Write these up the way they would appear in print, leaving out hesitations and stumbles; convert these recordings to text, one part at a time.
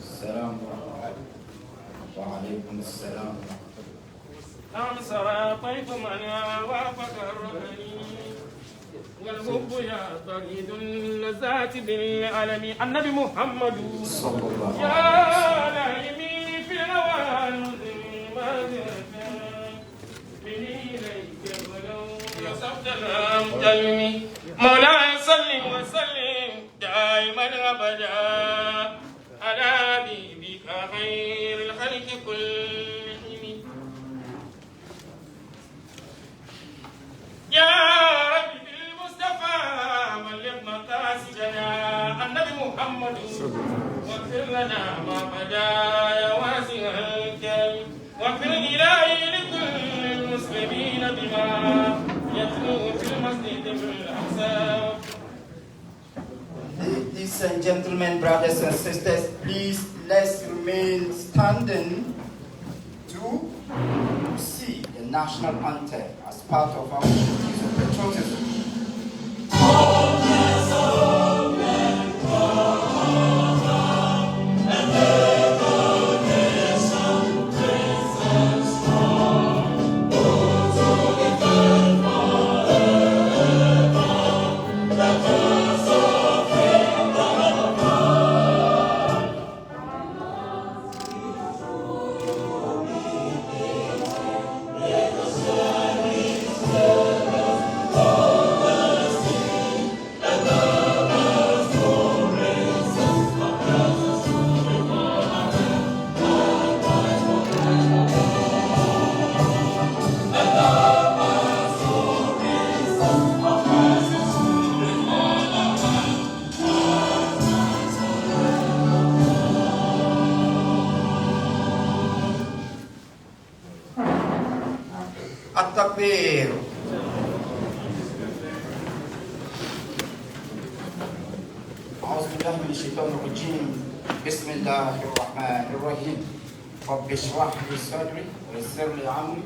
السلام عليكم. وعليكم السلام. أم سرى طيف من وافق الرهني والحب يا طريد اللذات بالعالم. النبي محمد صلى الله عليه يا نائمي في الهوى من إليك ولو نصبت الأمجلني. مولاي صل وسلم دائما أبدا على حبيبك خير الخلق كلهم. يا رب بالمصطفى بلغ مقاصدنا. النبي محمد واغفر لنا ما بدا يا واسع الكريم. واغفر إلهي لكل المسلمين بما يتلو في المسجد الأقصى. Ladies and gentlemen, brothers and sisters, please let's remain standing to see the national anthem as part of our duties of patriotism. التكبير. أعوذ بالله من الشيطان الرجيم. بسم الله الرحمن الرحيم. رب اشرح لي صدري ويسر لي أمري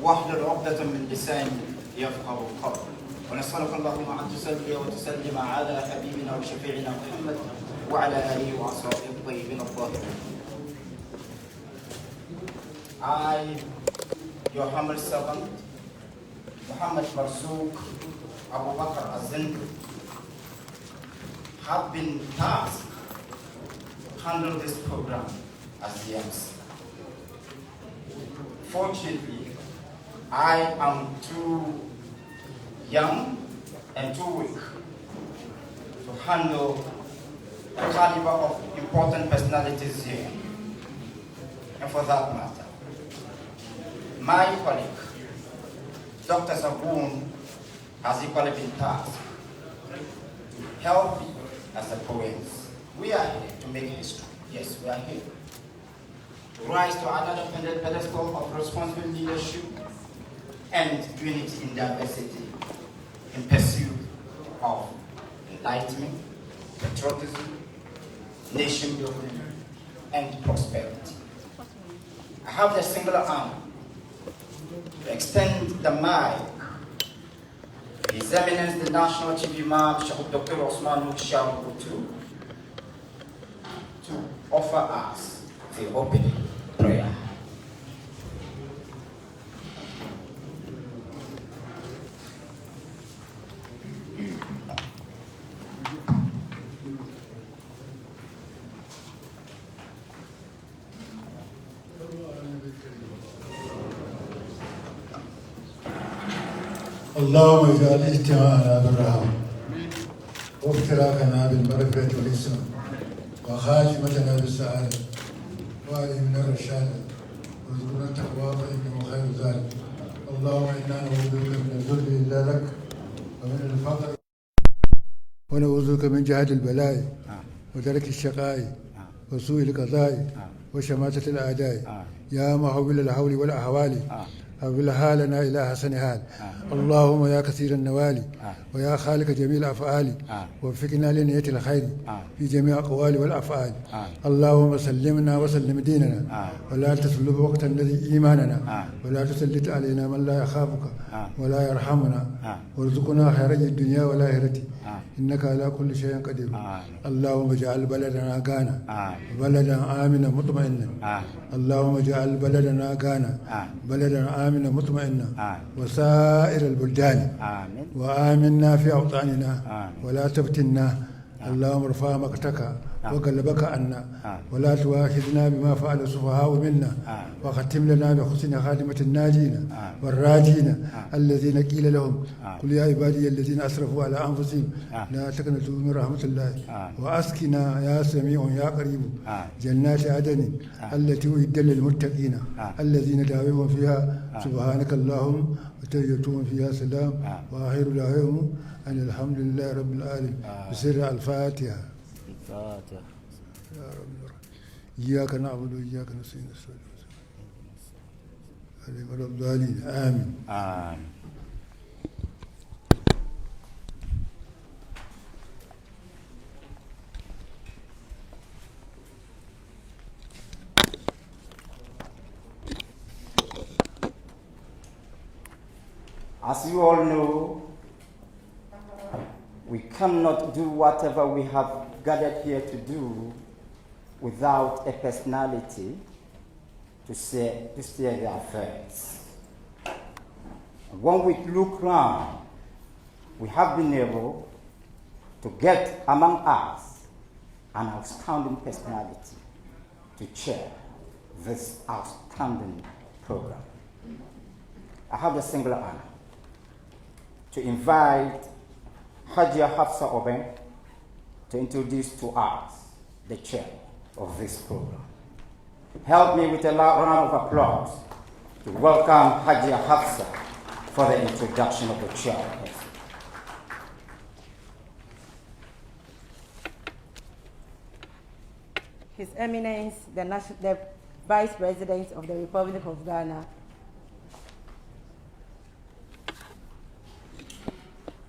واحلل عقدة من لساني يفقهوا قولي. ونسألك اللهم أن تصلي وتسلم على حبيبنا وشفيعنا محمد وعلى آله وأصحابه الطيبين الطاهرين. I, your humble servant, Muhammad Marzouk Abu Bakr Azindri, have been tasked to handle this program as the MC. Fortunately, I am too young and too weak to handle the caliber of important personalities here. And for that matter, my colleague, Dr. Saboon, has equally been tasked to help me as a poet. We are here to make history. Yes, we are here to rise to another pedestal of responsible leadership and unity in diversity in pursuit of enlightenment, patriotism, nation building, and prosperity. I have the singular honor to extend the mic to His Eminence the National Chief Imam, Sheikh Dr. Osman Shabutu, to offer us the opening prayer. اللهم اجعل اجتماعنا بالرحمة وافتراقنا بالمغفرة والإسلام وخاتمتنا بالسعادة وألهمنا الرشاد وارزقنا التقوى فإنه خير ذلك. اللهم إنا نعوذ بك من الذل إلا لك ومن الفقر ونعوذ بك من جهد البلاء ودرك الشقاء وسوء القضاء وشماتة الأعداء يا محول الحول والأحوال حول حالنا إلى حسن حال. اللهم يا كثير النوال ويا خالق جميع الأفعال وفقنا لنية الخير في جميع الأقوال والأفعال. اللهم سلمنا وسلم ديننا ولا تسلب وقت الذي إيماننا ولا تسلط علينا من لا يخافك ولا يرحمنا وارزقنا خير الدنيا والآخرة إنك على كل شيء قدير. اللهم اجعل بلدنا غانا بلدا آمنا مطمئنا. اللهم اجعل بلدنا غانا بلدا آمنا مطمئنا وسائر البلدان وآمنا في أوطاننا ولا تفتنا. اللهم ارفع مقتك وقلبك عنا ولا تواخذنا بما فعل السفهاء منا وختم لنا بحسن خاتمة الناجين والراجين الذين قيل لهم قل يا عبادي الذين أسرفوا على أنفسهم لا تقنطوا من رحمة الله وأسكنا يا سميع يا قريب جنات عدن التي أعدت للمتقين الذين دعوهم فيها سبحانك اللهم وتحيتهم فيها سلام وآخر دعواهم أن الحمد لله رب العالمين. بسر الفاتحة. يا رب إياك نعبد وإياك نستعين عليك رب العالمين. آمين. As you all know, we cannot do whatever we have gathered here to do without a personality to steer the affairs. When we look around, we have been able to get among us an outstanding personality to chair this outstanding program. I have the singular honor to invite Hajia Hafsa Oben to introduce to us the chair of this program. Help me with a loud round of applause to welcome Hajia Hafsa for the introduction of the chairperson. His Eminence, the Vice President of the Republic of Ghana,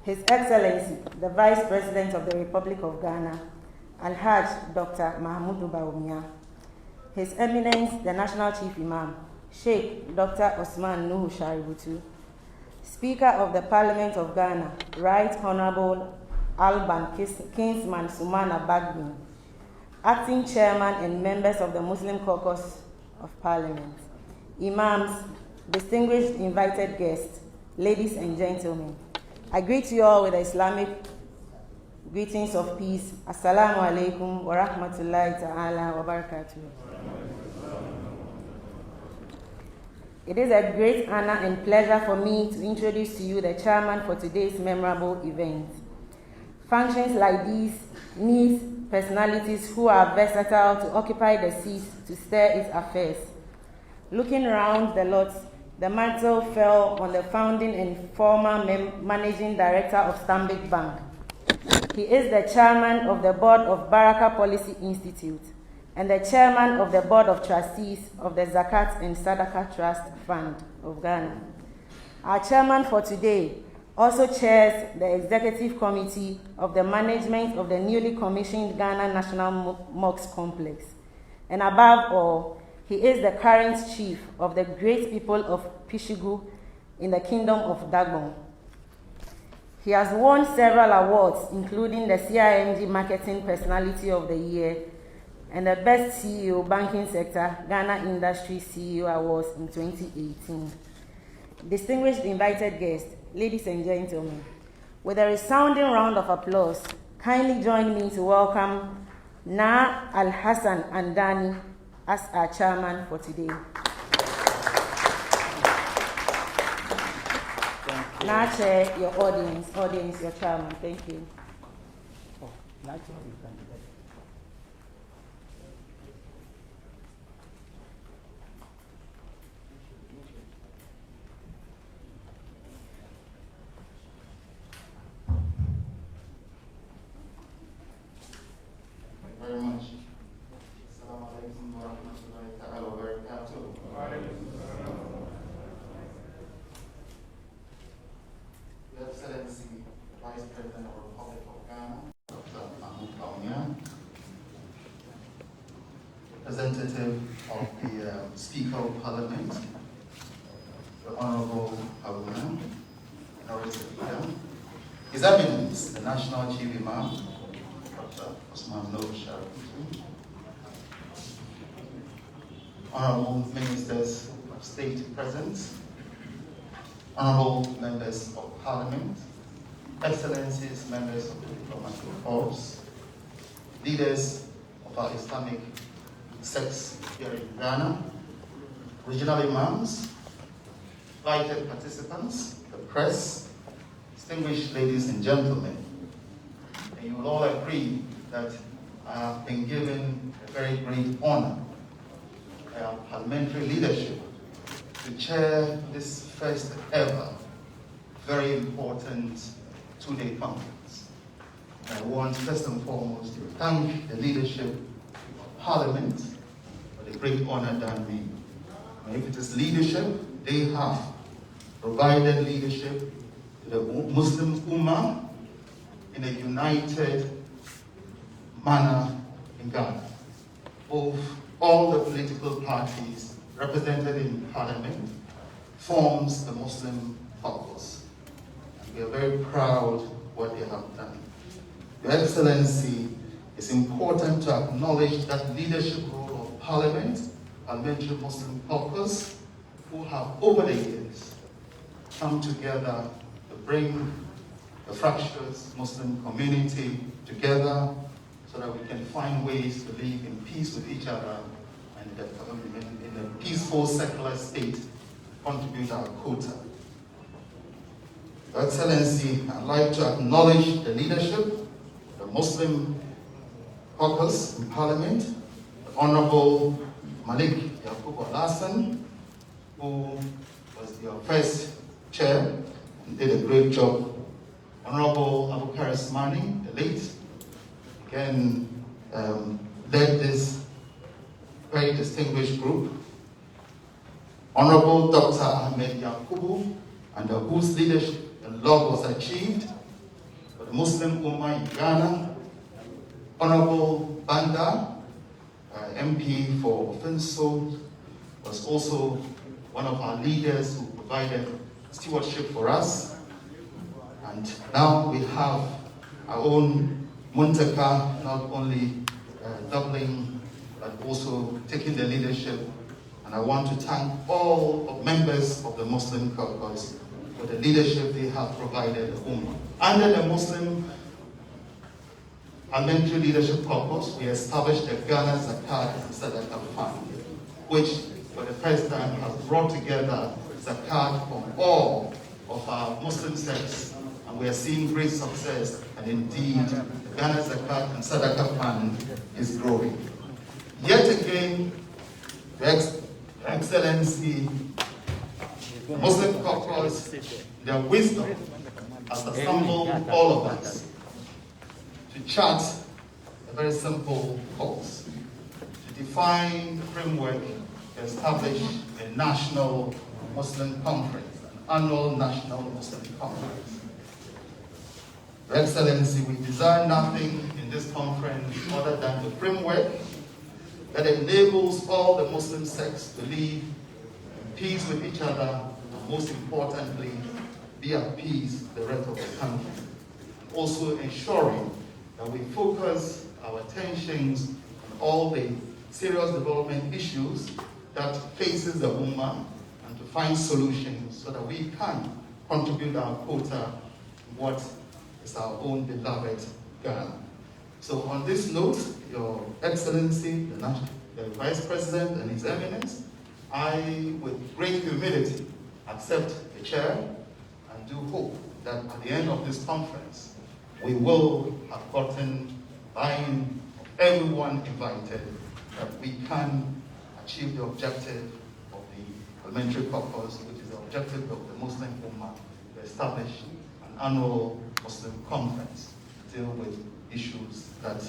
His Excellency, the Vice President of the Republic of Ghana, Alhaj Dr. Mahmoud Bawumia, His Eminence, the National Chief Imam, Sheikh Dr. Osman Nuhu Shaributu, Speaker of the Parliament of Ghana, Right Honorable Alban Kingsman Sumana Bagbin, Acting Chairman and members of the Muslim Caucus of Parliament, Imams, distinguished invited guests, ladies and gentlemen, I greet you all with the Islamic greetings of peace. Assalamu alaikum wa rahmatullahi ta'ala wa barakatuh. It is a great honor and pleasure for me to introduce to you the chairman for today's memorable event. Functions like these need personalities who are versatile to occupy the seat to steer its affairs. Looking around the lot, the mantle fell on the founding and former managing director of Stanbic Bank. He is the chairman of the board of Baraka Policy Institute and the chairman of the board of trustees of the Zakat and Sadaqah Trust Fund of Ghana. Our chairman for today also chairs the executive committee of the management of the newly commissioned Ghana National Mosque Complex. And above all, he is the current chief of the great people of Pishigu in the Kingdom of Dagbon. He has won several awards, including the CIMG Marketing Personality of the Year and the Best CEO Banking Sector Ghana Industry CEO Awards in 2018. Distinguished invited guests, ladies and gentlemen, with a resounding round of applause, kindly join me to welcome Na Al-Hassan Andani as our chairman for today. Now, Chair, your audience, your chairman. Thank you. Oh, naturally, you can do that. Very much. Assalamu alaikum wa rahmatullahi ta'ala wa barakatuh. representative of the Speaker of Parliament, the Honorable Haruna, His Eminence, the National Chief Imam, Dr. Osman Noor Sharif, Honorable Ministers of State present, Honorable Members of Parliament, Excellencies, members of the diplomatic corps, leaders of our Islamic sects here in Ghana, regional imams, invited participants, the press, distinguished ladies and gentlemen. And you will all agree that I have been given a very great honor by our parliamentary leadership to chair this first ever very important two-day conference. I want first and foremost to thank the leadership of Parliament for the great honor done me. And if it is leadership, they have provided leadership to the Muslim Ummah in a united manner in Ghana. All the political parties represented in Parliament forms the Muslim Caucus. We are very proud of what they have done. Your Excellency, it's important to acknowledge that leadership role of Parliament, Parliamentary Muslim Caucus, who have over the years come together to bring the fractious Muslim community together so that we can find ways to live in peace with each other and in a peaceful secular state contribute our quota. Your Excellency, I'd like to acknowledge the leadership, the Muslim Caucus in Parliament, the Honorable Malik Yakubu Alasan, who was your first chair and did a great job. Honorable Abu Karismani, the late, again led this very distinguished group. Honorable Dr. Ahmed Yakubu, under whose leadership a lot was achieved for the Muslim Ummah in Ghana. Honorable Banda, MP for Ofinso, was also one of our leaders who provided stewardship for us. And now we have our own Muntaka, not only doubling, but also taking the leadership. And I want to thank all of members of the Muslim Caucus for the leadership they have provided the Ummah. Under the Muslim Parliamentary Leadership Caucus, we established the Ghana Zakat and Sadaqah Fund, which for the first time has brought together Zakat from all of our Muslim sects, and we are seeing great success, and indeed, the Ghana Zakat and Sadaqah Fund is growing. Yet again, Your Excellency, the Muslim Caucus, their wisdom has assembled all of us to chart a very simple course, to define the framework to establish a national Muslim conference, an annual national Muslim conference. Your Excellency, we desire nothing in this conference other than the framework that enables all the Muslim sects to live in peace with each other, and most importantly, be at peace with the rest of the country. Also ensuring that we focus our attentions on all the serious development issues that faces the Ummah and to find solutions so that we can contribute our quota to what is our own beloved Ghana. So on this note, Your Excellency, the Vice President and His Eminence, I, with great humility, accept the chair and do hope that at the end of this conference, we will have gotten buy-in of everyone invited, that we can achieve the objective of the Parliamentary Caucus, which is the objective of the Muslim Ummah, to establish an annual Muslim conference to deal with issues that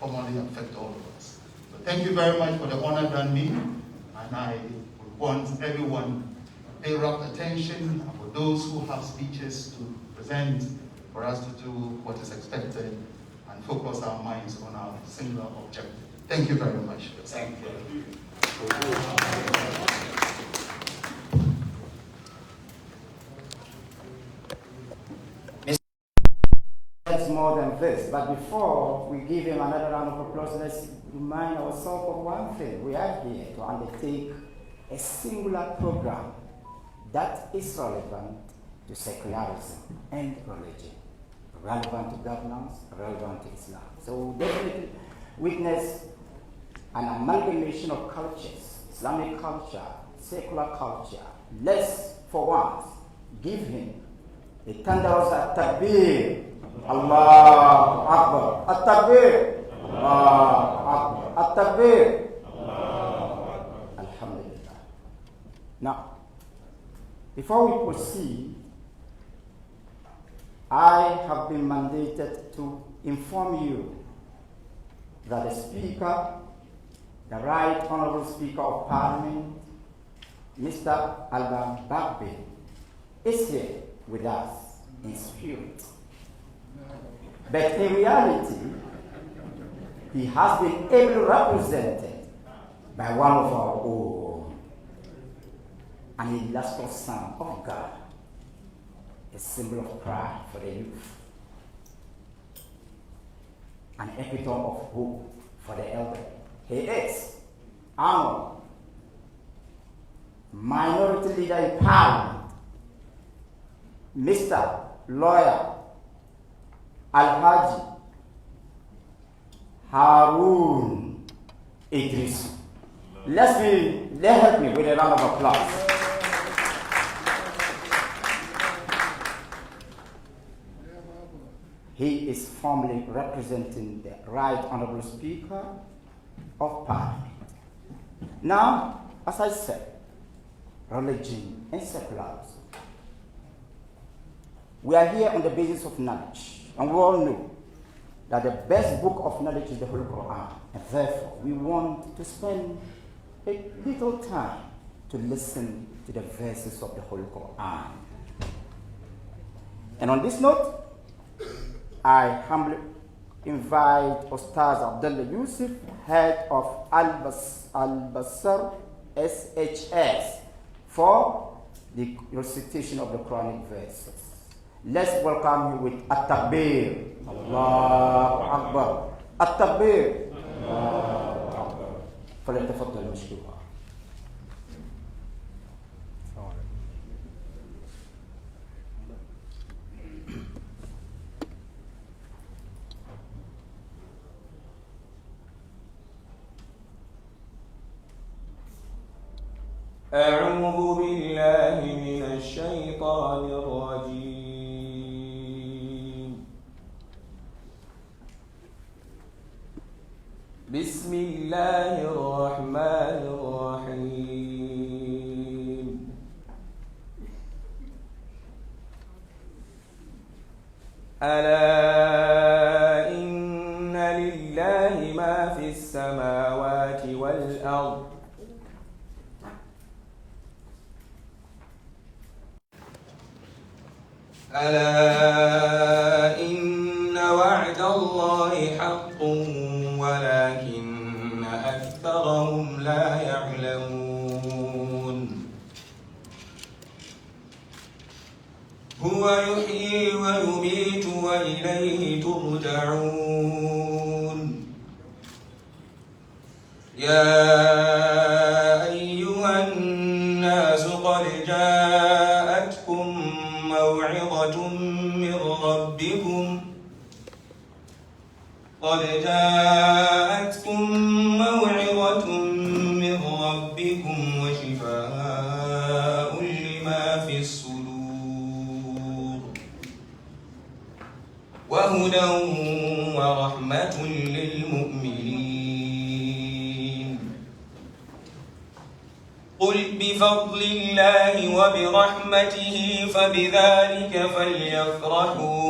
commonly affect all of us. So thank you very much for the honor done me, and I would want everyone to pay rapt attention, and for those who have speeches to present, for us to do what is expected and focus our minds on our singular objective. Thank you very much. Thank you. That's more than this, but before we give him another round of applause, let's remind ourselves of one thing. We are here to undertake a singular program that is relevant to secularism and religion, relevant to governance, relevant to Islam. So we definitely witness an amalgamation of cultures, Islamic culture, secular culture. Let's, for once, give him a thunderous at-takbir. Allahu Akbar. At-takbir. Allahu Akbar. At-takbir. Alhamdulillah. Now, before we proceed, I have been mandated to inform you that the Speaker, the Right Honourable Speaker of Parliament, Mr. Alban Bagbe, is here with us in spirit. But in reality, he has been ably represented by one of our own, an illustrious son of God, a symbol of pride for the youth, an epitome of hope for the elderly. He is our minority leader in Parliament, Mr. Lawyer Alhaji Harun Idris. Let help me with a round of applause. He is formally representing the Right Honourable Speaker of Parliament. Now, as I said, religion and secularism. We are here on the basis of knowledge, and we all know that the best book of knowledge is the Holy Quran, and therefore we want to spend a little time to listen to the verses of the Holy Quran. And on this note, I humbly invite Ustaz Abdullah Yusuf, head of Al-Basar SHS, for the recitation of the Quranic verses. Let's welcome you with At-Takbir. Allahu Akbar. At-Takbir. Allahu Akbar. فليتفضل مشكورا. أعوذ بالله من الشيطان الرجيم. بسم الله الرحمن الرحيم. ألا إن لله ما في السماوات والأرض ألا إن وعد الله حق ولكن أكثرهم لا يعلمون. هو يحيي ويميت وإليه ترجعون. يا أيها الناس قد جاءتكم موعظة من ربكم وشفاء لما في الصدور وهدى ورحمة للمؤمنين. قل بفضل الله وبرحمته فبذلك فليفرحوا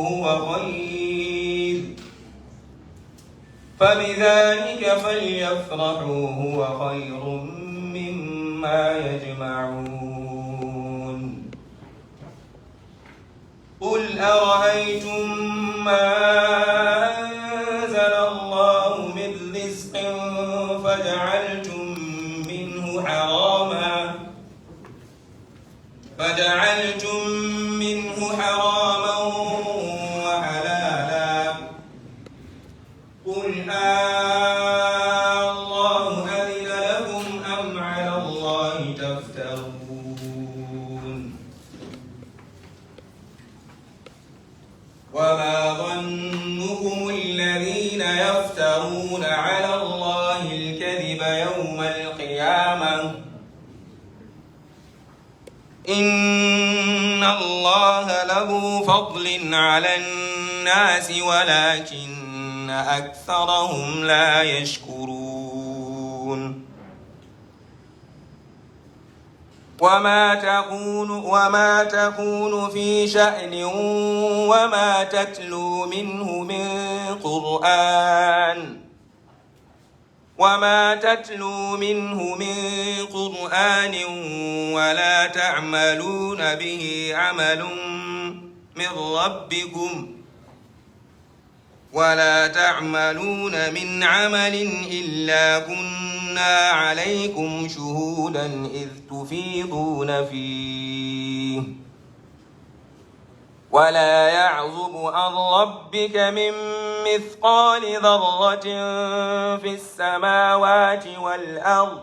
هو خير مما يجمعون. قل أرأيتم ما أنزل الله من رزق وما ظنكم الذين يفترون على الله الكذب يوم القيامة إن الله له فضل على الناس ولكن أكثرهم لا يشكرون وما تكون في شأن وما تتلو منه من قرآن ولا تعملون به من عمل إلا كنا عليكم شهودا إذ تفيضون فيه ولا يعزب عن ربك من مثقال ذرة في السماوات والأرض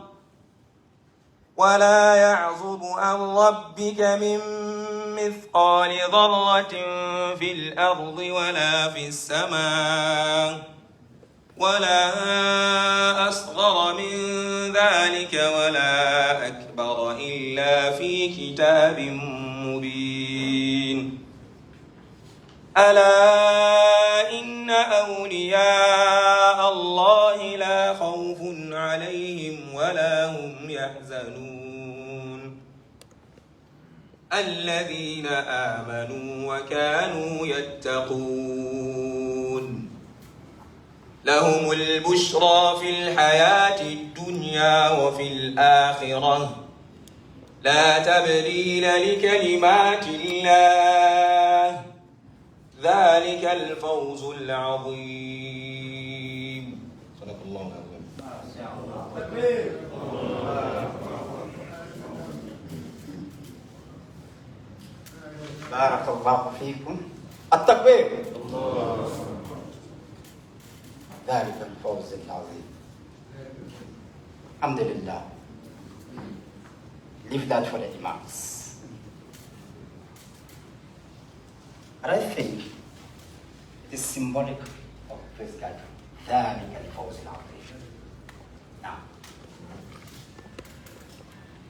في الأرض ولا في السماء ولا أصغر من ذلك ولا أكبر إلا في كتاب مبين ألا إن أولياء الله لا خوف عليهم ولا هم يحزنون الذين آمنوا وكانوا يتقون لهم البشرى في الحياة الدنيا وفي الآخرة لا تبديل لكلمات الله ذلك الفوز العظيم. صدق الله العظيم. بارك الله فيكم. التكبير. ذلك الفوز العظيم. الحمد لله. Leave that for the imams. And I think it is symbolic of this gathering. ذلك الفوز العظيم. Now,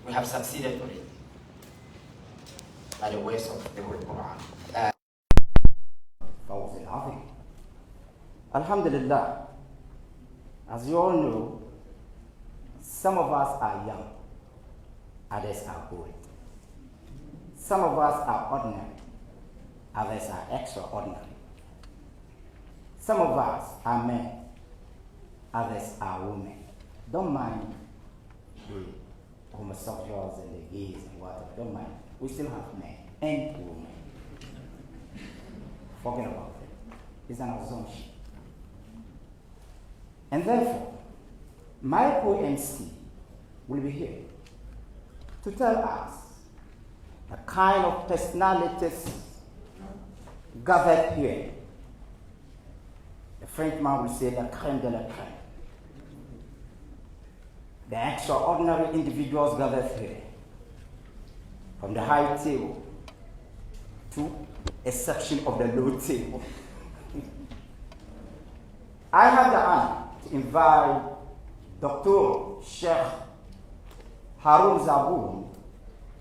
we have succeeded already by the ways of the Holy Quran. الفوز العظيم. Alhamdulillah. As you all know, some of us are young, others are old. Some of us are ordinary, others are extraordinary. Some of us are men, others are women. Don't mind the homosexuals and the gays and whatever, don't mind. We still have men and women. Forget about it. It's an assumption. And therefore, my co-MC will be here to tell us the kind of personalities gathered here. The Frenchman will say the crème de la crème. The extraordinary individuals gathered here, from the high table to a section of the low table. I have the honor to invite Dr. Sheikh Harun Zaboun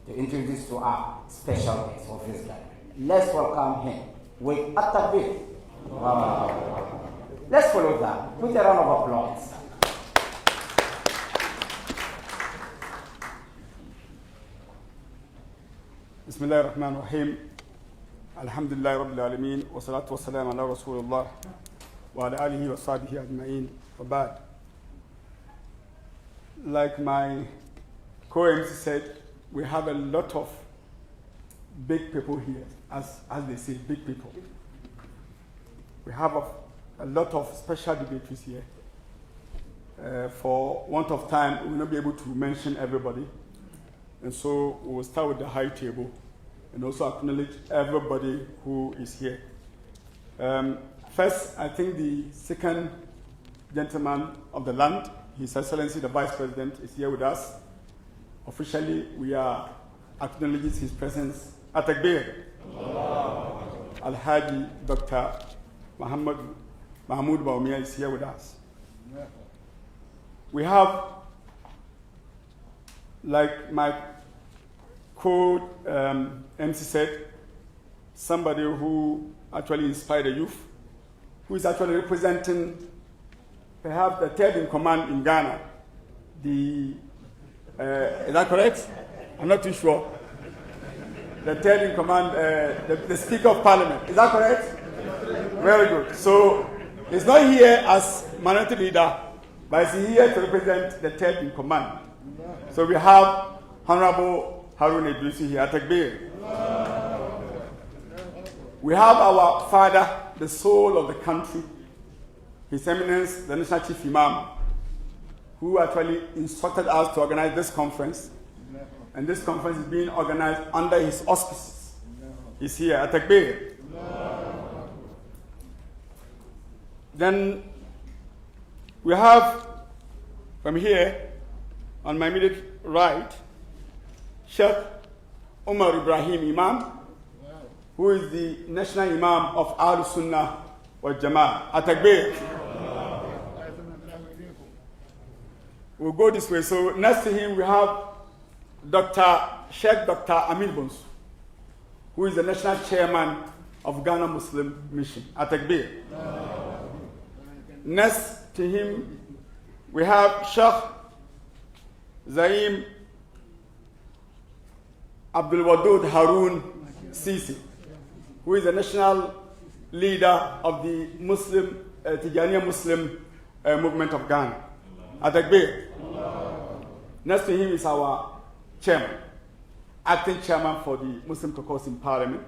to introduce to our special guest of this gathering. Let's welcome him with at-takbir. Let's follow that with a round of applause. بسم الله الرحمن الرحيم الحمد لله رب العالمين والصلاة والسلام على رسول الله وعلى آله وصحبه أجمعين وبعد. Like my co-MC said, we have a lot of big people here, as they say, big people. We have a lot of special dignitaries here. For want of time, we will not be able to mention everybody. And so we will start with the high table and also acknowledge everybody who is here. First, I think the second gentleman of the land, His Excellency the Vice President, is here with us. Officially, we are acknowledging his presence. At-takbir. Al-Hadi Dr. Mahmoud Baumia is here with us. We have, like my MC said, somebody who actually inspired the youth, who is actually representing perhaps the third in command in Ghana. Is that correct? I'm not too sure. The third in command, the Speaker of Parliament. Is that correct? Very good. So he's not here as minority leader, but he's here to represent the third in command. So we have Honorable Harun Idrisi here at Takbir. We have our father, the soul of the country, His Eminence, the National Chief Imam, who actually instructed us to organize this conference. And this conference is being organized under his auspices. He's here at Takbir. Then we have from here, on my immediate right, Sheikh Umar Ibrahim Imam, who is the National Imam of Ahl Sunnah wal Jama'ah at Takbir. We'll go this way. So next to him we have Sheikh Dr. Amin Bonsu, who is the National Chairman of Ghana Muslim Mission at Takbir. Next to him we have Sheikh Zaim Abdul Wadud Harun Sisi, who is the national leader of the Muslim Tijaniya Muslim movement of Ghana at Takbir. Next to him is our chairman, acting chairman for the Muslim Caucus in Parliament,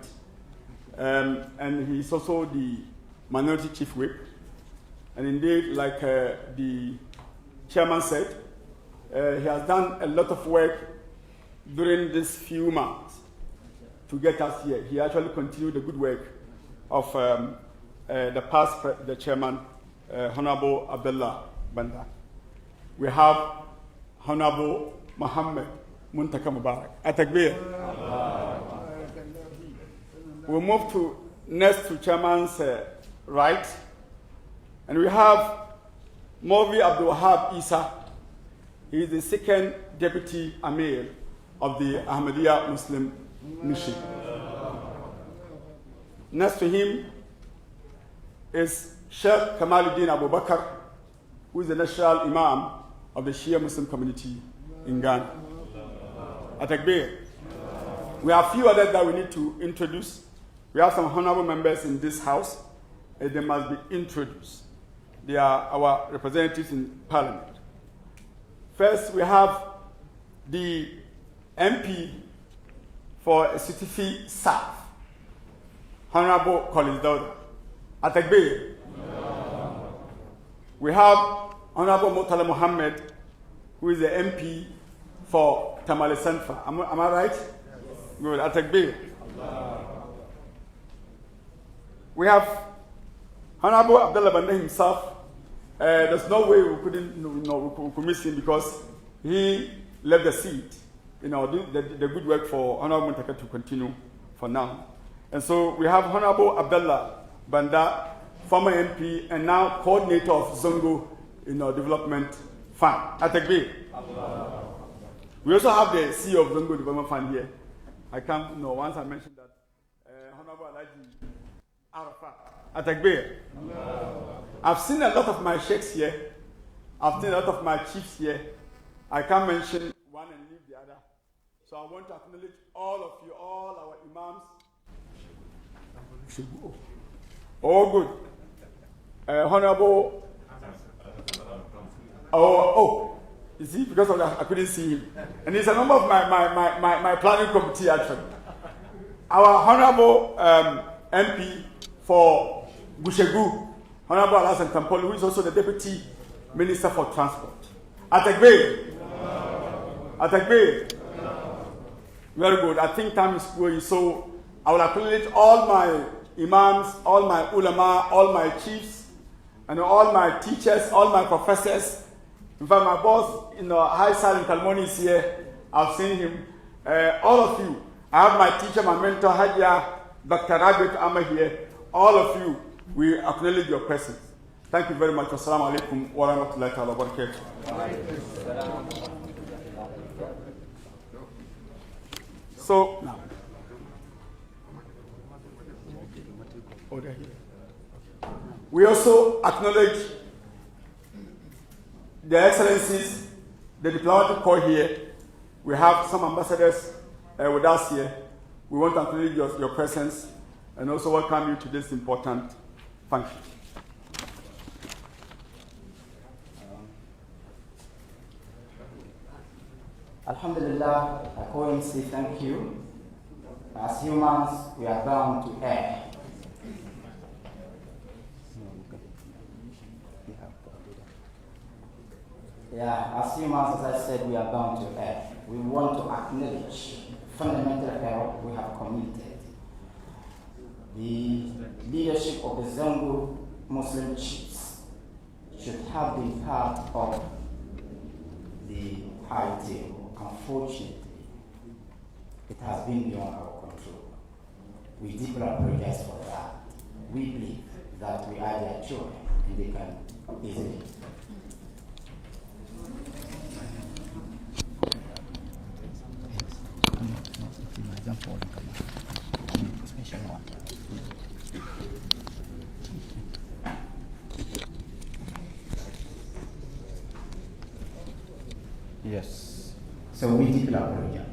and he is also the minority chief whip. And indeed, like the chairman said, he has done a lot of work during these few months to get us here. He actually continued the good work of the chairman, Honorable Abdullah Banda. We have Honorable Muhammad Muntaka Mubarak at Takbir. We'll move next to chairman's right, and we have Mawvi Abdul Wahab Isa. He is the second deputy Amir of the Ahmadiyya Muslim Mission. Next to him is Sheikh Kamaluddin Abu Bakr, who is the national Imam of the Shia Muslim community in Ghana. At Takbir. We have a few others that we need to introduce. We have some honorable members in this house, and they must be introduced. They are our representatives in Parliament. First, we have the MP for Sitifi South, Honorable Collins Dauda. At Takbir. We have Honorable Murtala Muhammad, who is the MP for Tamale Central. Am I right? Yes. Good. At Takbir. We have Honorable Abdullah Banda himself. There's no way we could miss him because he left the seat. The good work for Honorable Muntaka to continue for now. And so we have Honorable Abdullah Banda, former MP and now coordinator of Zongo Development Fund at Takbir. We also have the CEO of Zongo Development Fund here. I can't once I mentioned that Honorable Alaji Arafat at Takbir. I've seen a lot of my sheikhs here. I've seen a lot of my chiefs here. I can't mention one and leave the other. So I want to acknowledge all of you, all our imams. Oh, good. Honorable. You see, because of that, I couldn't see him. And he's a member of my planning committee, actually. Our honorable MP for Gushegu, Honorable Alassane Tampolo, who is also the Deputy Minister for Transport. At Takbir. Very good. I think time is going, so I will acknowledge all my imams, all my ulama, all my chiefs, and all my teachers, all my professors. In fact, my boss in the High Sal in Kalmoni is here. I've seen him. All of you. I have my teacher, my mentor, Hajia Dr. Rabiat Ahmed here, all of you, we acknowledge your presence. Thank you very much. Assalamu alaikum wa rahmatullahi wa barakatuh. So, now. We also acknowledge the excellencies, the diplomatic corps here. We have some ambassadors with us here. We want to acknowledge your presence and also welcome you to this important function. Alhamdulillah, I call and say thank you. As humans, we are bound to err. Yeah, as humans, as I said, we are bound to err. We want to acknowledge fundamental error we have committed. The leadership of the Zango Muslim chiefs should have been part of the high table. Unfortunately, it has been beyond our control. We deeply apologize for that. We believe that we are their children and they can easily. Yes. So we deeply apologize.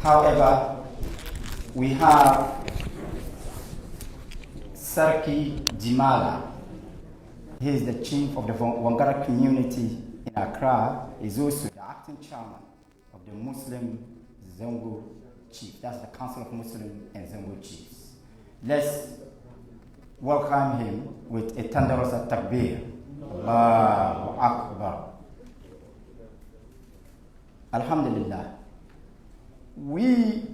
However, we have Sarki Jimala. He is the chief of the Wangara community in Accra. He is also the acting chairman of the Muslim Zango Chief. That's the Council of Muslim and Zango Chiefs. Let's welcome him with a thunderous takbir. Allahu Akbar. Alhamdulillah. We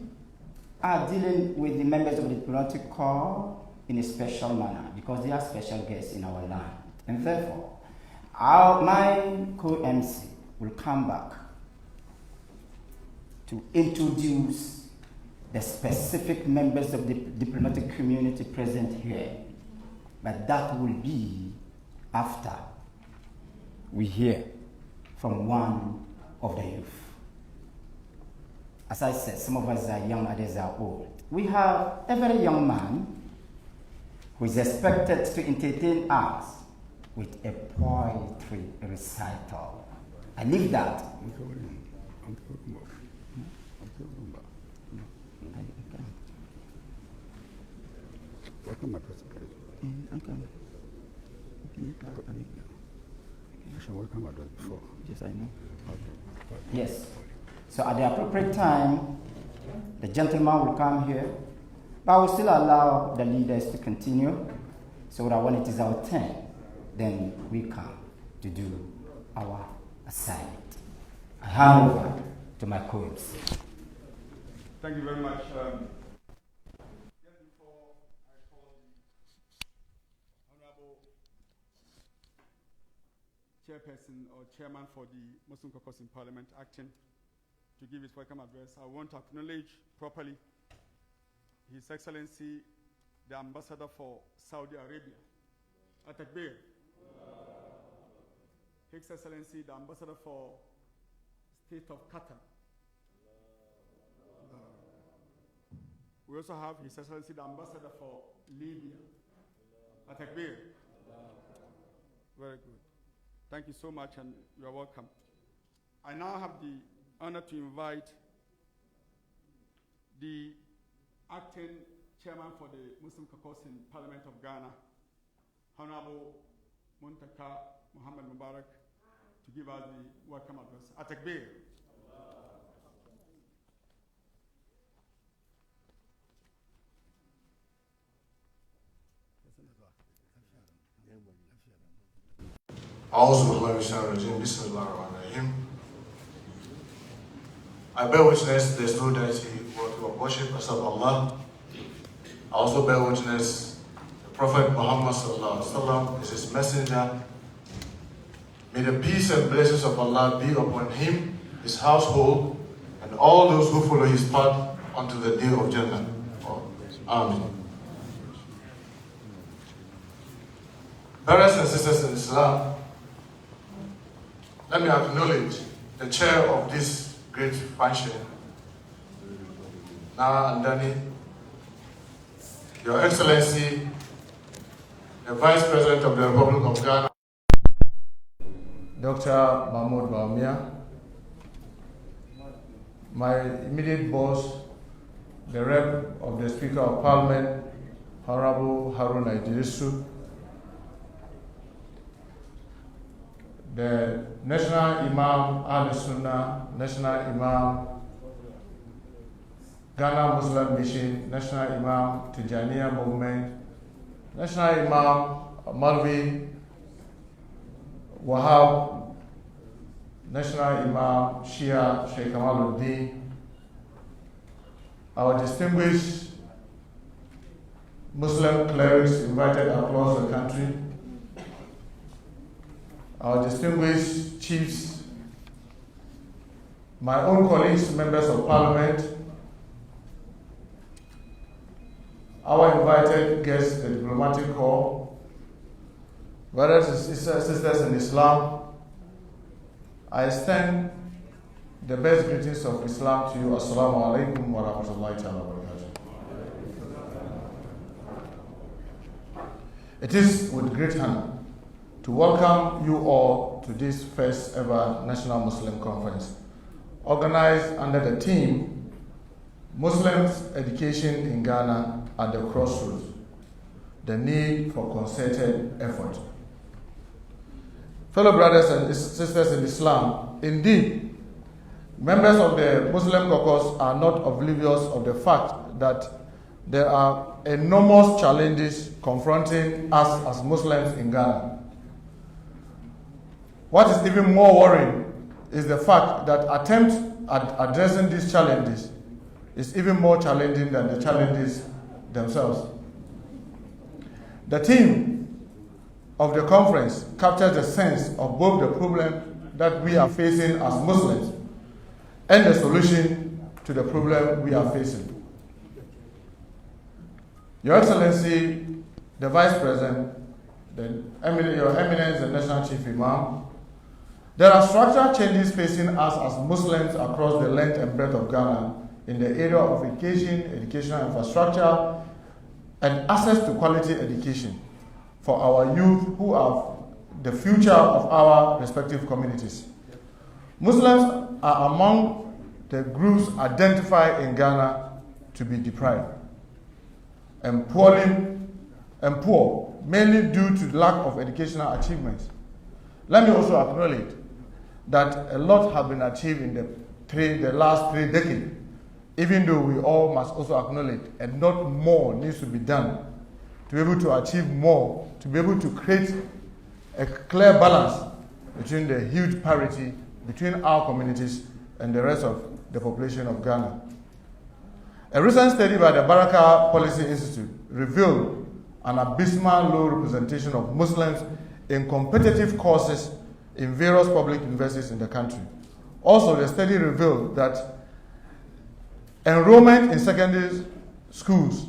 are dealing with the members of the diplomatic corps in a special manner because they are special guests in our land. And therefore, my co-MC will come back to introduce the specific members of the diplomatic community present here. But that will be after we hear from one of the youth. As I said, some of us are young, others are old. We have a very young man who is expected to entertain us with a poetry recital. I leave that. Yes, I know. Yes. So at the appropriate time, the gentleman will come here, but I will still allow the leaders to continue, so that when it is our turn, then we come to do our assignment. I hand over to my co-MC. Thank you very much. Just before I call the Honorable Chairperson or Chairman for the Muslim Caucus in Parliament acting to give his welcome address, I want to acknowledge properly His Excellency, the Ambassador for Saudi Arabia, Atakbir. His Excellency, the Ambassador for State of Qatar. We also have His Excellency, the Ambassador for Libya, Atakbir. Very good. Thank you so much, and you are welcome. I now have the honor to invite the acting chairman for the Muslim Caucus in Parliament of Ghana, Honorable Muntaka Muhammad Mubarak, to give us the welcome address. Atakbir. أعوذ بالله من الشيطان الرجيم بسم الله الرحمن الرحيم. I bear witness there is no deity worthy of worship except Allah. I also bear witness the Prophet Muhammad sallallahu alaihi wasallam is his messenger May the peace and blessings of Allah be upon him, his household, and all those who follow his path unto the day of Jannah. Amen. Brothers and sisters in Islam, let me acknowledge the chair of this great function, Nana Andani, Your Excellency, the Vice President of the Republic of Ghana, Dr. Mahmoud Baumia, my immediate boss, the Rep of the Speaker of Parliament, Honorable Haruna Idrisu, the National Imam Al-Sunnah, National Imam Ghana Muslim Mission, National Imam Tijaniya Movement, National Imam Malvi Wahab, National Imam Shia Sheikh Kamaluddin, our distinguished Muslim clerics invited across the country, our distinguished chiefs, my own colleagues, members of Parliament, our invited guests, the diplomatic corps, brothers and sisters in Islam, I extend the best greetings of Islam to you. Assalamu alaikum wa rahmatullahi wa barakatuh. It is with great honor to welcome you all to this first ever National Muslim Conference, organized under the theme, Muslims Education in Ghana at the Crossroads, the need for concerted effort. Fellow brothers and sisters in Islam, indeed, members of the Muslim Caucus are not oblivious of the fact that there are enormous challenges confronting us as Muslims in Ghana. What is even more worrying is the fact that attempts at addressing these challenges is even more challenging than the challenges themselves. The theme of the conference captures the sense of both the problem that we are facing as Muslims and the solution to the problem we are facing. Your Excellency, the Vice President, Your Eminence, the National Chief Imam, there are structural changes facing us as Muslims across the length and breadth of Ghana in the area of education, educational infrastructure, and access to quality education for our youth who are the future of our respective communities. Muslims are among the groups identified in Ghana to be deprived and poor, mainly due to lack of educational achievements. Let me also acknowledge that a lot has been achieved in the last 3 decades, even though we all must also acknowledge a lot more needs to be done to be able to achieve more, to be able to create a clear balance between the huge parity between our communities and the rest of the population of Ghana. A recent study by the Baraka Policy Institute revealed an abysmal low representation of Muslims in competitive courses in various public universities in the country. Also, the study revealed that enrollment in secondary schools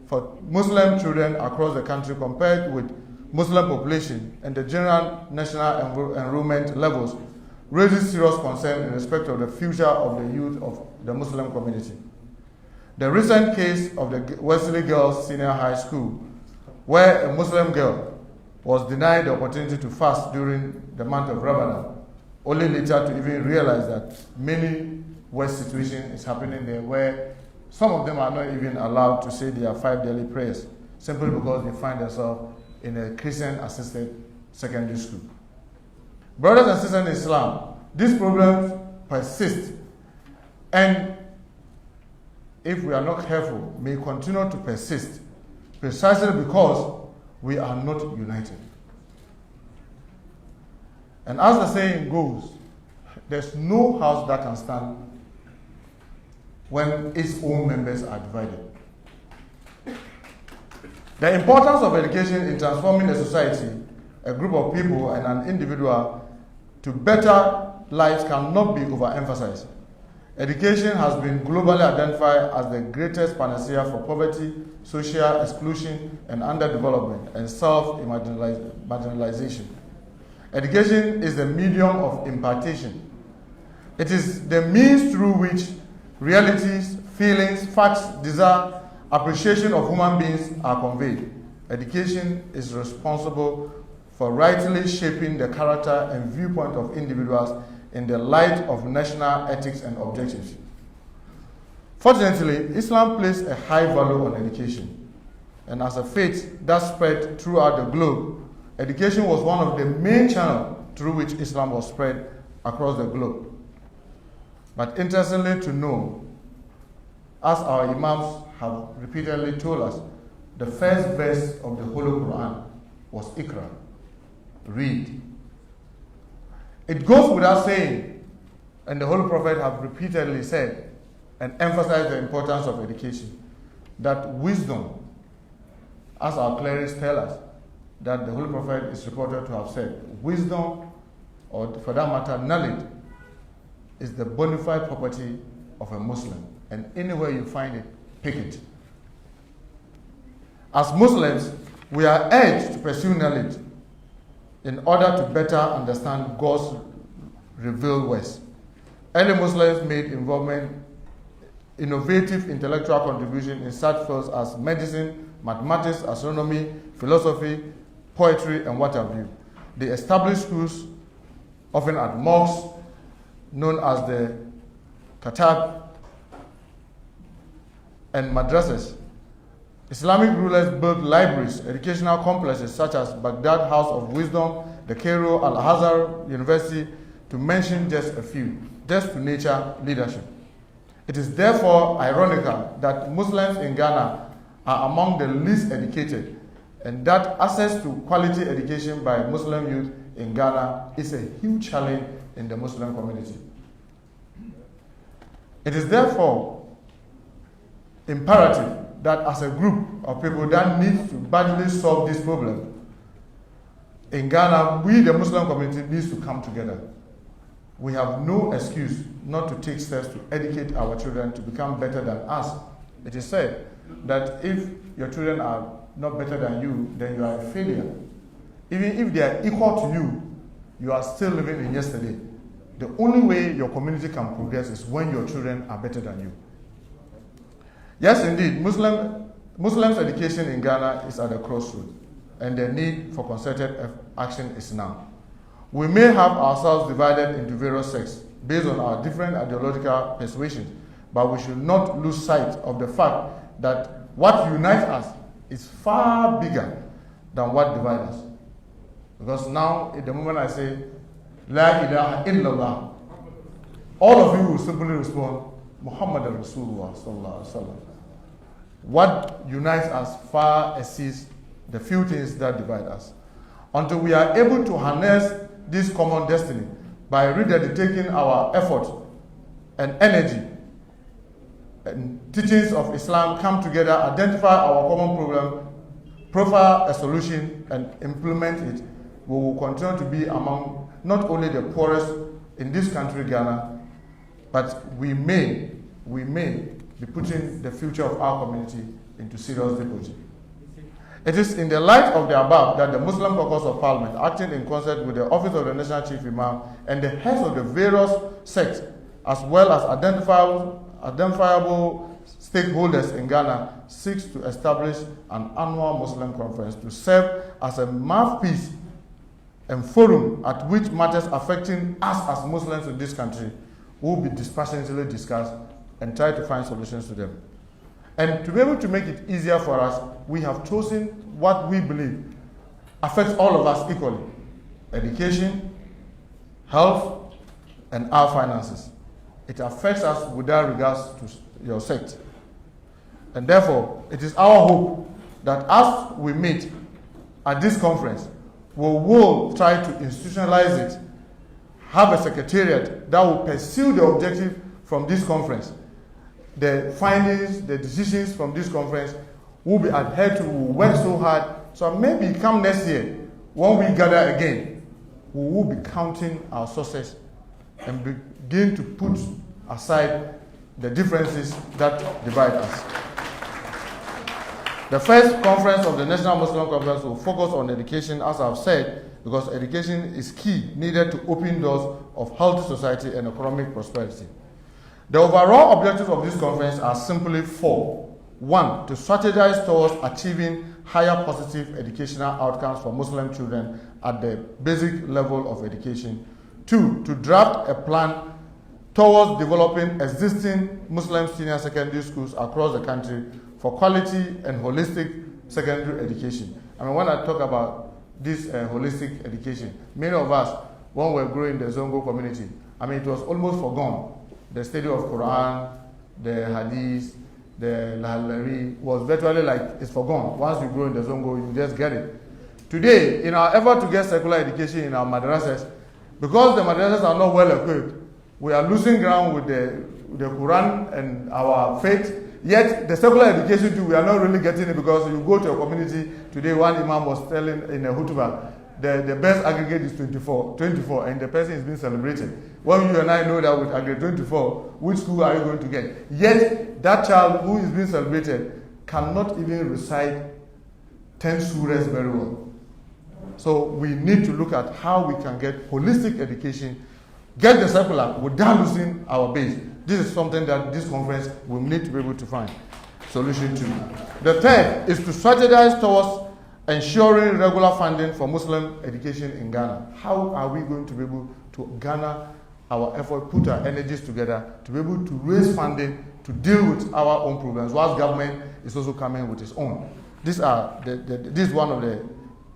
for Muslim children across the country compared with Muslim population and the general national enrollment levels raises serious concern in respect of the future of the youth of the Muslim community. The recent case of the Wesley Girls Senior High School, where a Muslim girl was denied the opportunity to fast during the month of Ramadan, only later to even realize that many worse situation is happening there where some of them are not even allowed to say their 5 daily prayers simply because they find themselves in a Christian-assisted secondary school. Brothers and sisters in Islam, these problems persist and if we are not careful, may continue to persist precisely because we are not united. And as the saying goes, there's no house that can stand when its own members are divided. The importance of education in transforming a society, a group of people, and an individual to better lives cannot be overemphasized. Education has been globally identified as the greatest panacea for poverty, social exclusion, and underdevelopment, and self-marginalization. Education is the medium of impartation. It is the means through which realities, feelings, facts, desire, appreciation of human beings are conveyed. Education is responsible for rightly shaping the character and viewpoint of individuals in the light of national ethics and objectives. Fortunately, Islam placed a high value on education, and as a faith that spread throughout the globe, education was one of the main channels through which Islam was spread across the globe. But interestingly to know, as our Imams have repeatedly told us, the first verse of the Holy Quran was Iqra, read. It goes without saying, and the Holy Prophet have repeatedly said and emphasized the importance of education, that wisdom, as our clerics tell us, that the Holy Prophet is reported to have said, wisdom, or for that matter, knowledge, is the bona fide property of a Muslim, and anywhere you find it, pick it. As Muslims, we are urged to pursue knowledge in order to better understand God's revealed words. Early Muslims made innovative intellectual contribution in such fields as medicine, mathematics, astronomy, philosophy, poetry, and what have you. They established schools, often at mosques, known as the Katab, and madrasas. Islamic rulers built libraries, educational complexes such as Baghdad House of Wisdom, the Cairo Al-Azhar University, to mention just a few, just to nurture leadership. It is therefore ironical that Muslims in Ghana are among the least educated, and that access to quality education by Muslim youth in Ghana is a huge challenge in the Muslim community. It is therefore imperative that as a group of people that need to badly solve this problem, in Ghana, we, the Muslim community, needs to come together. We have no excuse not to take steps to educate our children to become better than us. It is said that if your children are not better than you, then you are a failure. Even if they are equal to you, you are still living in yesterday. The only way your community can progress is when your children are better than you. Yes, indeed, Muslims' education in Ghana is at a crossroads, and the need for concerted action is now. We may have ourselves divided into various sects based on our different ideological persuasions, but we should not lose sight of the fact that what unites us is far bigger than what divides us. Because now, at the moment I say, La ilaha illallah, all of you will simply respond, Muhammad Rasulullah sallallahu alaihi wasallam. What unites us far exceeds the few things that divide us. Until we are able to harness this common destiny by rededicating our effort and energy, and teachings of Islam come together, identify our common problem, profile a solution, and implement it, we will continue to be among not only the poorest in this country, Ghana, but we may be putting the future of our community into serious jeopardy. It is in the light of the above that the Muslim Caucus of Parliament, acting in concert with the Office of the National Chief Imam and the heads of the various sects, as well as identifiable stakeholders in Ghana, seeks to establish an annual Muslim conference to serve as a mouthpiece and forum at which matters affecting us as Muslims in this country will be dispassionately discussed and try to find solutions to them. And to be able to make it easier for us, we have chosen what we believe affects all of us equally: education, health, and our finances. It affects us without regards to your sect. And therefore, it is our hope that as we meet at this conference, we will try to institutionalize it, have a secretariat that will pursue the objective from this conference. The findings, the decisions from this conference will be adhered to, will work so hard. So maybe come next year, when we gather again, we will be counting our sources and begin to put aside the differences that divide us. The first conference of the National Muslim Conference will focus on education, as I've said, because education is key, needed to open doors of healthy society and economic prosperity. The overall objectives of this conference are simply four. One, to strategize towards achieving higher positive educational outcomes for Muslim children at the basic level of education. Two, to draft a plan towards developing existing Muslim senior secondary schools across the country for quality and holistic secondary education. I mean, when I talk about this holistic education, many of us, when we were growing in the Zongo community, I mean, it was almost forgone. The study of Quran, the Hadith, the Lahalari was virtually like it's forgone. Once you grow in the Zongo, you just get it. Today, in our effort to get secular education in our madrasas, because the madrasas are not well equipped, we are losing ground with the Quran and our faith. Yet the secular education too, we are not really getting it, because you go to a community today. One imam was telling in a hutbah, the best aggregate is 24, and the person is being celebrated. When you and I know that with aggregate 24, which school are you going to get? Yet that child who is being celebrated cannot even recite 10 surahs very well. So we need to look at how we can get holistic education, get the secular without losing our base. This is something that this conference will need to be able to find solution to. The third is to strategize towards ensuring regular funding for Muslim education in Ghana. How are we going to be able to garner our effort, put our energies together to be able to raise funding to deal with our own problems, whilst government is also coming with its own? This is one of the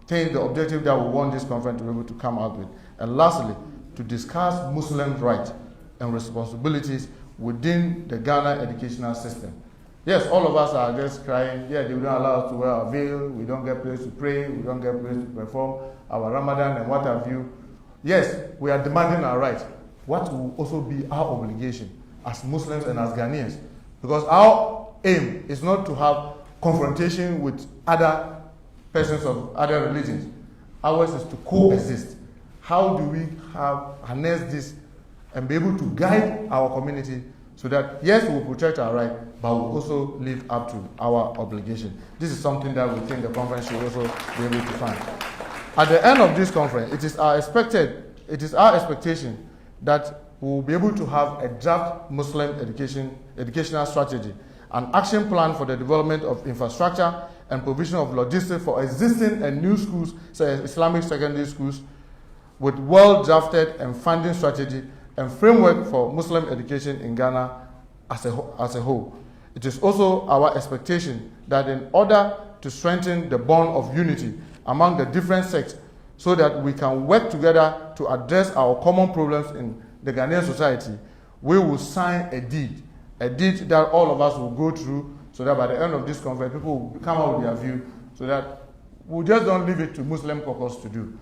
things, the objective that we want this conference to be able to come out with. And lastly, to discuss Muslim rights and responsibilities within the Ghana educational system. Yes, all of us are just crying, yeah, they don't allow us to wear our veil, we don't get place to pray, we don't get place to perform our Ramadan and what have you. Yes, we are demanding our rights. What will also be our obligation as Muslims and as Ghanaians? Because our aim is not to have confrontation with other persons of other religions. Ours is to coexist. How do we harness this and be able to guide our community so that, yes, we will protect our right, but we will also live up to our obligation? This is something that we think the conference should also be able to find. At the end of this conference, it is our expectation that we will be able to have a draft Muslim educational strategy, an action plan for the development of infrastructure and provision of logistics for existing and new schools, such as Islamic secondary schools, with well-drafted and funding strategy and framework for Muslim education in Ghana as a whole. It is also our expectation that in order to strengthen the bond of unity among the different sects so that we can work together to address our common problems in the Ghanaian society, we will sign a deed that all of us will go through, so that by the end of this conference, people will come out with their view, so that we just don't leave it to Muslim Caucus to do.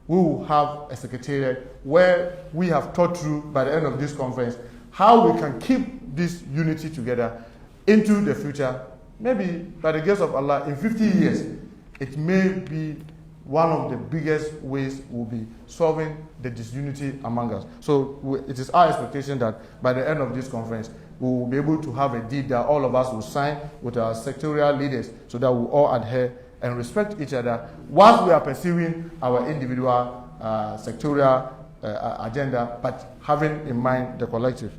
We will have a secretariat where we have thought through by the end of this conference how we can keep this unity together into the future. Maybe by the grace of Allah, in 50 years, it may be one of the biggest ways we'll be solving the disunity among us. So it is our expectation that by the end of this conference, we will be able to have a deed that all of us will sign with our sectorial leaders, so that we'll all adhere and respect each other whilst we are pursuing our individual sectorial agenda, but having in mind the collective.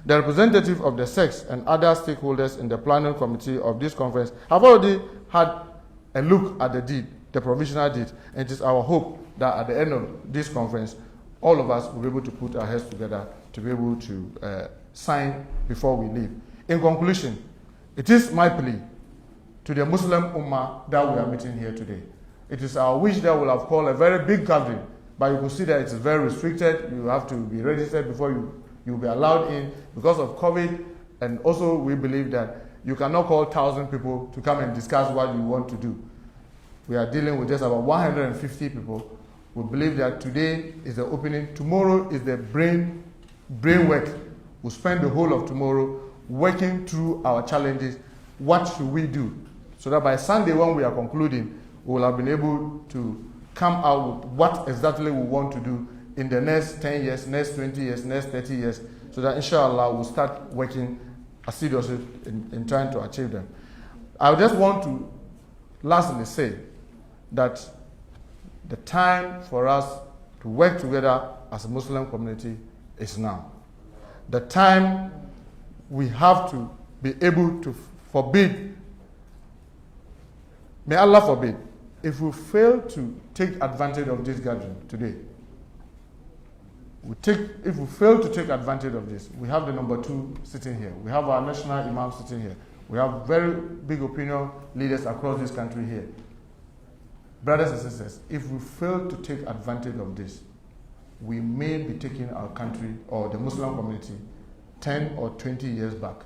The representative of the sects and other stakeholders in the planning committee of this conference have already had a look at the deed, the provisional deed, and it is our hope that at the end of this conference, all of us will be able to put our heads together to be able to sign before we leave. In conclusion, it is my plea to the Muslim Ummah that we are meeting here today. It is our wish that we'll have called a very big gathering, but you can see that it is very restricted. You have to be registered before you'll be allowed in because of COVID, and also we believe that you cannot call 1,000 people to come and discuss what you want to do. We are dealing with just about 150 people. We believe that today is the opening. Tomorrow is the brain work. We'll spend the whole of tomorrow working through our challenges. What should we do? So that by Sunday, when we are concluding, we will have been able to come out with what exactly we want to do in the next 10 years, next 20 years, next 30 years, so that inshallah we'll start working assiduously in trying to achieve them. I just want to lastly say that the time for us to work together as a Muslim community is now. The time we have to be able to forbid, may Allah forbid, if we fail to take advantage of this gathering today, if we fail to take advantage of this, we have the number 2 sitting here. We have our national imam sitting here. We have very big opinion leaders across this country here. Brothers and sisters, if we fail to take advantage of this, we may be taking our country or the Muslim community 10 or 20 years back.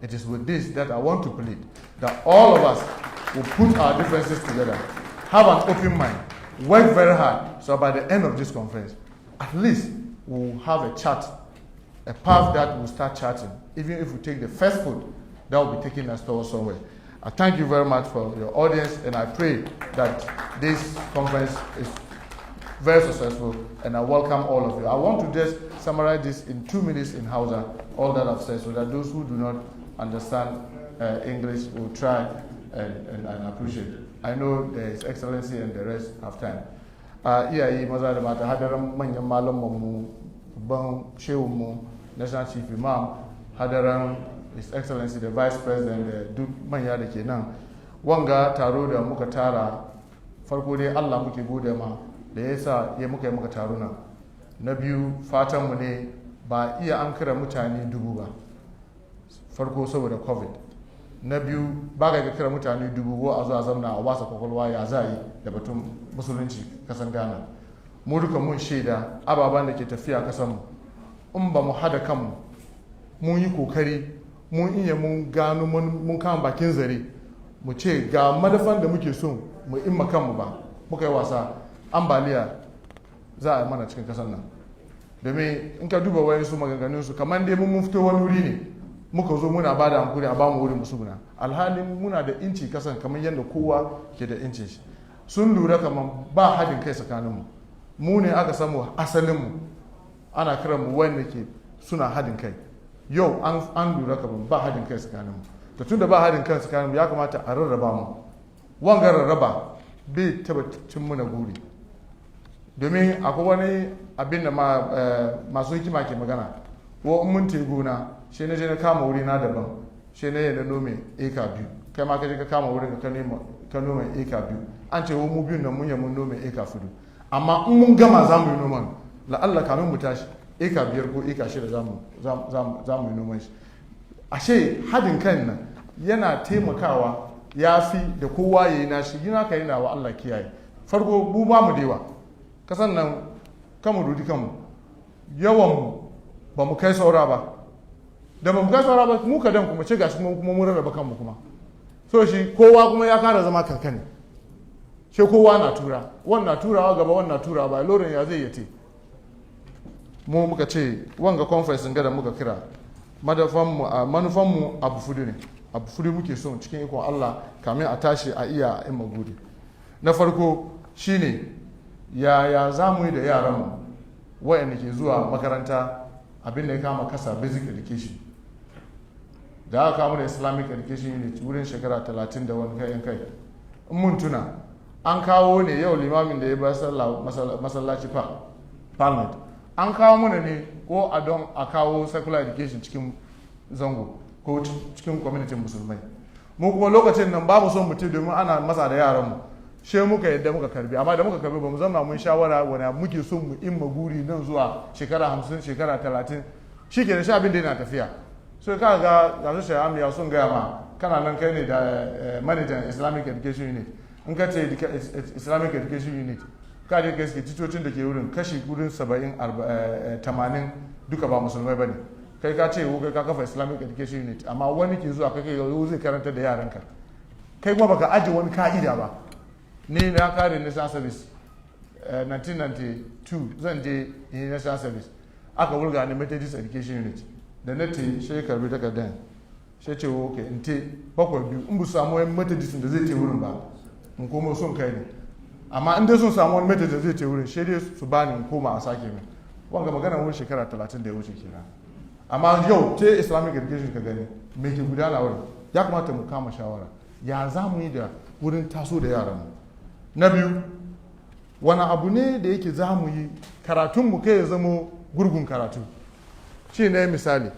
It is with this that I want to plead that all of us will put our differences together, have an open mind, work very hard, so by the end of this conference, at least we'll have a chart, a path that we'll start charting. Even if we take the first foot, that will be taking us towards somewhere. I thank you very much for your audience, and I pray that this conference is very successful, and I welcome all of you. I want to just summarize this in 2 minutes in Hausa, all that I've said, so that those who do not understand English will try and appreciate it. I know there is excellency and the rest have time. Iyaye maza da mata hadaran manyan malamanmu, babban shehunmu, National Chief Imam, hadaran His Excellency the Vice President, duk manya da ke nan. Wanga taro da muka tara, farko dai Allah muke gode ma da ya sa ya muka yi muka taro nan. Na biyu fatanmu ne ba iya an kira mutane 1000 ba, farko saboda COVID. Na biyu ba ga kira mutane 1000 ko a zuwa zamna a wasa kwakwalwa ya za yi da batun musulunci kasan Ghana. Mu duka mun shaida ababen da ke tafiya kasanmu, in ba mu hada kanmu mun yi kokari mun iya mun gano mun kama bakin zare mu ce ga madafan da muke so mu imma kanmu ba, muka yi wasa, ambaliya za a yi mana cikin kasan nan. Domin in ka duba wayansu maganganun su kamar dai mun fito wani wuri ne muka zo muna ba da hankuri a ba mu wurin musuguna, alhalin muna da inci kasan kamar yadda kowa ke da incin shi. Sun lura kamar ba haɗin kai tsakaninmu, mu ne aka samu asalinmu ana kiran mu wanda ke suna haɗin kai. Yau an lura kamar ba haɗin kai tsakaninmu, da tun da ba haɗin kai tsakaninmu ya kamata a rarraba mu. Wanga rarraba bai taba cin muna guri, domin akwai wani abin da masu hikima ke magana, ko in mun te gona shi na je na kama wuri na daban, shi na yana nome eka 2, kai ma ka je ka kama wurin ka nome eka 2, an ce mu biyun nan mun yi mun nome eka 4, amma in mun gama za mu yi noman la'alla kamin mu tashi eka 5 ko eka 6 za mu yi noman shi. Ashe hadin kan nan yana taimakawa ya fi da kowa ya yi nashi, yi naka yana wa Allah kiyaye. Farko mu ba mu dewa kasan nan, kanmu rudi kanmu, yawan ba mu kai saura ba, da ba mu kai saura ba mu kadan kuma ce gashi kuma mun rarraba kanmu kuma, so shi kowa kuma ya kara zama kankani, sai kowa na tura, wannan turawa gaba wannan turawa ba, lorin ya zai yate. Mu muka ce wanga conference ga da muka kira manufanmu abu fudu ne, abu fudu muke so cikin ikon Allah kamin a tashi a iya in magudi. Na farko shine yaya za mu yi da yaranmu wayanda ke zuwa makaranta abin da ya kama kasa basic education, da aka kama da Islamic education unit wurin shekara 30 da wani kayan kai. In mun tuna an kawo ne yau limamin da ya ba masallaci Parliament, an kawo muna ne ko a don a kawo secular education cikin zango ko cikin community musulmai. Mu kuma lokacin nan babu son mutum domin ana masa da yaranmu, she muka yadda muka karbi, amma da muka karbi ba mu zama mun shawara wani muke son mu in maguri nan zuwa shekara 50 shekara 30 shi ke da sha abin da yana tafiya. So ka ga su shaya ya sun gaya ma kana nan kai ne da manager Islamic education unit, in ka ce Islamic education unit ka je kai titocin da ke wurin kashi wurin 70-80 duka ba musulmai bane. Kai ka ce kai ka kafa Islamic education unit, amma wani ke zuwa kai zai karanta da yaranka, kai kuma baka aje wani ka'ida ba. Ni na kare national service 1992 zan je yi national service, aka wulga ni Methodist education unit da na te shi karbi takardar shi ce ok in te 7 in bu samu wani Methodist da zai te wurin ba in koma son kai ne amma in dai sun samu wani method da zai ce wurin shi dai su bani koma a sake min wanga magana wurin shekara 30 da ya wuce kenan amma yau ce Islamic education ka gani me ke gudana wurin ya kamata mu kama shawara ya za mu yi da wurin taso da yaran mu. Na biyu, wani abu ne da yake za mu yi karatun mu kai ya zama gurgun karatu. Shi ne misali,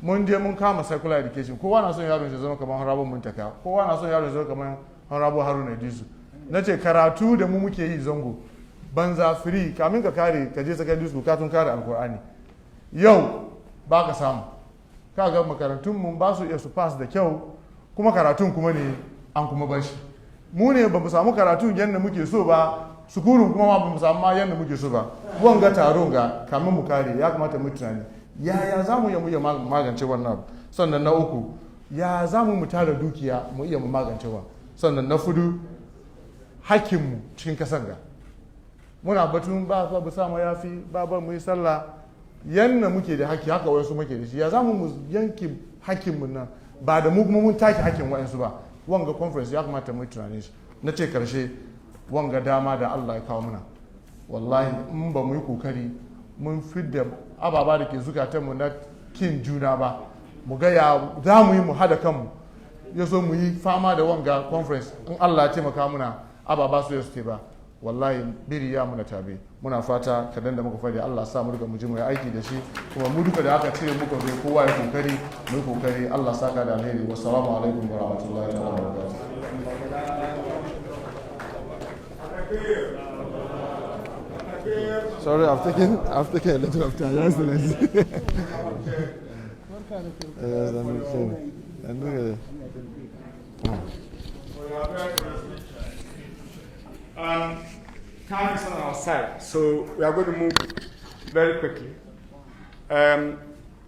mun je mun kama secular education, kowa na son yaron shi zama kamar Honorable Muntaka, kowa na son yaron shi zama kamar Honorable Haruna Disu. Na ce karatu da mu muke yi zango, banza free, kamin ka kare ka je secondary school ka tun kare Alkur'ani. Yau ba ka samu. Ka ga makarantun mu ba su iya su pass da kyau, kuma karatun kuma ne an kuma bar shi. Mu ne ba mu samu karatun yadda muke so ba, sukurun kuma ba mu samu ma yadda muke so ba. Wanga taron ga kamin mu kare ya kamata mu tunani. Yaya za mu iya magance wannan abu? Sannan na uku, ya za mu tara dukiya mu iya mu magance wa. Sannan na fudu, hakkinmu cikin kasan ga. Muna batun ba mu samu yafi, ba mu yi sallah, yadda muke da hakki haka wayansu muke da shi. Ya za mu yanki hakkinmu nan ba da mu kuma mun take hakkin wayansu ba. Wanga conference ya kamata mu tunani shi. Na ce karshe wanga dama da Allah ya kawo mana. Wallahi in ba mu yi kokari mun fidda ababa da ke zukatanmu na kin juna ba, mu ga ya za mu yi mu hada kanmu ya so mu yi fama da wanga conference in Allah ya taimaka muna ababa su yasu ba, wallahi biri ya muna tabe. Muna fata kadan da muka fadi Allah sa mu duka mu ji mu yi aiki da shi, kuma mu duka da aka ce muka zo kowa ya kokari mu yi kokari. Allah saka da alheri. Wassalamu alaikum wa rahmatullahi wa barakatuh. Sorry, I've taken a little of time. Yes, Time is on our side, so we are going to move very quickly.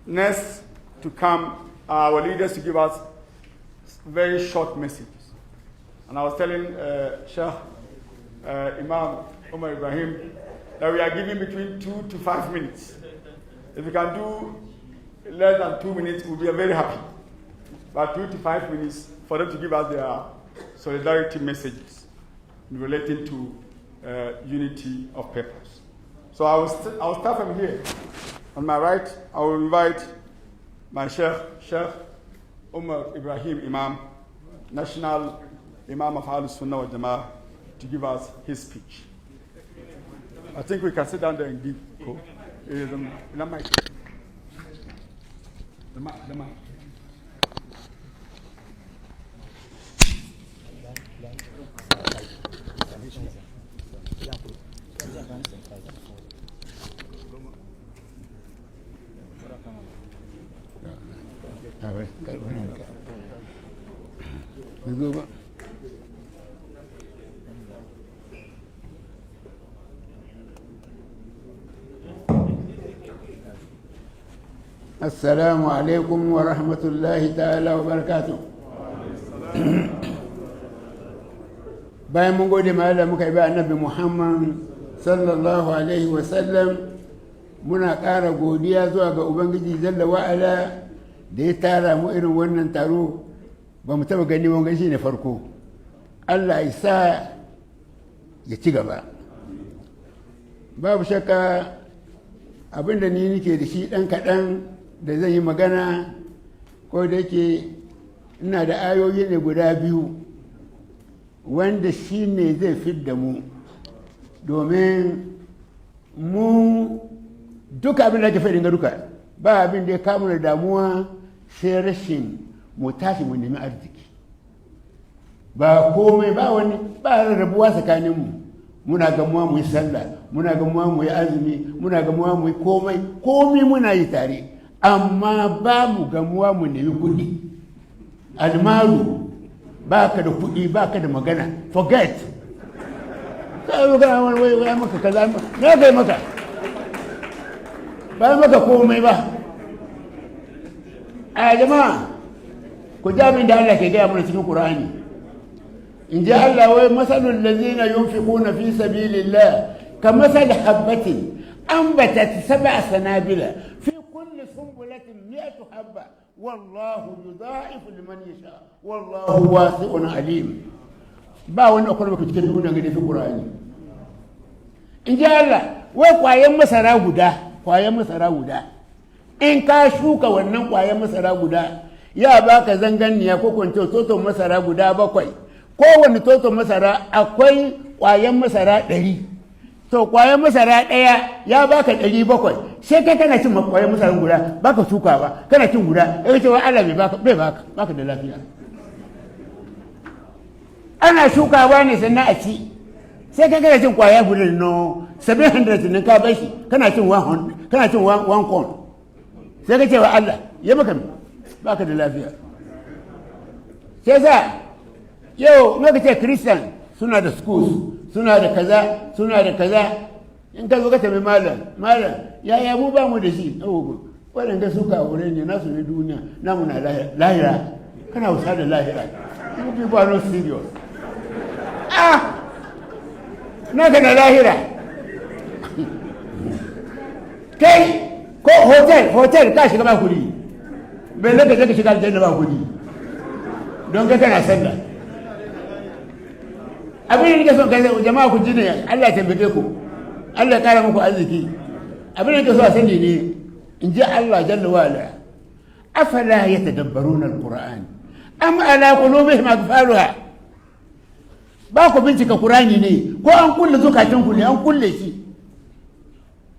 Next to come are our leaders to give us very short messages. And I was telling Sheikh Imam Umar Ibrahim that we are giving between 2 to 5 minutes. If we can do less than 2 minutes, we'll be very happy. But 2 to 5 minutes for them to give us their solidarity messages relating to unity of purpose. So I will start from here. On my right, I will invite my Sheikh Umar Ibrahim Imam, National Imam of Ahlus Sunnah wal Jama'ah, to give us his speech. I think we can sit down there and give. Cool. The mic. The mic. السلام عليكم ورحمة الله تعالى وبركاته. bayan mun gode ma Allah muka yi ba annabi Muhammad sallallahu alaihi wasallam, muna ƙara godiya zuwa ga Ubangiji Jalla wa'ala da ya tara mu irin wannan taro ba mu taɓa gani wanga shi ne farko. Allah ya sa ya ci gaba. Babu shakka abinda ni nake da shi ɗan kaɗan da zan yi magana, ko da yake ina da ayoyi ne guda biyu wanda shi ne zai fidda mu, domin mu duka abin da ake faɗin ga duka ba abin da ya kamu da damuwa sai rashin mu tashi mu nemi arziki. Ba komai ba wani ba rarrabuwa tsakaninmu, muna gamuwa mu yi sallah, muna gamuwa mu yi azumi, muna gamuwa mu yi komai muna yi tare, amma ba mu gamuwa mu nemi kuɗi. Almaru ba ka da kuɗi ba ka da magana, forget. Ka yi magana wani wai maka kaza na kai maka ba maka komai ba. A jama'a ku ji abin da Allah ke gaya mana cikin Qur'ani. In ji Allah wai masalul lazina yunfiquna fi sabilillah ka masal habbatin anbatat sab'a sanabila fi kulli sunbulatin mi'atu habba wallahu yudha'ifu liman yasha wallahu wasi'un alim. Ba wani akwai maka cikin duniya ga dafi Qur'ani. in ji Allah wai kwayan masara guda in ka shuka wannan kwayan masara guda ya baka zanganniya ko kwanto toton masara guda 7 kowane toton masara akwai kwayan masara 100 to kwayan masara ɗaya ya baka 700 sai kai kana cin kwayan masara guda baka shuka ba kana cin guda ya ce wa Allah bai baka da lafiya. Ana shukawa ne sannan a ci sai kai kana cin kwaya guda no 700 ne ka bar shi kana cin 100 kana cin 1 corn sai ka ce wa Allah ya maka baka da lafiya. Sai sa yau na ka ce Christian suna da schools suna da kaza in ka zo ka tafi malam yaya mu ba mu da shi waɗanda suka aure ne nasu ne duniya namu na lahira kana wasa da lahira you people are not serious naka da lahira kai ko hotel ka shiga ba kudi bai zaka zaka shiga aljanna ba kudi don kai kana sallah abin da nake son kai jama'a ku ji ne Allah ya tabbake ku Allah ya kara muku arziki abin da nake so a sani ne in ji Allah jalla wa ala afala yatadabbaruna alquran am ala qulubihim aqfaluha ba ku bincika Qur'ani ne ko an kulle zukatan ku ne an kulle shi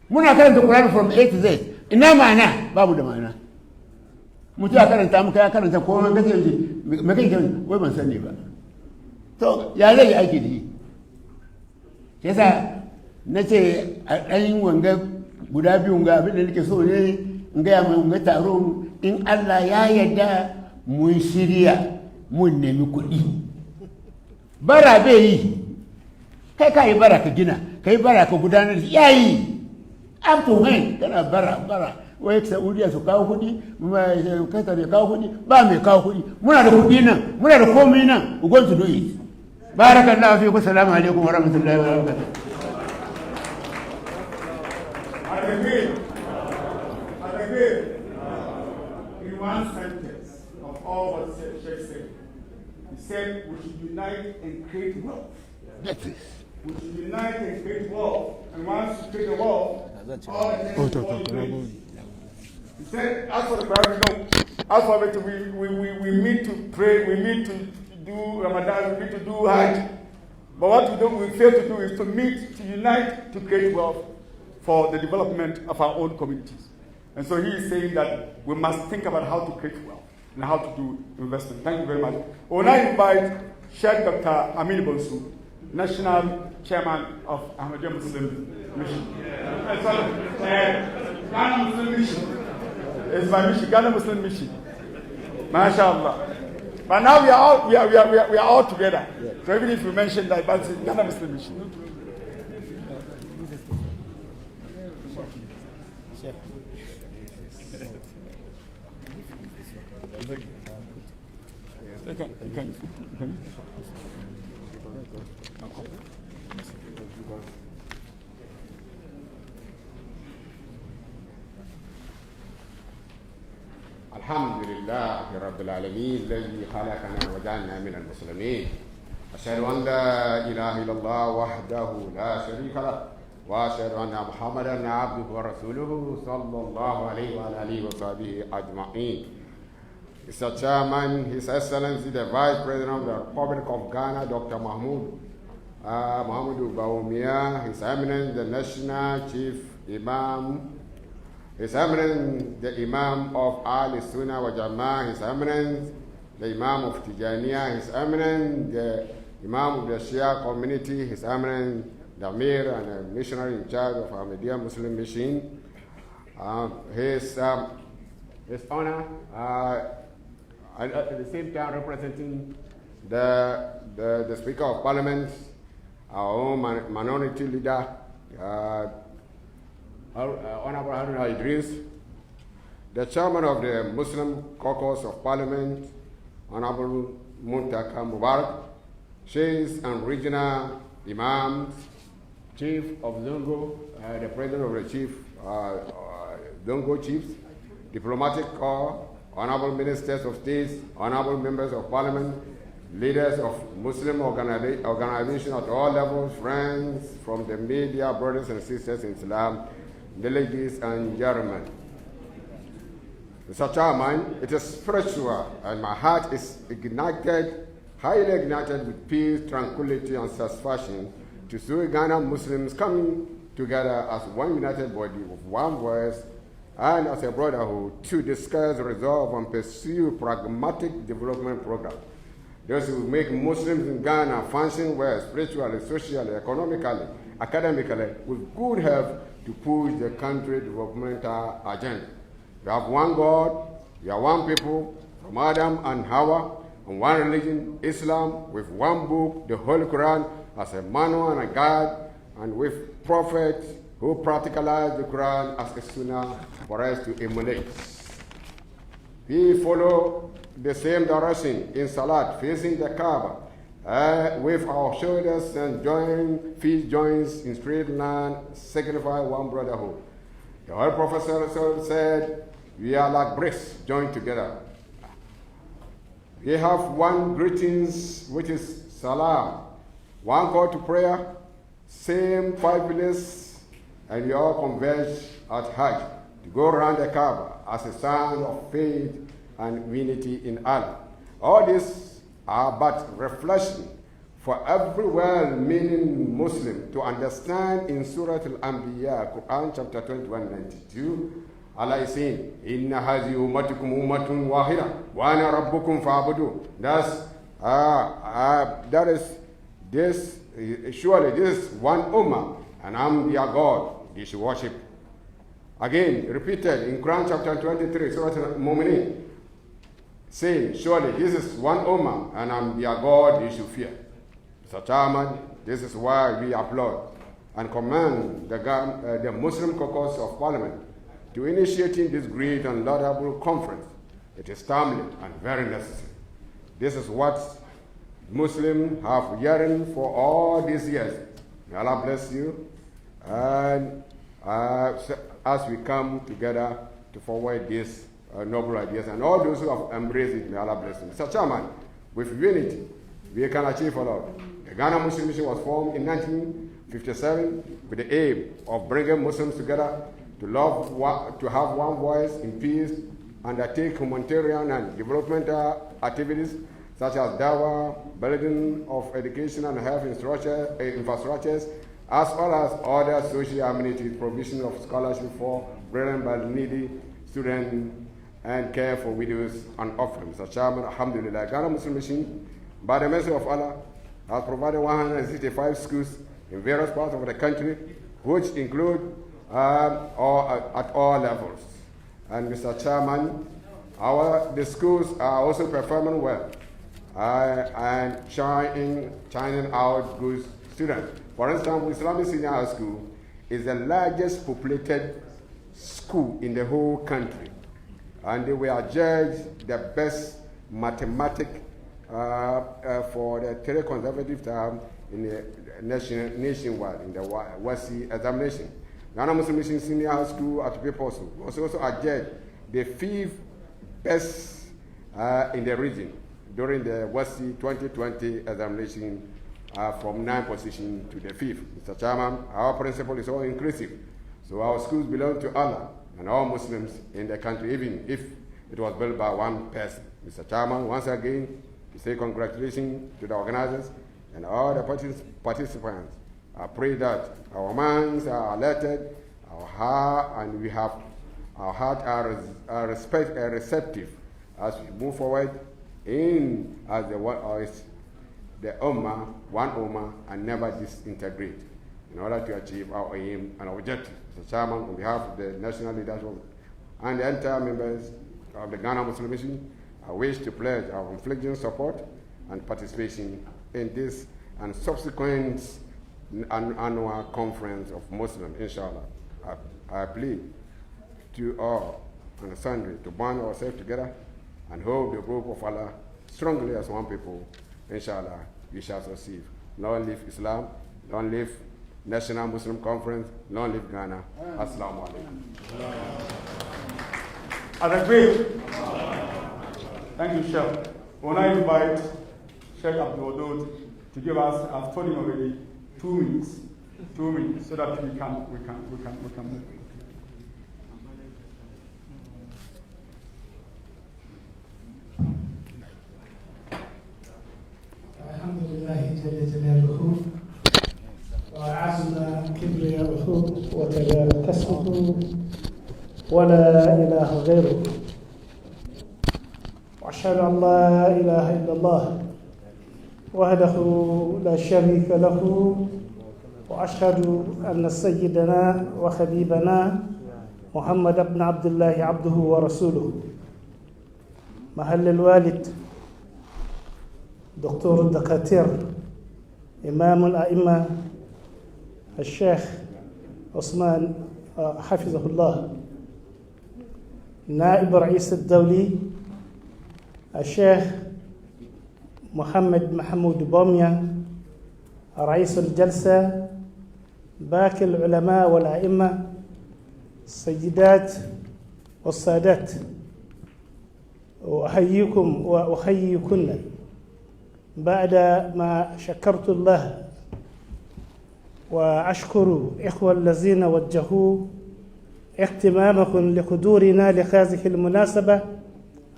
muna karanta Qur'ani from A to Z ina ma'ana babu da ma'ana mutum ya karanta muka ya karanta ko man kace me kake wai ban sani ba to ya zai aiki da shi yasa nace a ɗan wanga guda biyun ga abin da nake so ne in gaya mai wanga taron in Allah ya yarda mun shirya mun nemi kuɗi bara bai yi kai ka yi bara ka gina ka yi bara ka gudanar da yayi up to when kana bara wai Saudiya su kawo kuɗi Qatar ya kawo kuɗi ba mai kawo kuɗi muna da kuɗi nan muna da komai nan we going to do it barakallahu fiikum assalamu alaikum wa rahmatullahi wa barakatuh. I agree in one sentence of all what Sheikh said. He said we should unite and create wealth. That's it. We should unite and create wealth. And once you create a wealth, all the things he said, as for the priority, as for it, we meet to pray, we meet to do Ramadan, we meet to do Hajj. But what we fail to do is to meet, to unite, to create wealth for the development of our own communities. And so he is saying that we must think about how to create wealth and how to do investment. Thank you very much. We will now invite Sheikh Dr. Amin Bonsu, National Chairman of Ahmadiyya Muslim Mission. Ghana Muslim Mission. It's my mission, Ghana Muslim Mission. MashaAllah. But now we are all together. So even if you mention that, but it's Ghana Muslim Mission. الحمد لله رب العالمين الذي خلقنا وجعلنا من المسلمين أشهد أن لا إله إلا الله وحده لا شريك له وأشهد أن محمدا عبده ورسوله صلى الله عليه وعلى آله وصحبه أجمعين. Mr. Chairman, His Excellency the Vice President of the Republic of Ghana, Dr. Muhammadu Bawumia, His Eminence the National Chief Imam, His Eminence the Imam of Al Sunnah wa Jama'ah, His Eminence the Imam of Tijaniya, His Eminence the Imam of the Shia community, His Eminence the Amir and the missionary in charge of Ahmadiyya Muslim Mission, His Honor, at the same time representing the Speaker of Parliament, our own minority leader, Honorable Haruna Idris, the Chairman of the Muslim Caucus of Parliament, Honorable Muntaka Mubarak, Sheikhs and Regional Imams, Chief of Zongo, the President of the Chief Zongo Chiefs, Diplomatic Corps, Honorable Ministers of State, Honorable Members of Parliament, leaders of Muslim organizations at all levels, friends from the media, brothers and sisters in Islam, delegates and German. Mr. Chairman, it is spiritual and my heart is ignited, highly ignited with peace, tranquility and satisfaction to see Ghana Muslims coming together as one united body with one voice and as a brotherhood to discuss, resolve and pursue pragmatic development programs. Those who make Muslims in Ghana function well spiritually, socially, economically, academically, with good health to push the country's developmental agenda. We have one God, we are one people, from Adam and Hawa, and one religion, Islam, with one book, the Holy Quran, as a manual and a guide, and with prophets who practicalize the Quran as a sunnah for us to emulate. We follow the same direction in Salat, facing the Kaaba, with our shoulders and feet joints in straight line, signify one brotherhood. The Holy Prophet said, we are like bricks joined together. We have one greetings, which is Salam, one call to prayer, same 5 minutes, and we all converge at Hajj to go around the Kaaba as a sign of faith and unity in Allah. All these are but reflection for every well-meaning Muslim to understand in Surah Al-Anbiya, Quran chapter 21:92. Allah is saying, Inna hazi ummatukum ummatun wahida, wa ana rabbukum fa'budu. That is this, surely this is one ummah, and I'm their God, you should worship. Again, repeated in Quran chapter 23, Surah Al-Mu'mineen, saying, surely this is one ummah, and I'm their God, you should fear. Mr. Chairman, this is why we applaud and commend the Muslim Caucus of Parliament to initiating this great and laudable conference. It is timely and very necessary. This is what Muslims have yearned for all these years. May Allah bless you. And as we come together to forward these noble ideas, and all those who have embraced it, may Allah bless them. Mr. Chairman, with unity, we can achieve a lot. The Ghana Muslim Mission was formed in 1957 with the aim of bringing Muslims together to have one voice in peace, undertake humanitarian and developmental activities such as dawah, building of education and health infrastructures, as well as other social amenities, provision of scholarship for brilliant but needy students, and care for widows and orphans. Mr. Chairman, alhamdulillah, Ghana Muslim Mission, by the mercy of Allah, has provided 165 schools in various parts of the country, which include at all levels. And Mr. Chairman, the schools are also performing well and shining out good students. For instance, Islamic Senior High School is the largest populated school in the whole country, and they were judged the best mathematics for the third consecutive term in the nationwide in the WASI examination. Ghana Muslim Mission Senior High School at People's was also adjudged the 5th best in the region during the WASI 2020 examination from 9th position to the 5th. Mr. Chairman, our principle is all inclusive. So our schools belong to Allah and all Muslims in the country, even if it was built by one person. Mr. Chairman, once again, we say congratulations to the organizers and all the participants. I pray that our minds are alerted, our heart are receptive as we move forward as the Ummah, one Ummah, and never disintegrate in order to achieve our aim and objective. Mr. Chairman, on behalf of the national leadership and the entire members of the Ghana Muslim Mission, I wish to pledge our unflinching support and participation in this and subsequent annual conference of Muslims, inshallah. I plead to all and sundry to bond ourselves together and hold the rope of Allah strongly as one people. Inshallah, we shall succeed. Long live Islam, long live National Muslim Conference, long live Ghana. Assalamu alaikum. As a brief, thank you, Chef. When I invite Sheikh Abdul Wadud to give us, I've told him already, 2 minutes. 2 minutes so that we can move. الحمد لله جل جلاله وعزنا كبرياءه وتجارى كسبه ولا إله غيره وأشهد أن لا إله إلا الله وحده لا شريك له وأشهد أن سيدنا وحبيبنا محمد بن عبد الله عبده ورسوله محل الوالد دكتور الدكاترة إمام الأئمة الشيخ عثمان حفظه الله نائب رئيس الدولي الشيخ محمد محمود بوميا رئيس الجلسة باقي العلماء والأئمة السيدات والسادات أحييكم وأحييكن بعد ما شكرت الله وأشكر إخوة الذين وجهوا اهتمامكم لحضورنا لهذه المناسبة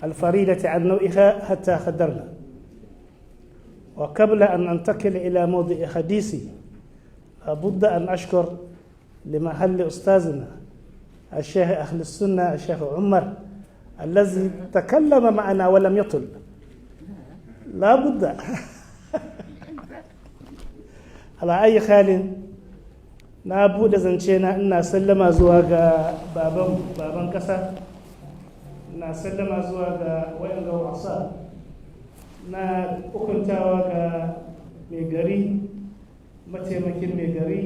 الفريدة عن نوعها حتى حضرنا. وقبل أن أنتقل إلى موضوع حديثي لابد أن أشكر لمحل أستاذنا الشيخ أهل السنة الشيخ عمر الذي تكلم معنا ولم يطل. لا بد على أي حال نابود زنشينا إن سلم زواج بابن كسر إن سلم زواج وين جو عصا na hukuntawa ga mai gari mataimakin mai gari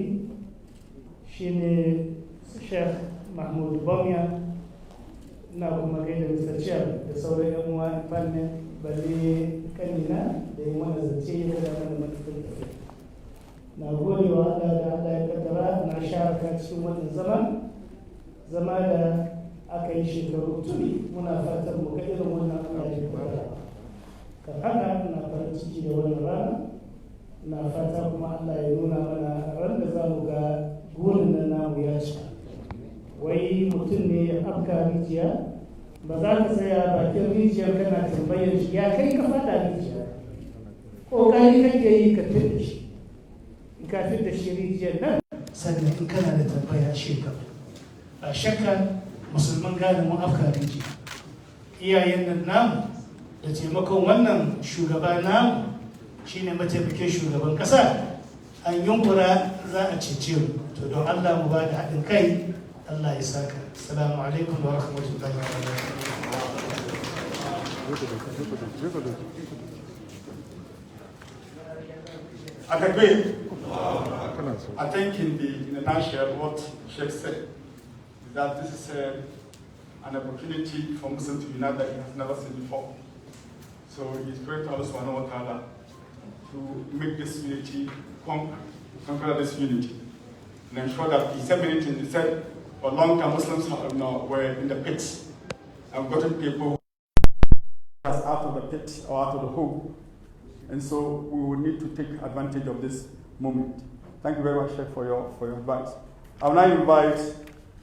shine Sheikh Mahmud Bamiya na kuma gaida Mr. Chair da sauran yan uwa fannin balle kanina da yi mana zance ya da mana matakin tafiya. Na gode wa Allah da Allah ya kaddara na sharaka cikin wannan zama da aka yi shekaru tuni muna fatan mu ga irin wannan Allah ya kaddara. Kan haka na farin ciki da wannan rana na fata kuma Allah ya nuna mana ran da za mu ga gurin nan namu ya cika. Wai mutum ne ya afka rijiya ba za ka tsaya bakin rijiyar kana tambayar shi ya kai ka fada rijiya ƙoƙari kake yi ka fidda shi in ka fidda shi rijiyar nan sannan in kana da tambaya shekaru ba shakka musulman gane mu afka rijiya iyayen nan namu da taimakon wannan shugaba namu shine mataimakin shugaban kasa an yunkura za a cece mu to don Allah mu ba da haɗin kai Allah ya saka. Assalamu alaikum wa rahmatullahi wa barakatuh. I agree. I think in a nutshell what Sheikh said is that this is an opportunity for Muslims to unite that he has never seen before. So he's praying to Allah subhanahu wa ta'ala to make this unity conquer this unity. And ensure that he said many things. He said for a long time Muslims were in the pits and gotten people out of the pit or out of the hole. And so we will need to take advantage of this moment. Thank you very much, Sheikh, for your advice. I will now invite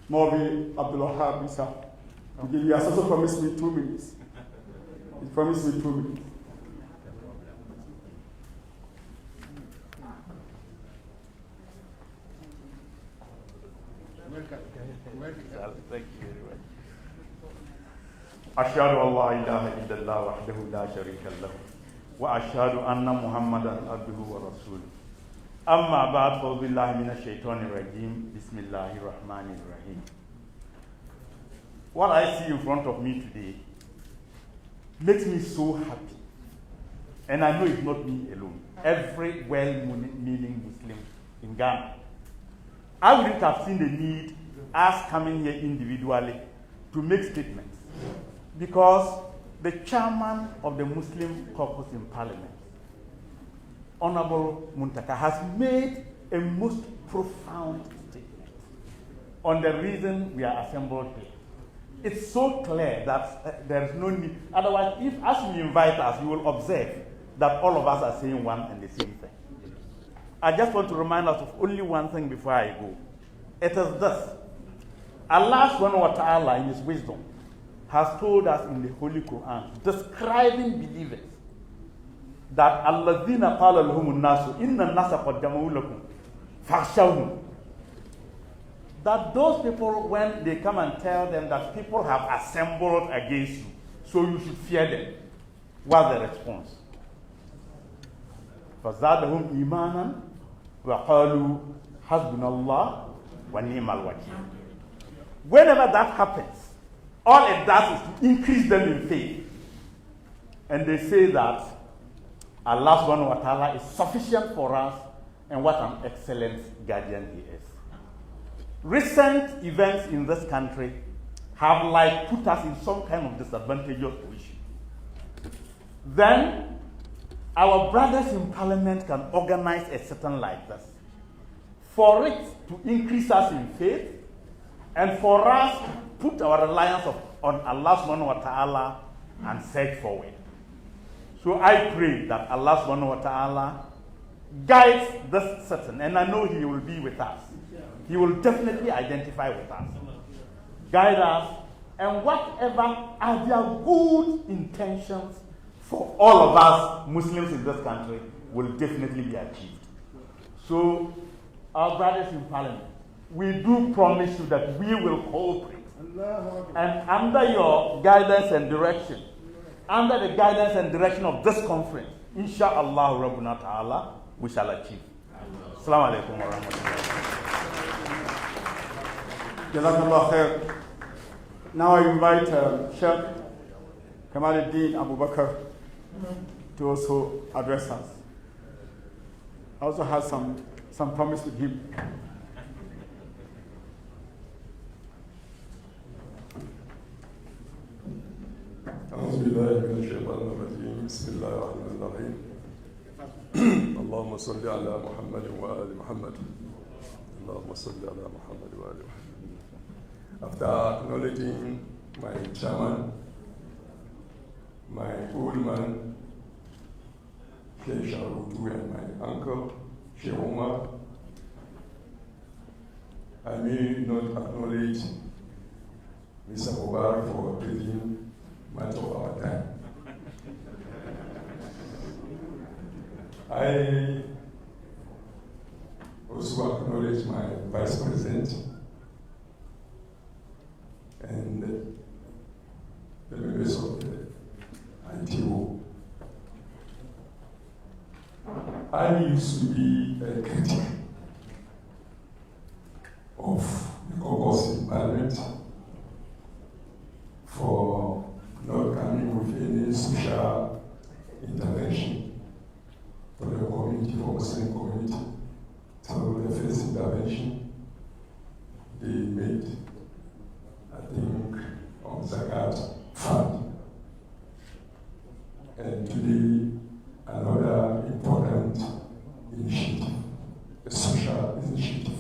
Mawvi Abdullah Isa to give you. He has also promised me 2 minutes. He promised me 2 minutes. Thank you very much. أشهد أن لا إله إلا الله وحده لا شريك له وأشهد أن محمدا عبده ورسوله أما بعد فأعوذ بالله من الشيطان الرجيم بسم الله الرحمن الرحيم. What I see in front of me today makes me so happy, and I know it's not me alone. Every well-meaning Muslim in Ghana. I wouldn't have seen the need as coming here individually to make statements, because the chairman of the Muslim Caucus in Parliament, Honorable Muntaka, has made a most profound statement on the reason we are assembled here. It's so clear that there is no need. Otherwise, if as you invite us, you will observe that all of us are saying one and the same thing. I just want to remind us of only one thing before I go. It is this. Allah subhanahu wa ta'ala in his wisdom has told us in the Holy Quran, describing believers, that alladhina qala lahumun nasu inna an-nasa qad jama'u lakum fakhshawhum. That those people, when they come and tell them that people have assembled against you, so you should fear them, what's the response? فَزَادَهُمْ إِيمَانًا وَقَالُوا حَسْبُنَا اللَّهُ وَنِعْمَ الْوَكِيلُ. Whenever that happens, all it does is to increase them in faith. And they say that Allah subhanahu wa ta'ala is sufficient for us, and what an excellent guardian he is. Recent events in this country have put us in some kind of disadvantageous position. Then our brothers in Parliament can organize a sitting like this for it to increase us in faith and for us to put our reliance on Allah subhanahu wa ta'ala and search for it. So I pray that Allah subhanahu wa ta'ala guides this sitting, and I know he will be with us. He will definitely identify with us, guide us, and whatever are their good intentions for all of us Muslims in this country will definitely be achieved. So, our brothers in Parliament, we do promise you that we will cooperate. And under your guidance and direction, under the guidance and direction of this conference, inshallah Rabbuna Ta'ala, we shall achieve. Assalamu alaikum wa rahmatullahi. Jazakallah khair. Now I invite Sheikh Kamaluddin Abu Bakr to also address us. I also have some promise with him. أعوذ بالله من الشيطان الرجيم بسم الله الرحمن الرحيم اللهم صل على محمد وآل محمد اللهم صل على محمد وآل محمد. After acknowledging my chairman, my old man, Sheikh Sharutu, and my uncle, Sheikh Omar, I may not acknowledge Mr. Mubarak for taking much of our time. I also acknowledge my Vice President and the members of the ITO. I used to be a critic of the Caucus in Parliament for not coming with any social intervention for the community, for Muslim community. So the first intervention they made, I think, on Zakat Fund. And today, another important initiative, a social initiative.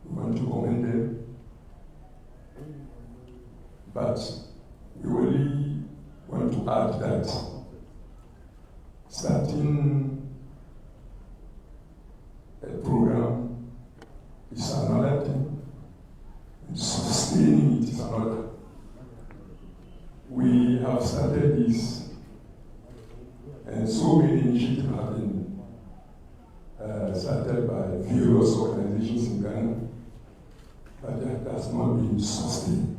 We want to commend them, but we really want to add that starting a program is another thing, and sustaining it is another. We have started this, and so many initiatives have been started by various organizations in Ghana, but that has not been sustained.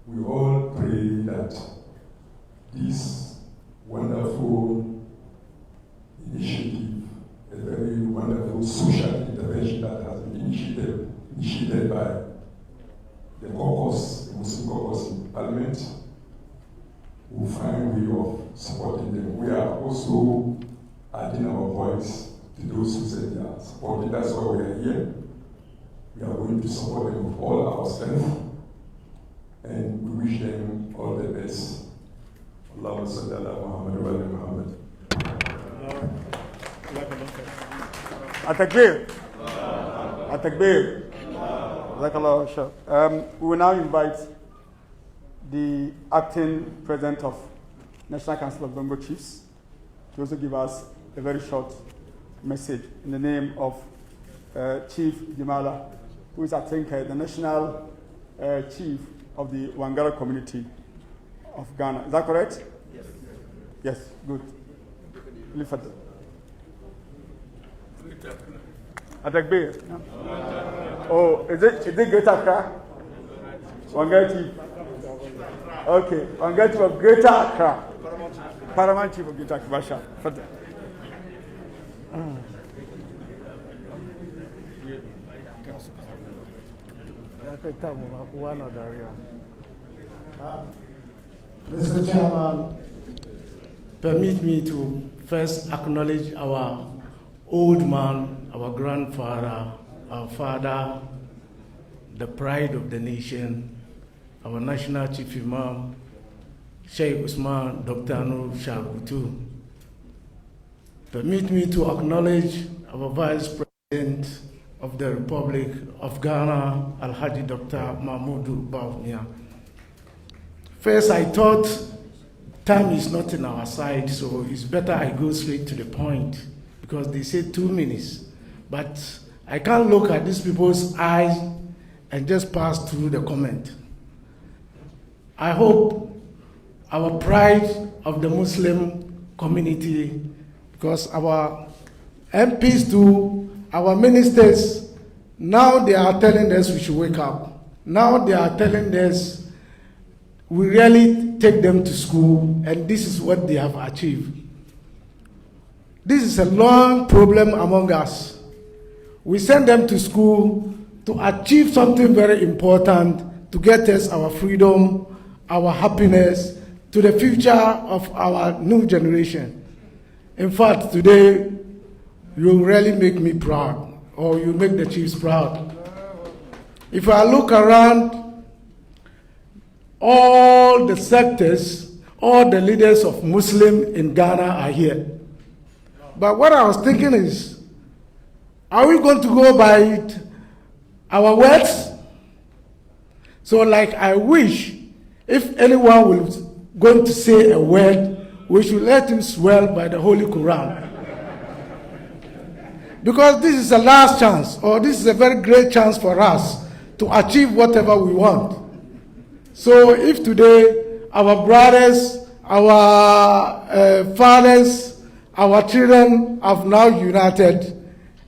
We all pray that this wonderful initiative, a very wonderful social intervention that has been initiated by the Caucus, the Muslim Caucus in Parliament, will find a way of supporting them. We are also adding our voice to those who said they are supporting. That's why we are here. We are going to support them with all our strength, and we wish them all the best. Allahumma salli ala Muhammad wa ala Muhammad. At-Takbir. At-Takbir. Jazakallah khair. We will now invite the acting president of National Council of Member Chiefs, to also give us a very short message in the name of Chief Imam, who is, I think, the national chief of the Wangara community of Ghana. Is that correct? Yes. Yes, good. Lifat. Atakbir. Oh, is it Greater Accra? Wangara chief. Okay, Wangara chief of Greater Accra. Paramount chief of Greater Accra. Basha. Mr. Chairman, permit me to first acknowledge our old man, our grandfather, our father, the pride of the nation, our national chief imam, Sheikh Usman Dr. Anur Shagutu. Permit me to acknowledge our vice president of the Republic of Ghana, Alhaji Dr. Mahmoud Bawumia. First, I thought time is not in our side, so it's better I go straight to the point, because they say 2 minutes. But I can't look at these people's eyes and just pass through the comment. I hope our pride of the Muslim community, because our MPs do, our ministers, now they are telling us we should wake up. Now they are telling us we really take them to school, and this is what they have achieved. This is a long problem among us. We send them to school to achieve something very important, to get us our freedom, our happiness, to the future of our new generation. In fact, today, you really make me proud, or you make the chiefs proud. If I look around, all the sectors, all the leaders of Muslim in Ghana are here. But what I was thinking is, are we going to go by our words? So like I wish, if anyone was going to say a word, we should let him swear by the Holy Quran. Because this is the last chance, or this is a very great chance for us to achieve whatever we want. So if today our brothers, our fathers, our children have now united,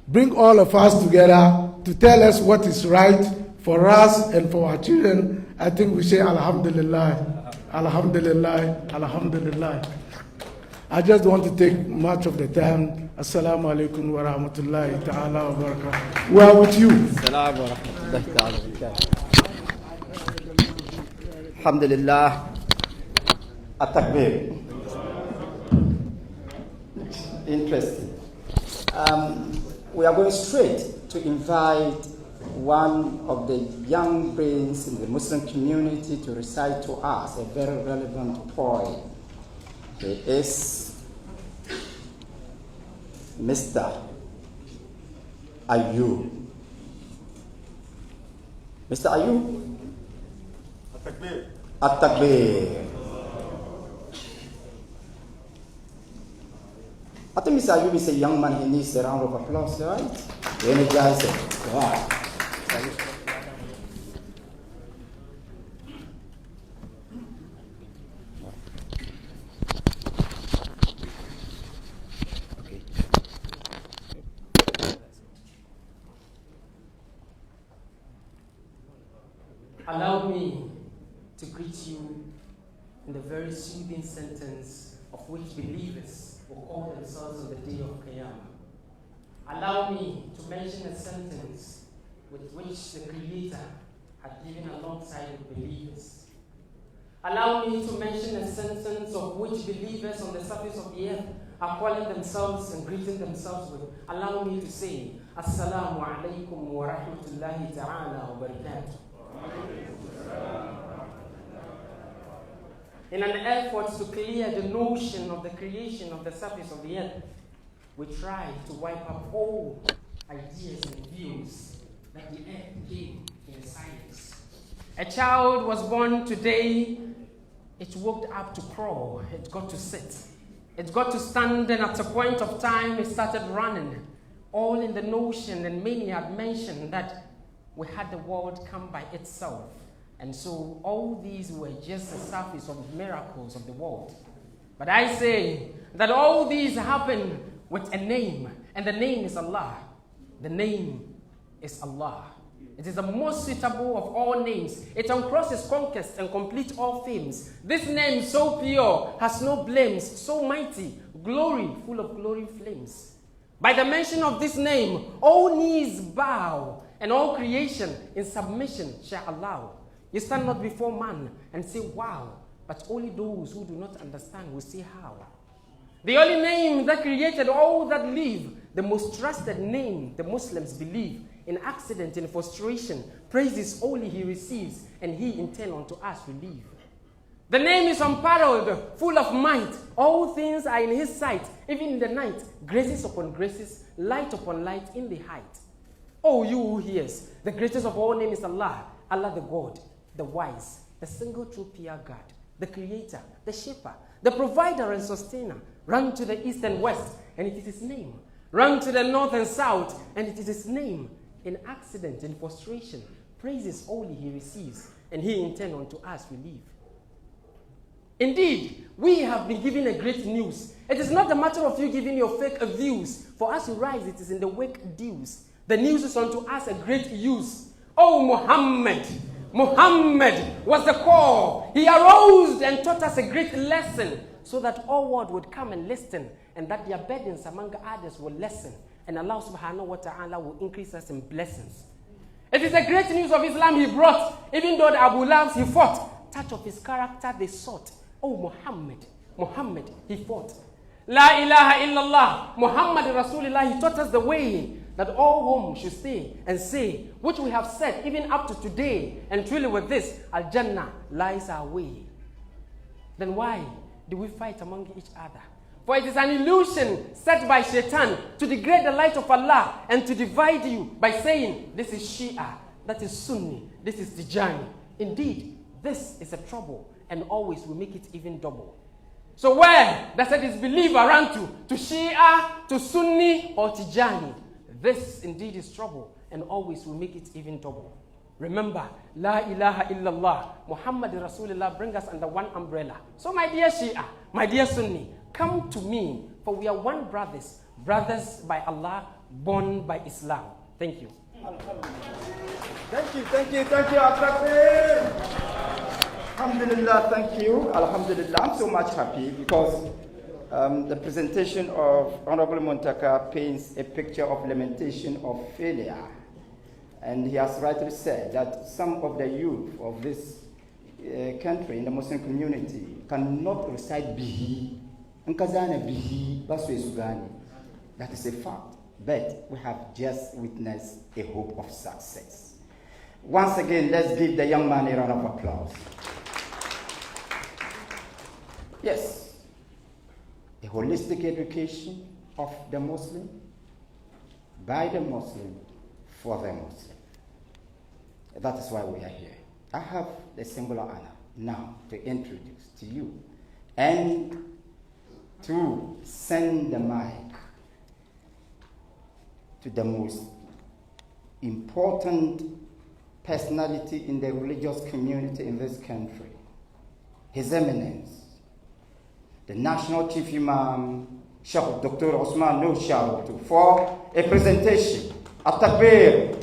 bring all of us together to tell us what is right for us and for our children, I think we say Alhamdulillah, Alhamdulillah, Alhamdulillah. I just want to take much of the time. Assalamu alaikum wa rahmatullahi ta'ala wa barakatuh. We are with you. Assalamu wa rahmatullahi ta'ala wa barakatuh. Alhamdulillah. At-takbir. Interesting. We are going straight to invite one of the young brains in the Muslim community to recite to us a very relevant poem. He is Mr. Ayub. Mr. Ayub? At-takbir. At-takbir. I think Mr. Ayub is a young man. He needs a round of applause, right? We energize him. Wow. Allow me to greet you in the very soothing sentence of which believers will call themselves on the day of Qiyamah. Allow me to mention a sentence with which the Creator had given alongside with believers. Allow me to mention a sentence of which believers on the surface of the earth are calling themselves and greeting themselves with. Allow me to say, Assalamu alaikum wa rahmatullahi ta'ala wa barakatuh. In an effort to clear the notion of the creation of the surface of the earth, we try to wipe up all ideas and views that the earth came in silence. A child was born today, it woke up to crawl, it got to sit. It got to standing at a point of time, it started running. All in the notion, and many had mentioned that we had the world come by itself. And so all these were just the surface of miracles of the world. But I say that all these happen with a name, and the name is Allah. The name is Allah. It is the most suitable of all names. It uncrosses conquest and completes all fames. This name so pure, has no blames, so mighty, glory, full of glory flames. By the mention of this name, all knees bow, and all creation in submission shall allow. You stand not before man and say, wow, but only those who do not understand will say how. The only name that created all that live, the most trusted name the Muslims believe. In accident, in frustration, praises only he receives, and he in turn unto us relieve. The name is unparalleled, full of might. All things are in his sight, even in the night. Graces upon graces, light upon light in the height. Oh, you who hears, the greatest of all names is Allah. Allah the God, the wise, the single true pure God, the creator, the shaper, the provider and sustainer. Run to the east and west, and it is his name. Run to the north and south, and it is his name. In accident, in frustration, praises only he receives, and he in turn unto us relieve. Indeed, we have been given a great news. It is not a matter of you giving your fake views. For us to rise, it is in the wake dews. The news is unto us a great use. Oh, Muhammad was the core. He arose and taught us a great lesson, so that all world would come and listen, and that their burdens among others will lessen. And Allah subhanahu wa ta'ala will increase us in blessings. It is the great news of Islam he brought. Even though the Abu Lahab he fought, touch of his character they sought. Oh, Muhammad, he fought. La ilaha illallah, Muhammad Rasulullah, he taught us the way that all home should stay and say, which we have said even up to today. And truly with this, Al-Jannah lies our way. Then why do we fight among each other? For it is an illusion set by Shaitan to degrade the light of Allah and to divide you by saying, this is Shia, that is Sunni, this is Tijani. Indeed, this is a trouble, and always we make it even double. So where does a disbeliever run to Shia, to Sunni, or Tijani? This indeed is trouble, and always we make it even double. Remember, La ilaha illallah, Muhammad Rasulullah, bring us under one umbrella. So my dear Shia, my dear Sunni, come to me, for we are one brothers by Allah, born by Islam. Thank you. Thank you, Atrafi. Alhamdulillah, thank you. Alhamdulillah, I'm so much happy because the presentation of Honorable Muntaka paints a picture of lamentation of failure. And he has rightly said that some of the youth of this country, in the Muslim community, cannot recite Bihi. That is a fact. But we have just witnessed a hope of success. Once again, let's give the young man a round of applause. Yes, a holistic education of the Muslim, by the Muslim, for the Muslim. That is why we are here. I have the singular honor now to introduce to you and to send the mic to the most important personality in the religious community in this country, His Eminence, the National Chief Imam, Sheikh Dr. Osman Nur Shawtu, for a presentation. At-Takbir.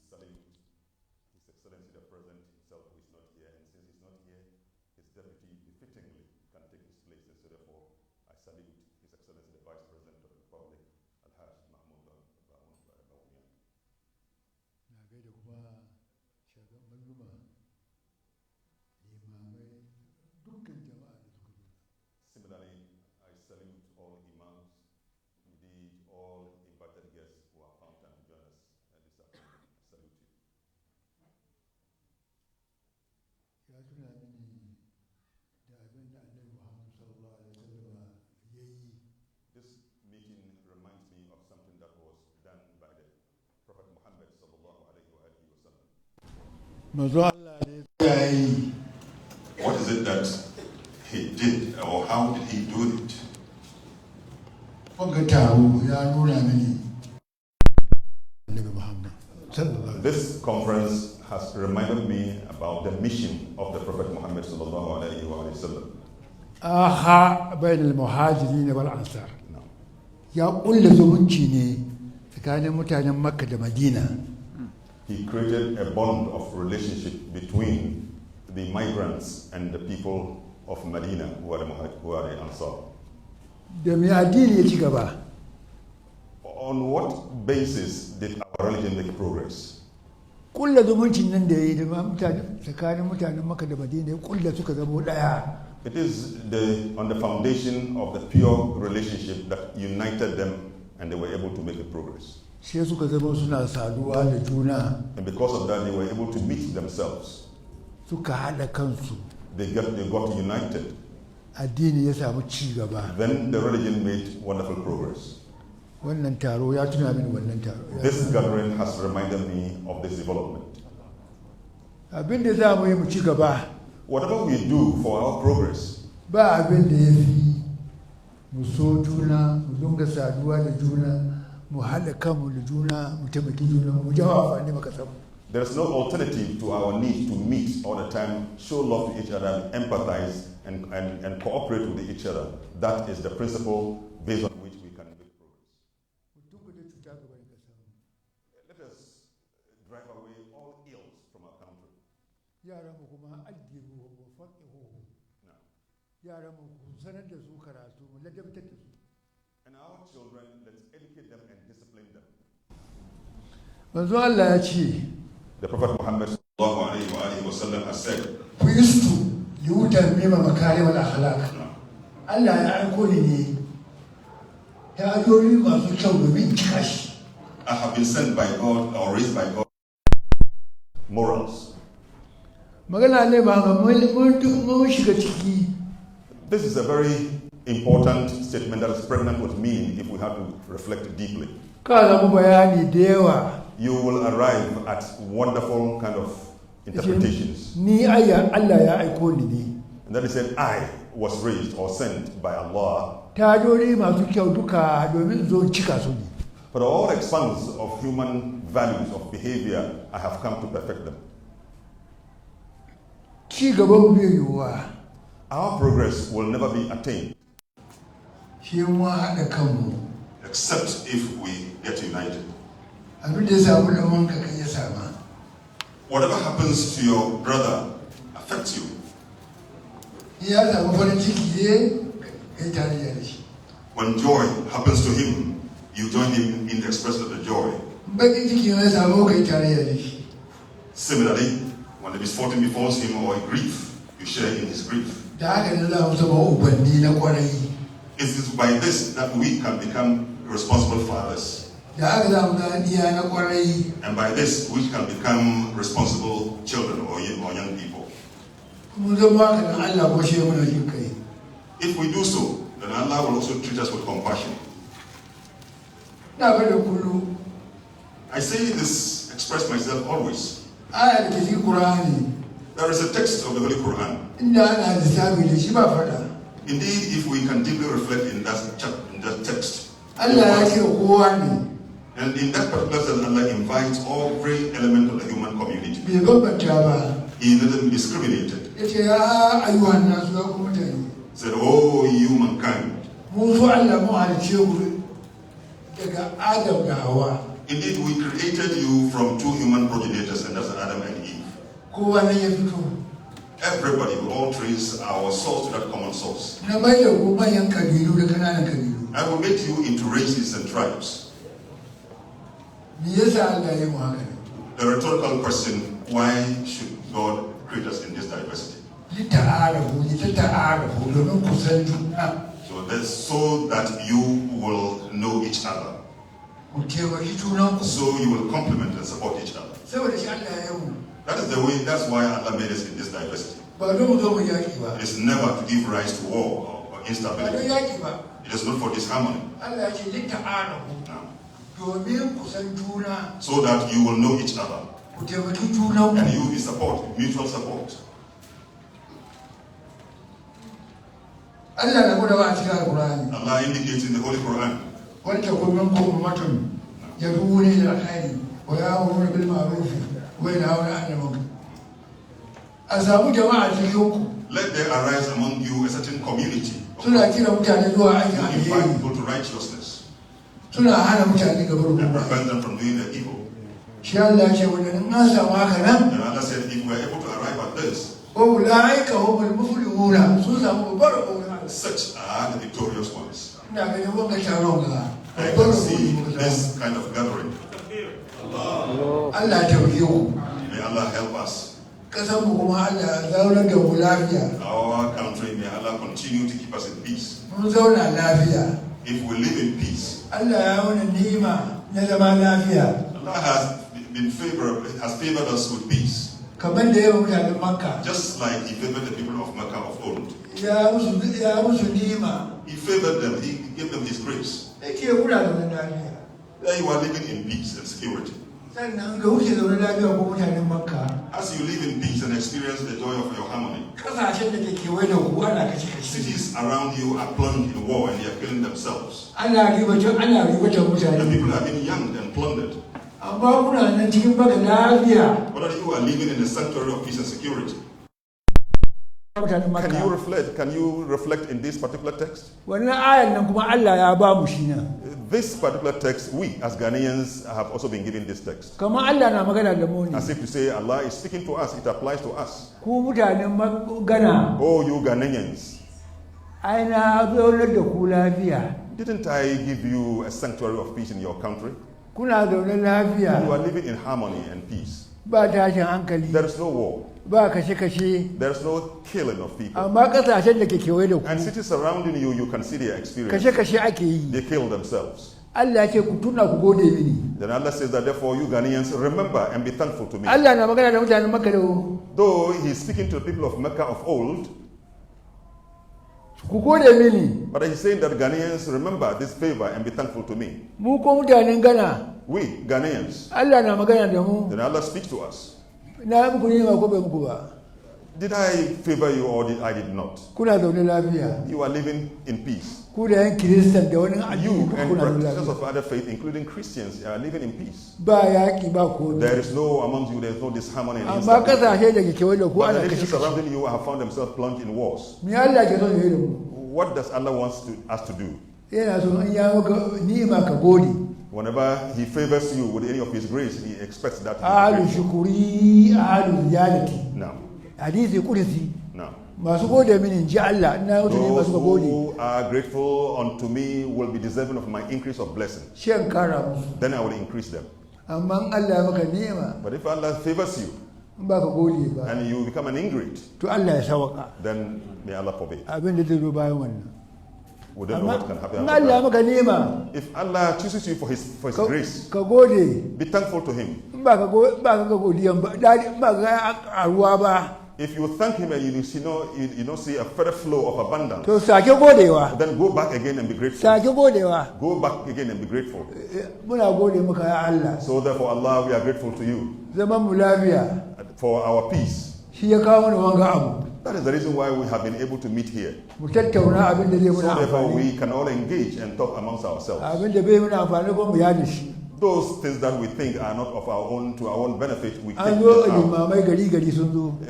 salute His Excellency the President himself, who is not here, and since he's not here, his deputy befittingly can take his place, and so therefore I salute His Excellency the Vice President of the Republic, Al-Hajj Mahmoud Bawumia. Na gaida kuma shagan malluma, limamai, dukkan jama'a da suka zo. Similarly, I salute all imams, indeed all invited guests who have found time to join us this afternoon. I salute you. Ya tuna mini da abin da Annabi Muhammad sallallahu alaihi wasallam yayi. This meeting reminds me of something that was done by the Prophet Muhammad sallallahu alaihi wasallam. Manzo Allah ne ya yi. What is it that he did, or how did he do it? Wanga taro ya nuna mini Annabi Muhammad sallallahu alaihi wasallam. This conference has reminded me about the mission of the Prophet Muhammad sallallahu alaihi wasallam. Aha bainal muhajirin wal ansar. Ya kulle zumunci ne tsakanin mutanen Makka da Madina. He created a bond of relationship between the migrants and the people of Medina who are the Ansar. Da me addini ya ci gaba? On what basis did our religion make progress? Kulla zumuncin nan da ya yi da mutane tsakanin mutanen Makka da Madina ya kulla suka zamo daya. It is on the foundation of the pure relationship that united them and they were able to make a progress. Sai suka zama suna saduwa da juna. And because of that, they were able to meet themselves. Suka haɗa kansu. They got united. Addini ya samu ci gaba. Then the religion made wonderful progress. Wannan taro ya tuna mini wannan taro. This gathering has reminded me of this development. Abin da za mu yi mu ci gaba. Whatever we do for our progress, ba abin da ya fi mu so juna, mu dunga saduwa da juna, mu haɗa kanmu da juna, mu taimaki juna, mu jawo amfani maka samu. There is no alternative to our need to meet all the time, show love to each other, empathize, and cooperate with each other. That is the principle based on which we can make progress. Let us drive away all ills from our country. Yaran mu kuma aljihu wa faqihu. Yaran mu sanar da su karatu, mu ladabtar da su. And our children, let's educate them and discipline them. Manzo Allah ya ce, the Prophet Muhammad sallallahu alaihi wasallam has said, "Fuistu liutammima makarim al-akhlaq." Allah ya aiko ni ne ta adori masu kyau domin cika shi. I have been sent by God or raised by God. Morals. Magana ne ba ga mun shiga ciki. This is a very important statement that is pregnant with meaning if we have to reflect deeply. Ka mu bayani da yawa. You will arrive at wonderful kind of interpretations. Ni aya Allah ya aiko ni ne. And then he said, I was raised or sent by Allah. Ta dori masu kyau duka domin zo cika su ne. For all expanse of human values of behavior, I have come to perfect them. Ci gaban bai yiwuwa. Our progress will never be attained Shi mu haɗa kanmu. except if we get united. Abin da ya samu da manka kan ya sama. Whatever happens to your brother affects you. Ya samu farin ciki ne kai tarayya da shi. When joy happens to him, you join him in the expression of the joy. Bakin ciki ya samu kai tarayya da shi. Similarly, when the misfortune befalls him or grief, you share in his grief. Da haka ne za mu zama ubanni na kwarai. It is by this that we can become responsible fathers. Da haka za mu zama iya na kwarai. And by this, we can become responsible children or young people. Mun zama haka nan Allah ko shi mana jin kai. If we do so, then Allah will also treat us with compassion. Na bada kullu. I say this, express myself always. Aya da cikin Qur'ani. There is a text of the Holy Quran. Inda ana lissafi da shi ba fada. Indeed, if we can deeply reflect in that text, Allah ya ce kowa ne. and in that particular sense, Allah invites every element of the human community. Bai bambanta ba. He didn't discriminate. Ya ce ya ayyuhan nasu ya ku mutane. Said, "Oh, you mankind." Mun so Allah mu halice ku daga Adam da Hawa. Indeed, we created you from two human progenitors, and that's Adam and Eve. Everybody, we all trace our source to that common source. I will make you into races and tribes. The rhetorical question, why should God create us in this diversity? So that's so that you will know each other. So you will complement and support each other. That is the way, that's why Allah made us in this diversity. It is never to give rise to war or instability. It is not for disharmony. So that you will know each other. And you will be support, mutual support. Allah indicates in the Holy Quran. Let there arise among you a certain community who invite people to righteousness and prevent them from doing the evil. And Allah said, if we are able to arrive at this, such are the victorious ones. I can see this kind of gathering. May Allah help us. Our country, may Allah continue to keep us in peace. If we live in peace, Allah has favored us with peace. Just like He favored the people of Mecca of old. He favored them, He gave them His grace. There you are living in peace and security. As you live in peace and experience the joy of your harmony, cities around you are plunged in war and they are killing themselves. And people are being younged and plundered. But you are living in the sanctuary of peace and security. Can you reflect in this particular text? This particular text, we as Ghanaians have also been given this text. As if to say Allah is speaking to us, it applies to us. Oh, you Ghanaians. Didn't I give you a sanctuary of peace in your country? You are living in harmony and peace. There is no war. There is no killing of people. And cities surrounding you, you can see their experience. They kill themselves. Then Allah says that therefore you Ghanaians remember and be thankful to me. Though He is speaking to the people of Mecca of old, but He's saying that Ghanaians remember this favor and be thankful to me. We Ghanaians. Then Allah speaks to us. Did I favor you or I did not? You are living in peace. You and practitioners of other faith, including Christians, are living in peace. There is no amongst you, there is no disharmony and instability. But the nations surrounding you have found themselves plunged in wars. What does Allah want us to do? Whenever He favors you with any of His grace, He expects that. Now. Those who are grateful unto me will be deserving of my increase of blessing. Then I will increase them. But if Allah favors you and you become an ingrate, then may Allah forbid. We don't know what can happen after that. If Allah chooses you for His grace, be thankful to Him. If you thank Him and you see a further flow of abundance, then go back again and be grateful. Go back again and be grateful. So therefore, Allah, we are grateful to you for our peace. That is the reason why we have been able to meet here. So therefore, we can all engage and talk amongst ourselves. Those things that we think are not of our own, to our own benefit, we take them out.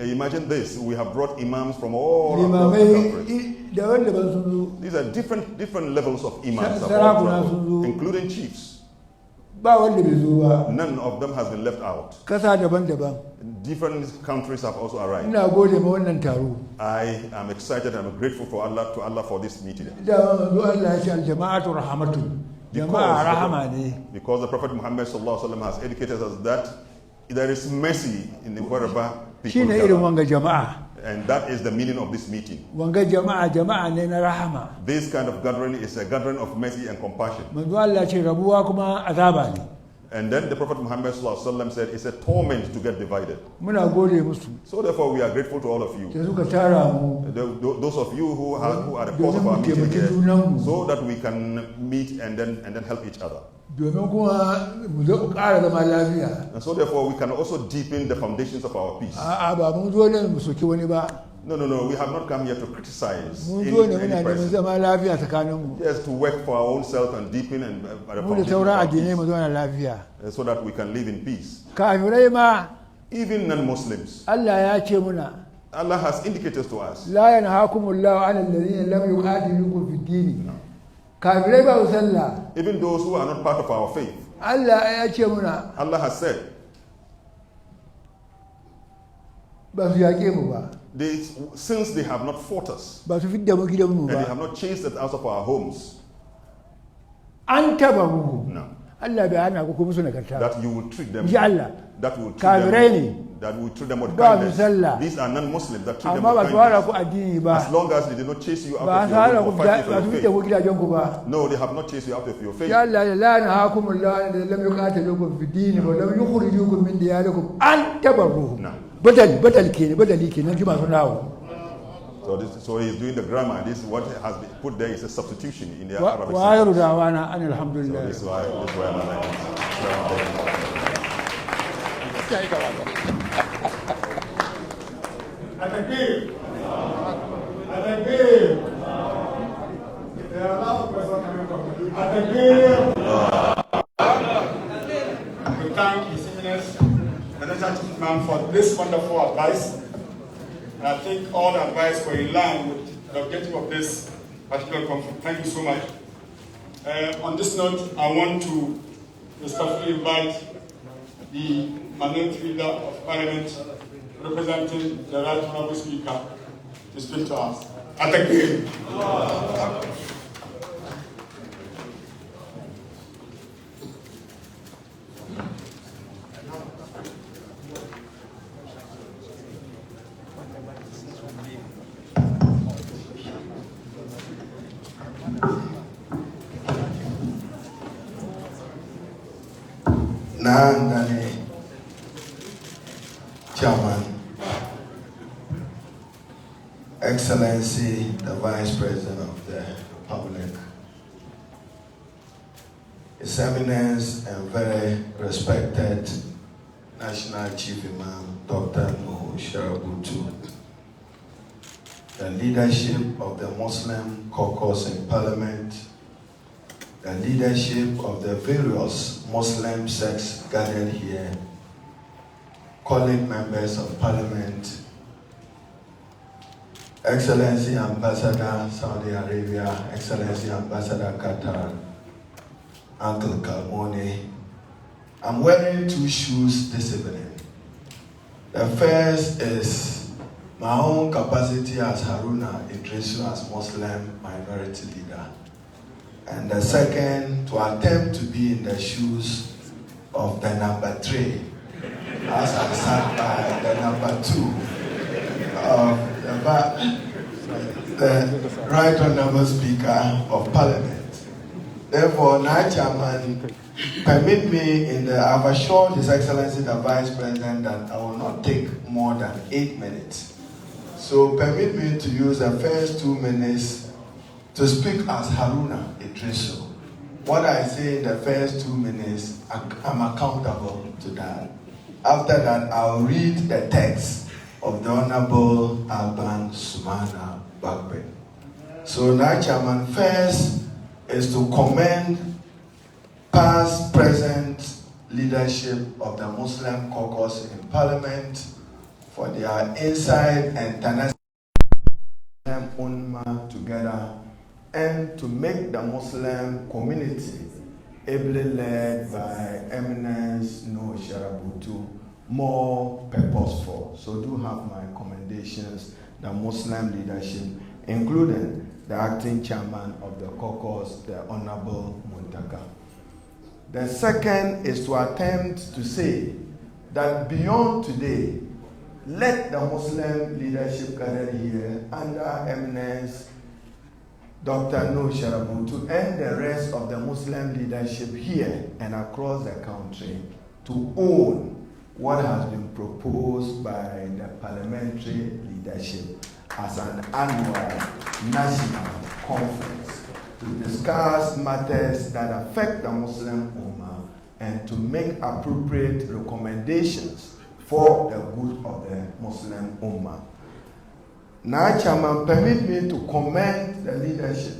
Imagine this, we have brought imams from all across the country. These are different levels of imams, including chiefs. None of them has been left out. Different countries have also arrived. I am excited and I'm grateful to Allah for this meeting. Because the Prophet Muhammad has educated us that there is mercy in the wherever people gather. And that is the meaning of this meeting. This kind of gathering is a gathering of mercy and compassion. And then the Prophet Muhammad said it's a torment to get divided. So therefore we are grateful to all of you. Those of you who are the cause of our meeting here, so that we can meet and then help each other. And so therefore we can also deepen the foundations of our peace. No, we have not come here to criticize any person. Yes, to work for our own self and deepen and the foundations of our peace, so that we can live in peace. Even non-Muslims, Allah has indicated to us. Even those who are not part of our faith, Allah has said, since they have not fought us, and they have not chased us out of our homes, no, that you will treat them, that will treat them with kindness. These are non-Muslims that treat them with kindness. As long as they did not chase you out of your home or fight you for your faith. No, they have not chased you out of your faith. So he's doing the grammar. This is what has been put there is a substitution in the Arabic. So this is why I'm like There are a lot of questions coming from you. We thank His Eminence, the National Chief Imam, for this wonderful advice. And I think all the advice were in line with the objective of this particular conference. Thank you so much. On this note, I want to respectfully invite the Minority Leader of Parliament representing the Right Honourable Speaker to speak to us. I thank you. Nandani Chairman, Excellency the Vice President of the Republic, His Eminence and very respected National Chief Imam, Dr. Nuhu Sharabutu, the leadership of the Muslim Caucus in Parliament, the leadership of the various Muslim sects gathered here, colleague members of Parliament, Excellency Ambassador Saudi Arabia, Excellency Ambassador Qatar, Uncle Kalmoni. I'm wearing two shoes this evening. The first is my own capacity as Haruna Idrisu as Muslim minority leader. And the second, to attempt to be in the shoes of the number 3, as I sat by the number 2 of the Right Honourable Speaker of Parliament. Therefore, now, Chairman, permit me, I've assured His Excellency the Vice President that I will not take more than 8 minutes. So permit me to use the first 2 minutes to speak as Haruna Idrisu. What I say in the first 2 minutes, I'm accountable to that. After that, I'll read the text of the Honorable Alban Sumana Bagbe. So now, Chairman, first is to commend past, present leadership of the Muslim Caucus in Parliament for their insight and tenacity together and to make the Muslim community ably led by Eminence No Sharabutu, more purposeful. So do have my commendations, the Muslim leadership, including the acting chairman of the Caucus, the Honorable Muntaka. The second is to attempt to say that beyond today, let the Muslim leadership gathered here under Eminence Dr. No Sharabutu and the rest of the Muslim leadership here and across the country to own what has been proposed by the parliamentary leadership as an annual national conference to discuss matters that affect the Muslim Ummah and to make appropriate recommendations for the good of the Muslim Ummah. Now, Chairman, permit me to commend the leadership.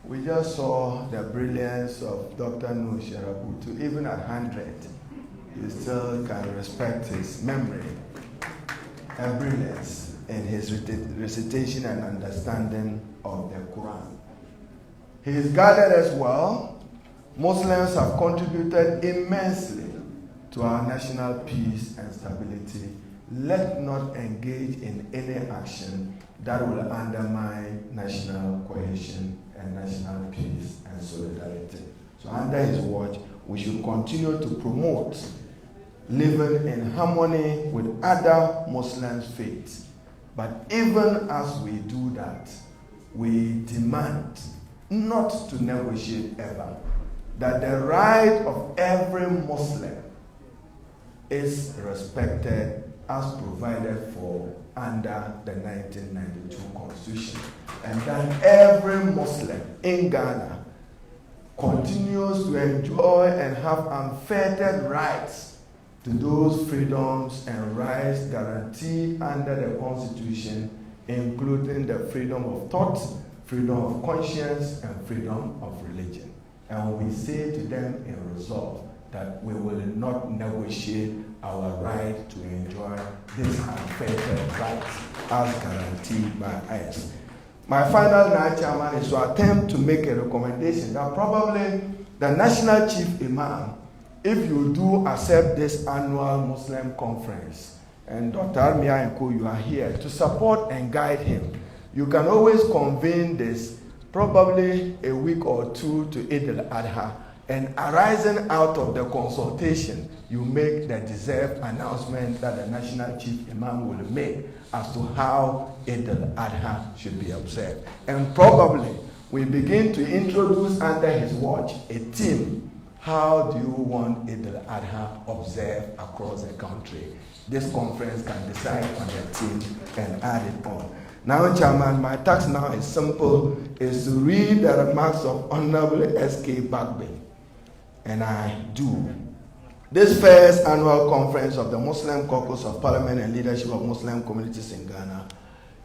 We just saw the brilliance of Dr. No Sharabutu. Even at 100, you still can respect his memory and brilliance in his recitation and understanding of the Quran. He is guided as well. Muslims have contributed immensely to our national peace and stability. Let's not engage in any action that will undermine national cohesion and national peace and solidarity. So under his watch, we should continue to promote living in harmony with other Muslim faiths. But even as we do that, we demand not to negotiate ever, that the right of every Muslim is respected as provided for under the 1992 Constitution, and that every Muslim in Ghana continues to enjoy and have unfettered rights to those freedoms and rights guaranteed under the Constitution, including the freedom of thought, freedom of conscience, and freedom of religion. And we say to them in resolve that we will not negotiate our right to enjoy these unfettered rights as guaranteed by us. My final now, Chairman, is to attempt to make a recommendation that probably the National Chief Imam, if you do accept this annual Muslim conference, and Dr. Armia and Co, you are here to support and guide him, you can always convene this probably a week or two to Eid al-Adha, and arising out of the consultation, you make the deserved announcement that the National Chief Imam will make as to how Eid al-Adha should be observed. And probably we begin to introduce under his watch a theme. How do you want Eid al-Adha observed across the country? This conference can decide on the theme and add it on. Now, Chairman, my task now is simple, is to read the remarks of Honorable S.K. Bagbe. And I do. This first annual conference of the Muslim Caucus of Parliament and Leadership of Muslim Communities in Ghana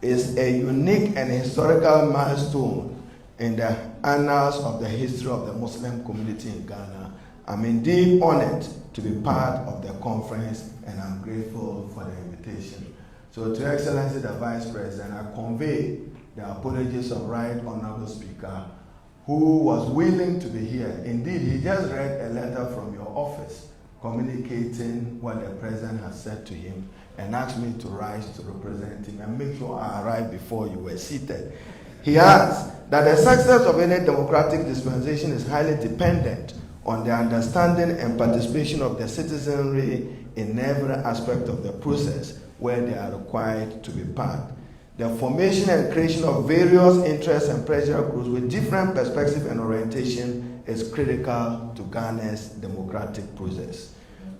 is a unique and historical milestone in the annals of the history of the Muslim community in Ghana. I'm indeed honored to be part of the conference, and I'm grateful for the invitation. So to Excellency the Vice President, I convey the apologies of Right Honorable Speaker, who was willing to be here. Indeed, he just read a letter from your office communicating what the President has said to him and asked me to rise to represent him and make sure I arrived before you were seated. He adds that the success of any democratic dispensation is highly dependent on the understanding and participation of the citizenry in every aspect of the process where they are required to be part. The formation and creation of various interests and pressure groups with different perspective and orientation is critical to Ghana's democratic process.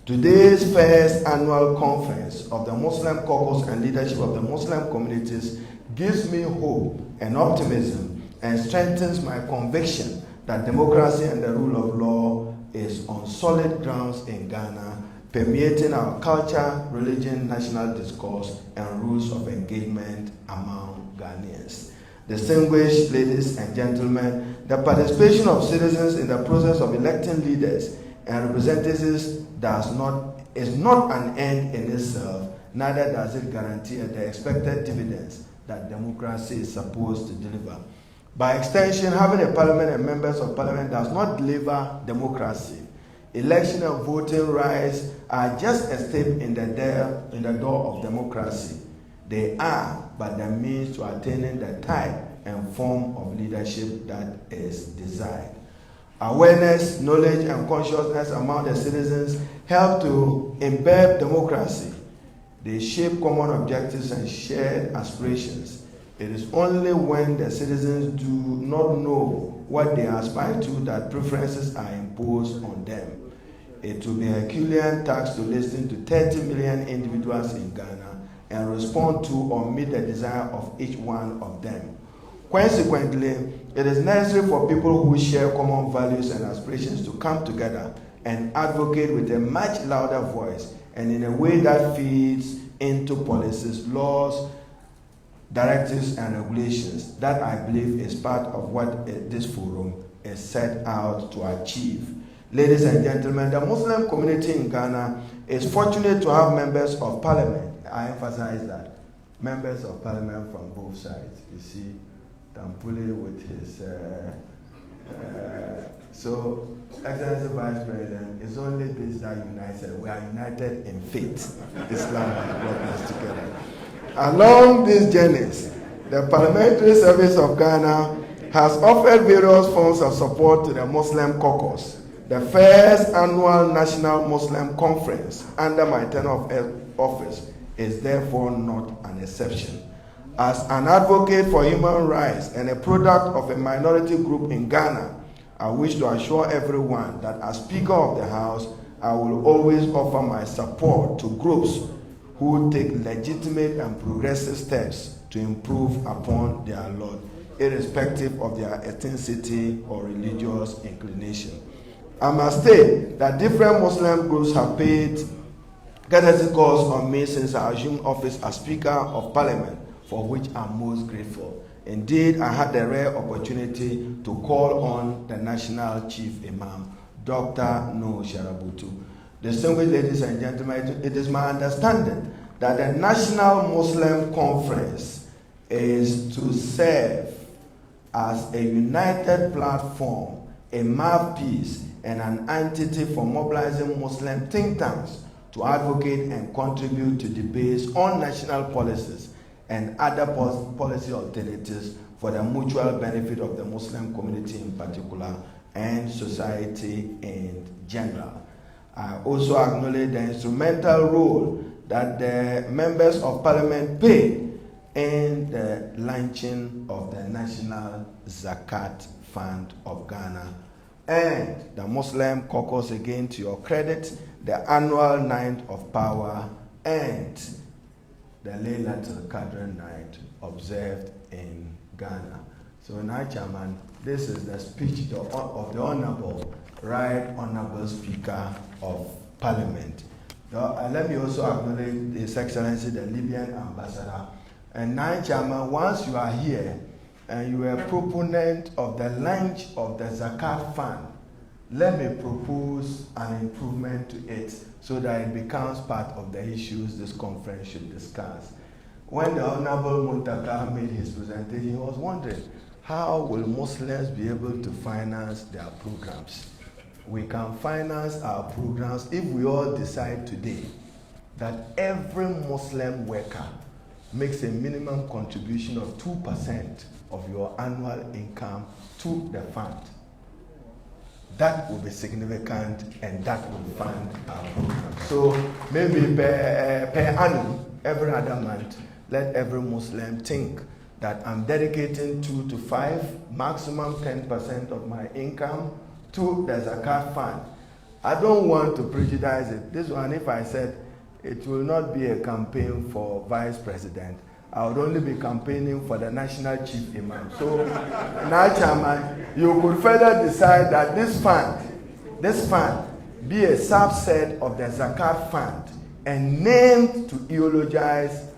Today's first annual conference of the Muslim Caucus and Leadership of the Muslim Communities gives me hope and optimism and strengthens my conviction that democracy and the rule of law is on solid grounds in Ghana, permeating our culture, religion, national discourse, and rules of engagement among Ghanaians. Distinguished ladies and gentlemen, the participation of citizens in the process of electing leaders and representatives is not an end in itself, neither does it guarantee the expected dividends that democracy is supposed to deliver. By extension, having a parliament and members of parliament does not deliver democracy. Election and voting rights are just a step in the door of democracy. They are but the means to attaining the type and form of leadership that is desired. Awareness, knowledge, and consciousness among the citizens help to embed democracy. They shape common objectives and shared aspirations. It is only when the citizens do not know what they aspire to that preferences are imposed on them. It will be a Herculean task to listen to 30 million individuals in Ghana and respond to or meet the desire of each one of them. Consequently, it is necessary for people who share common values and aspirations to come together and advocate with a much louder voice and in a way that feeds into policies, laws, directives, and regulations. That, I believe, is part of what this forum is set out to achieve. Ladies and gentlemen, the Muslim community in Ghana is fortunate to have members of parliament. I emphasize that. Members of parliament from both sides. You see, Tampule with his... so, Excellency Vice President, it's only this that unites us. We are united in faith. Islam has brought us together. Along these journeys, the Parliamentary Service of Ghana has offered various forms of support to the Muslim Caucus. The first annual National Muslim Conference under my tenure of office is therefore not an exception. As an advocate for human rights and a product of a minority group in Ghana, I wish to assure everyone that as Speaker of the House, I will always offer my support to groups who take legitimate and progressive steps to improve upon their lot, irrespective of their ethnicity or religious inclination. I must state that different Muslim groups have paid courtesy calls on me since I assumed office as Speaker of Parliament, for which I'm most grateful. Indeed, I had the rare opportunity to call on the National Chief Imam, Dr. No Sharabutu. Distinguished ladies and gentlemen, it is my understanding that the National Muslim Conference is to serve as a united platform, a mouthpiece, and an entity for mobilizing Muslim think tanks to advocate and contribute to debates on national policies and other policy alternatives for the mutual benefit of the Muslim community in particular and society in general. I also acknowledge the instrumental role that the members of parliament play in the launching of the National Zakat Fund of Ghana and the Muslim Caucus, again to your credit, the annual Night of Power and the Laylatul Qadr night observed in Ghana. So now, Chairman, this is the speech of the Honorable, Right Honorable Speaker of Parliament. Let me also acknowledge His Excellency the Libyan Ambassador. And now, Chairman, once you are here and you are a proponent of the launch of the Zakat Fund, let me propose an improvement to it so that it becomes part of the issues this conference should discuss. When the Honorable Muntaka made his presentation, he was wondering, how will Muslims be able to finance their programs? We can finance our programs if we all decide today that every Muslim worker makes a minimum contribution of 2% of your annual income to the fund. That will be significant and that will fund our program. So maybe per annum, every other month, let every Muslim think that I'm dedicating 2 to 5, maximum 10% of my income to the Zakat Fund. I don't want to prejudice it. This one, if I said it will not be a campaign for Vice President, I would only be campaigning for the National Chief Imam. So now, Chairman, you could further decide that this fund be a subset of the Zakat Fund and named to eulogize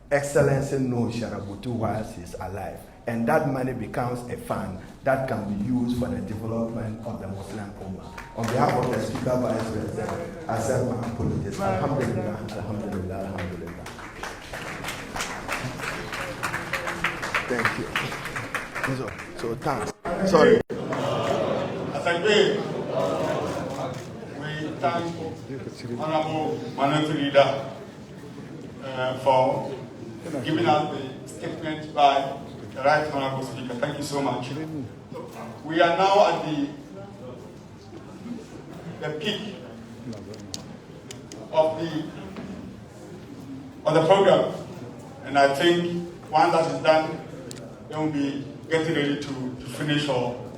Excellency No Sharabutu whilst he's alive. And that money becomes a fund that can be used for the development of the Muslim Ummah. On behalf of the Speaker, Vice President, I accept my apologies. Alhamdulillah, alhamdulillah, alhamdulillah. Thank you. Sorry. As I pray, we thank Honorable Minority Leader for giving us the statement by the Right Honorable Speaker. Thank you so much. We are now at the peak of the program, and I think once that is done, then we'll be getting ready to finish all.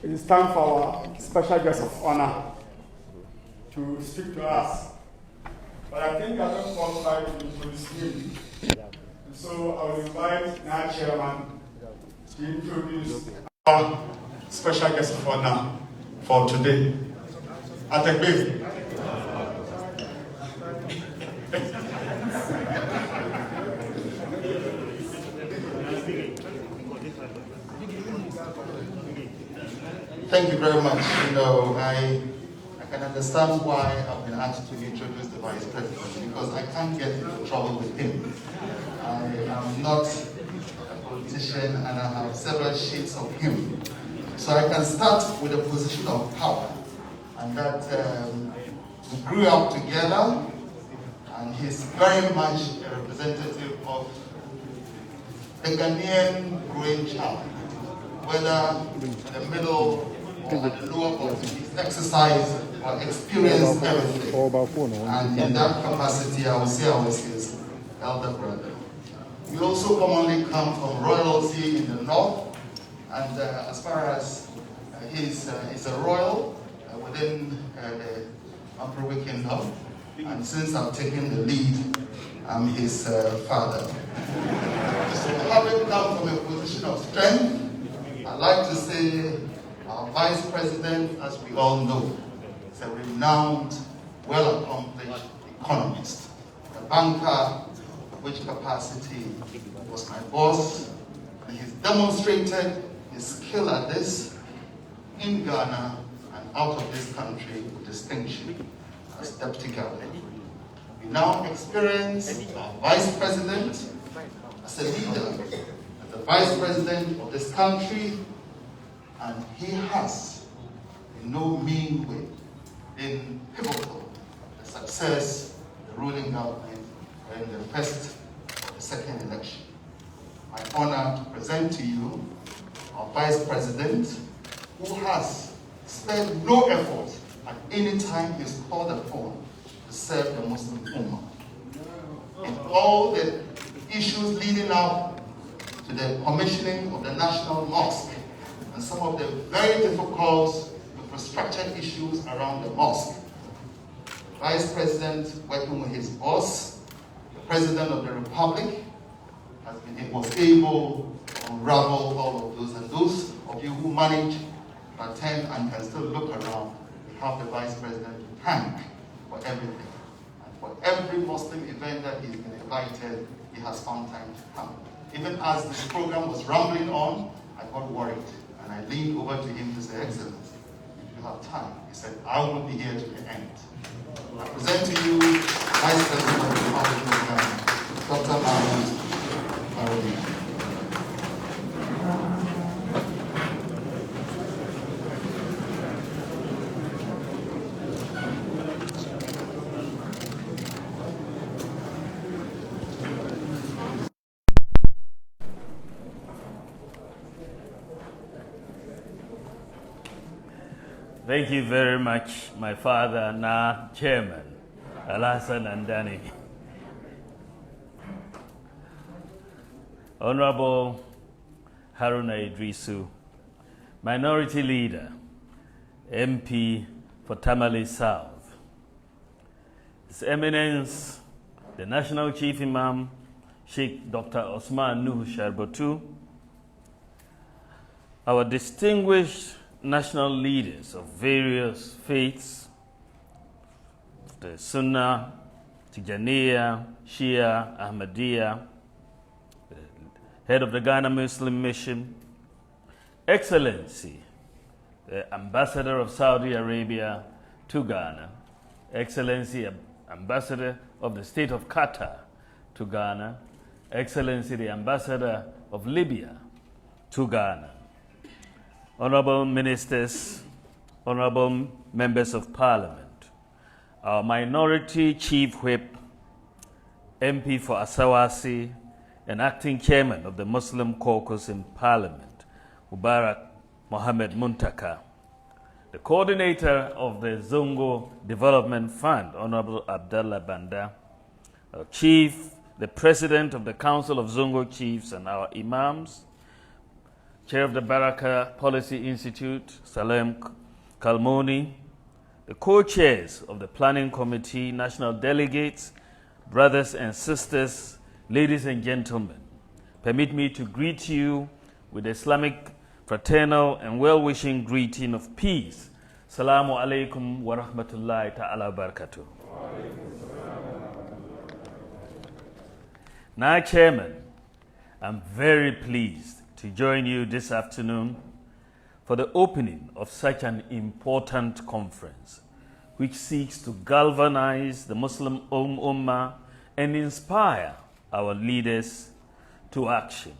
It is time for our special guest of honor to speak to us. But I think I don't qualify to introduce him. And so I will invite our chairman to introduce our special guest of honor for today. Atekbe. Thank you very much. You know, I can understand why I've been asked to introduce the Vice President, because I can't get into trouble with him. I am not a politician and I have several shades of him. So I can start with a position of power, and that we grew up together, and he's very much a representative of the Ghanaian growing child, whether in the middle or at the lower bottom. He's exercised or experienced everything. And in that capacity, I would say I was his elder brother. We also commonly come from royalty in the north, and as far as he's a royal within the Emperor Kingdom, and since I've taken the lead, I'm his father. So having come from a position of strength, I'd like to say our Vice President, as we all know, is a renowned, well-accomplished economist, a banker, which capacity was my boss, and he's demonstrated his skill at this in Ghana and out of this country with distinction as Deputy Governor. We now experience our Vice President as a leader, as the Vice President of this country, and he has, in no mean way, been pivotal in the success of the ruling government in the first or the second election. My honor to present to you our Vice President, who has spared no effort at any time he's called upon to serve the Muslim Ummah. In all the issues leading up to the commissioning of the National Mosque, and some of the very difficult infrastructure issues around the mosque. The Vice President, working with his boss, the President of the Republic, was able to unravel all of those. And those of you who manage to attend and can still look around, we have the Vice President to thank for everything. And for every Muslim event that he's been invited, he has found time to come. Even as this program was rambling on, I got worried. And I leaned over to him to say, Excellency, if you have time. He said, I will be here to the end. I present to you Vice President of the Republic of Ghana, Dr. Mahmoud Arodi. Thank you very much, my father, now Chairman, Alhassan and Danny. Honorable Haruna Idrisu, Minority Leader, MP for Tamale South. His Eminence, the National Chief Imam, Sheikh Dr. Osman Nuhu Sharbatu, our distinguished national leaders of various faiths, the Sunnah, Tijaniya, Shia, Ahmadiyya, the head of the Ghana Muslim Mission, Excellency, the Ambassador of Saudi Arabia to Ghana, Excellency, Ambassador of the State of Qatar to Ghana, Excellency the Ambassador of Libya to Ghana, Honorable Ministers, Honorable Members of Parliament, our Minority Chief Whip, MP for Asawasi, and Acting Chairman of the Muslim Caucus in Parliament, Mubarak Mohammed Muntaka, the Coordinator of the Zongo Development Fund, Honorable Abdallah Banda, our Chief, the President of the Council of Zongo Chiefs and our Imams, Chair of the Baraka Policy Institute, Salem Kalmoni, the co-chairs of the Planning Committee, national delegates, brothers and sisters, ladies and gentlemen, permit me to greet you with the Islamic fraternal and well-wishing greeting of peace. Assalamu alaikum wa rahmatullahi ta'ala wa barakatuh. Now, Chairman, I'm very pleased to join you this afternoon for the opening of such an important conference, which seeks to galvanize the Muslim Ummah and inspire our leaders to action.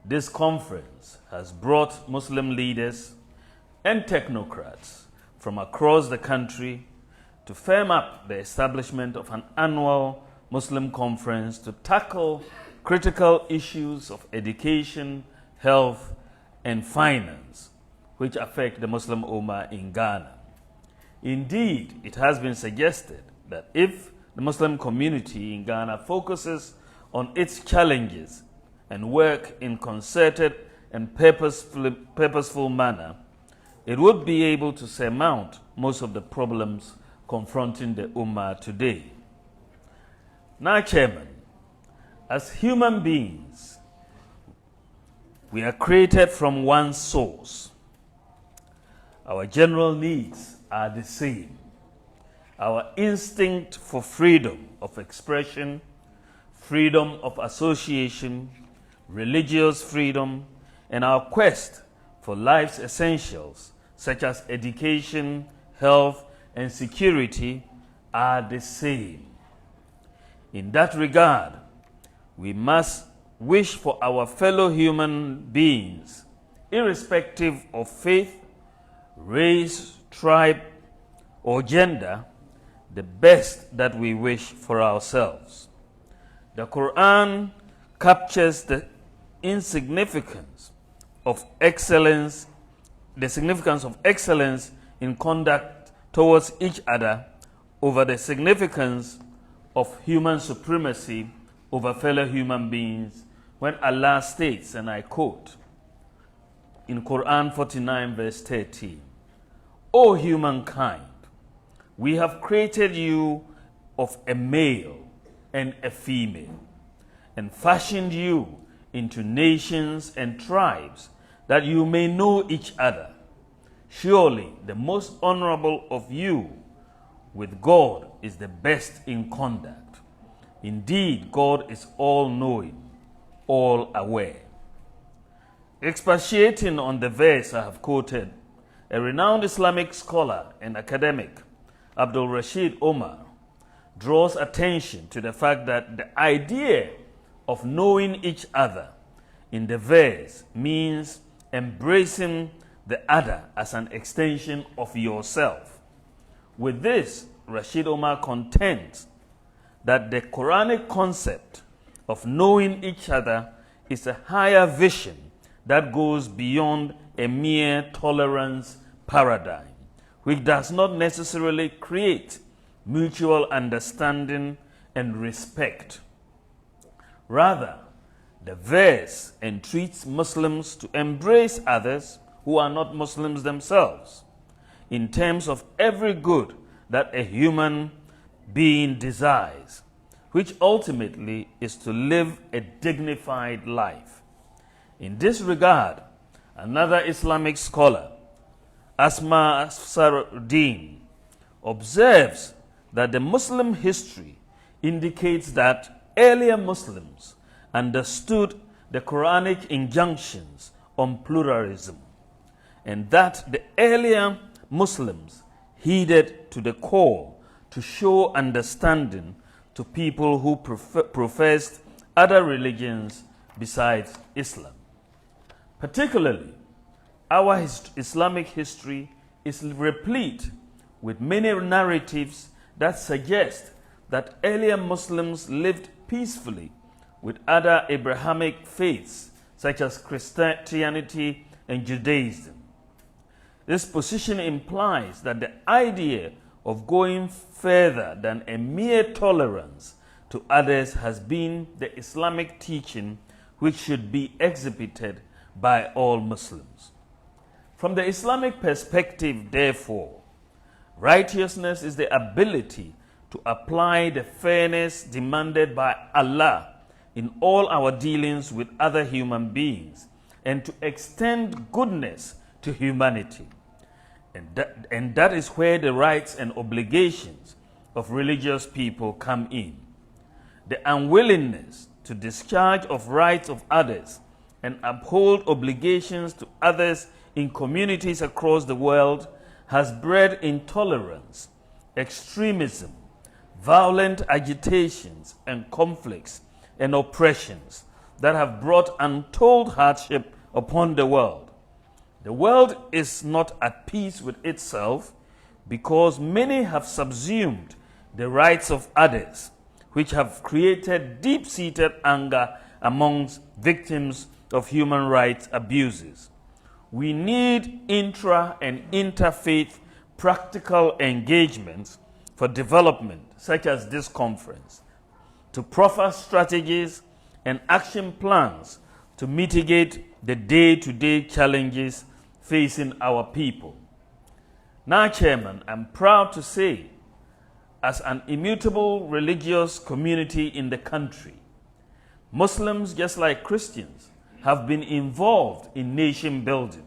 This conference has brought Muslim leaders and technocrats from across the country to firm up the establishment of an annual Muslim conference to tackle critical issues of education, health, and finance, which affect the Muslim Ummah in Ghana. Indeed, it has been suggested that if the Muslim community in Ghana focuses on its challenges and work in concerted and purposeful manner, it would be able to surmount most of the problems confronting the Ummah today. Now, Chairman, as human beings, we are created from one source. Our general needs are the same. Our instinct for freedom of expression, freedom of association, religious freedom, and our quest for life's essentials, such as education, health, and security, are the same. In that regard, we must wish for our fellow human beings, irrespective of faith, race, tribe, or gender, the best that we wish for ourselves. The Quran captures the significance of excellence in conduct towards each other over the significance of human supremacy over fellow human beings when Allah states, and I quote, in Quran 49 verse 13, O humankind, we have created you of a male and a female, and fashioned you into nations and tribes, that you may know each other. Surely the most honorable of you with God is the best in conduct. Indeed, God is all-knowing, all-aware. Expatiating on the verse I have quoted, a renowned Islamic scholar and academic, Abdul Rashid Omar, draws attention to the fact that the idea of knowing each other in the verse means embracing the other as an extension of yourself. With this, Rashid Omar contends that the Quranic concept of knowing each other is a higher vision that goes beyond a mere tolerance paradigm, which does not necessarily create mutual understanding and respect. Rather, the verse entreats Muslims to embrace others who are not Muslims themselves in terms of every good that a human being desires, which ultimately is to live a dignified life. In this regard, another Islamic scholar, Asma Saruddin, observes that the Muslim history indicates that earlier Muslims understood the Quranic injunctions on pluralism, and that the earlier Muslims heeded to the call to show understanding to people who professed other religions besides Islam. Particularly, our Islamic history is replete with many narratives that suggest that earlier Muslims lived peacefully with other Abrahamic faiths such as Christianity and Judaism. This position implies that the idea of going further than a mere tolerance to others has been the Islamic teaching which should be exhibited by all Muslims. From the Islamic perspective, therefore, righteousness is the ability to apply the fairness demanded by Allah in all our dealings with other human beings and to extend goodness to humanity. And that is where the rights and obligations of religious people come in. The unwillingness to discharge of rights of others and uphold obligations to others in communities across the world has bred intolerance, extremism, violent agitations and conflicts and oppressions that have brought untold hardship upon the world. The world is not at peace with itself because many have subsumed the rights of others, which have created deep-seated anger amongst victims of human rights abuses. We need intra- and interfaith practical engagements for development, such as this conference, to proffer strategies and action plans to mitigate the day-to-day challenges facing our people. Now, Chairman, I'm proud to say, as an immutable religious community in the country, Muslims, just like Christians, have been involved in nation building.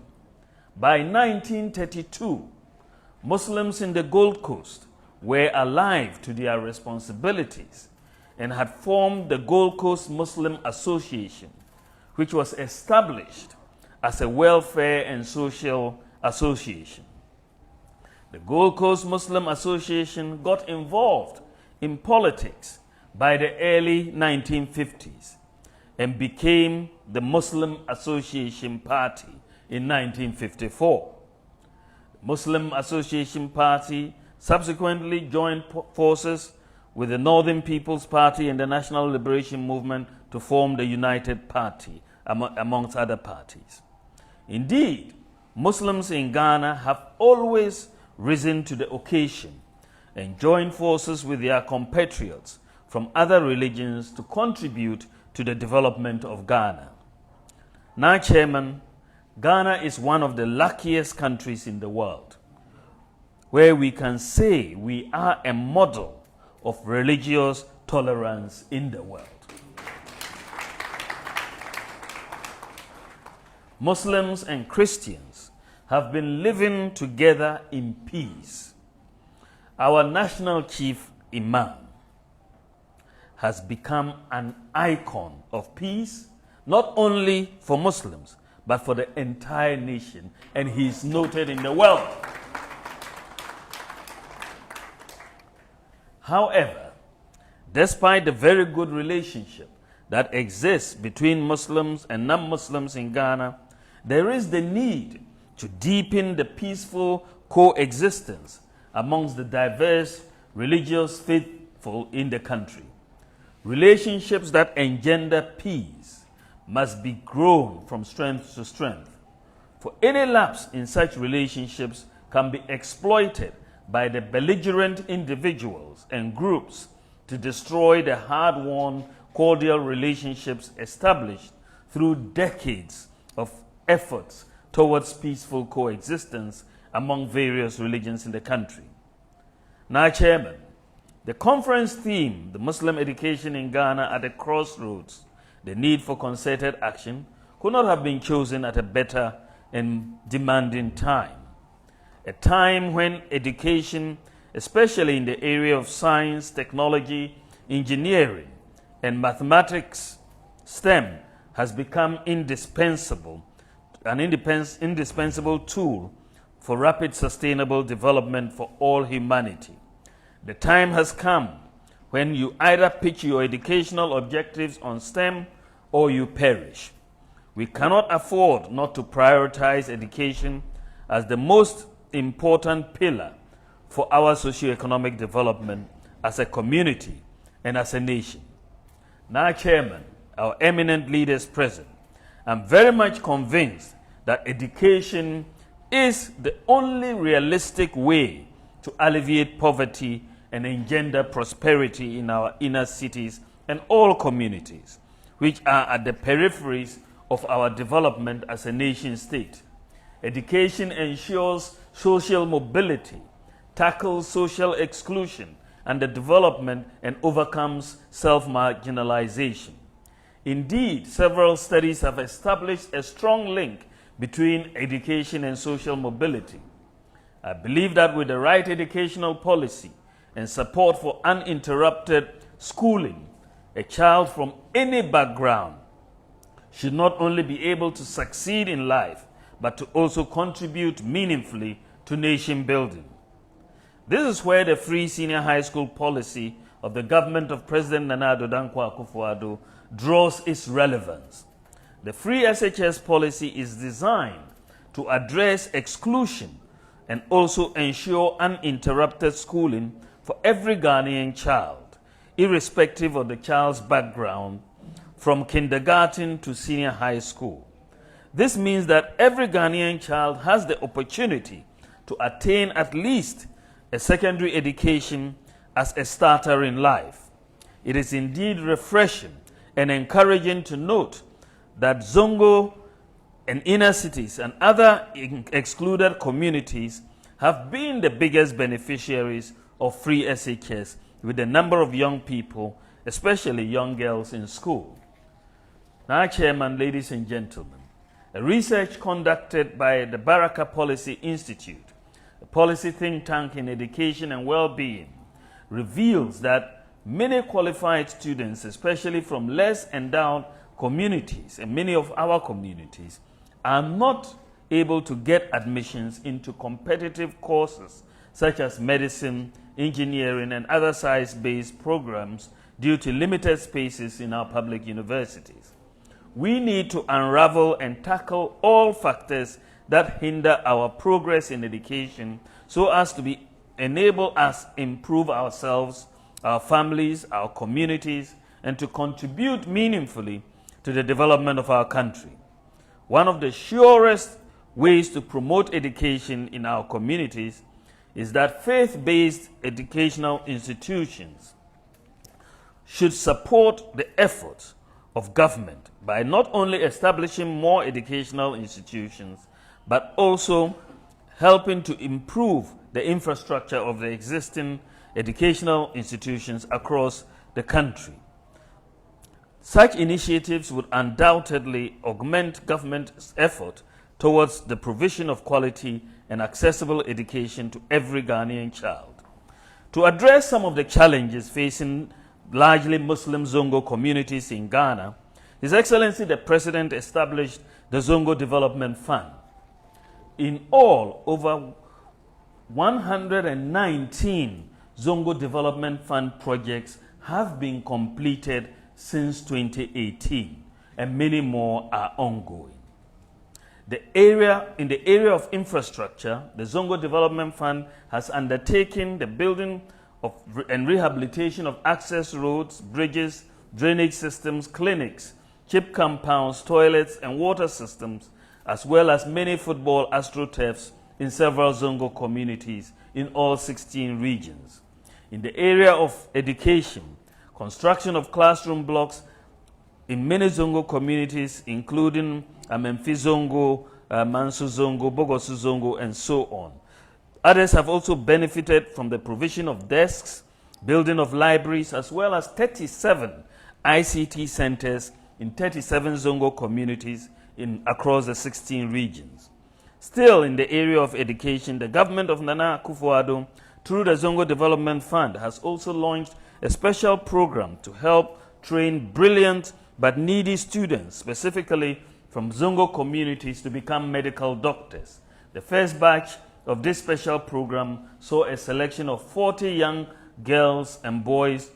By 1932, Muslims in the Gold Coast were alive to their responsibilities and had formed the Gold Coast Muslim Association, which was established as a welfare and social association. The Gold Coast Muslim Association got involved in politics by the early 1950s and became the Muslim Association Party in 1954. The Muslim Association Party subsequently joined forces with the Northern People's Party and the National Liberation Movement to form the United Party, amongst other parties. Indeed, Muslims in Ghana have always risen to the occasion and joined forces with their compatriots from other religions to contribute to the development of Ghana. Now, Chairman, Ghana is one of the luckiest countries in the world, where we can say we are a model of religious tolerance in the world. Muslims and Christians have been living together in peace. Our national chief imam has become an icon of peace, not only for Muslims, but for the entire nation, and he is noted in the world. However, despite the very good relationship that exists between Muslims and non-Muslims in Ghana, there is the need to deepen the peaceful coexistence amongst the diverse religious faithful in the country. Relationships that engender peace must be grown from strength to strength. For any lapse in such relationships can be exploited by the belligerent individuals and groups to destroy the hard-won cordial relationships established through decades of efforts towards peaceful coexistence among various religions in the country. Now, Chairman, the conference theme, the Muslim education in Ghana at a crossroads, the need for concerted action, could not have been chosen at a better and demanding time. A time when education, especially in the area of science, technology, engineering, and mathematics, STEM, has become indispensable, an indispensable tool for rapid sustainable development for all humanity. The time has come when you either pitch your educational objectives on STEM or you perish. We cannot afford not to prioritize education as the most important pillar for our socio-economic development as a community and as a nation. Now, Chairman, our eminent leaders present, I'm very much convinced that education is the only realistic way to alleviate poverty and engender prosperity in our inner cities and all communities, which are at the peripheries of our development as a nation state. Education ensures social mobility, tackles social exclusion and the development, and overcomes self-marginalization. Indeed, several studies have established a strong link between education and social mobility. I believe that with the right educational policy and support for uninterrupted schooling, a child from any background should not only be able to succeed in life, but to also contribute meaningfully to nation building. This is where the free senior high school policy of the government of President Nana Addo Dankwa Akufo-Addo draws its relevance. The free SHS policy is designed to address exclusion and also ensure uninterrupted schooling for every Ghanaian child, irrespective of the child's background, from kindergarten to senior high school. This means that every Ghanaian child has the opportunity to attain at least a secondary education as a starter in life. It is indeed refreshing and encouraging to note that Zongo and inner cities and other excluded communities have been the biggest beneficiaries of free SHS, with the number of young people, especially young girls, in school. Now, Chairman, ladies and gentlemen, a research conducted by the Baraka Policy Institute, a policy think tank in education and well-being, reveals that many qualified students, especially from less endowed communities, and many of our communities, are not able to get admissions into competitive courses such as medicine, engineering, and other science-based programs due to limited spaces in our public universities. We need to unravel and tackle all factors that hinder our progress in education so as to enable us improve ourselves, our families, our communities, and to contribute meaningfully to the development of our country. One of the surest ways to promote education in our communities is that faith-based educational institutions should support the efforts of government by not only establishing more educational institutions, but also helping to improve the infrastructure of the existing educational institutions across the country. Such initiatives would undoubtedly augment government's effort towards the provision of quality and accessible education to every Ghanaian child. To address some of the challenges facing largely Muslim Zongo communities in Ghana, His Excellency the President established the Zongo Development Fund. In all, over 119 Zongo Development Fund projects have been completed since 2018, and many more are ongoing. In the area of infrastructure, the Zongo Development Fund has undertaken the building and rehabilitation of access roads, bridges, drainage systems, clinics, chip compounds, toilets, and water systems, as well as many football astroturfs in several Zongo communities in all 16 regions. In the area of education, construction of classroom blocks in many Zongo communities, including Amemfi Zongo, Mansu Zongo, Bogosu Zongo, and so on. Others have also benefited from the provision of desks, building of libraries, as well as 37 ICT centers in 37 Zongo communities across the 16 regions. Still, in the area of education, the government of Nana Akufo-Addo, through the Zongo Development Fund, has also launched a special program to help train brilliant but needy students, specifically from Zongo communities, to become medical doctors. The first batch of this special program saw a selection of 40 young girls and boys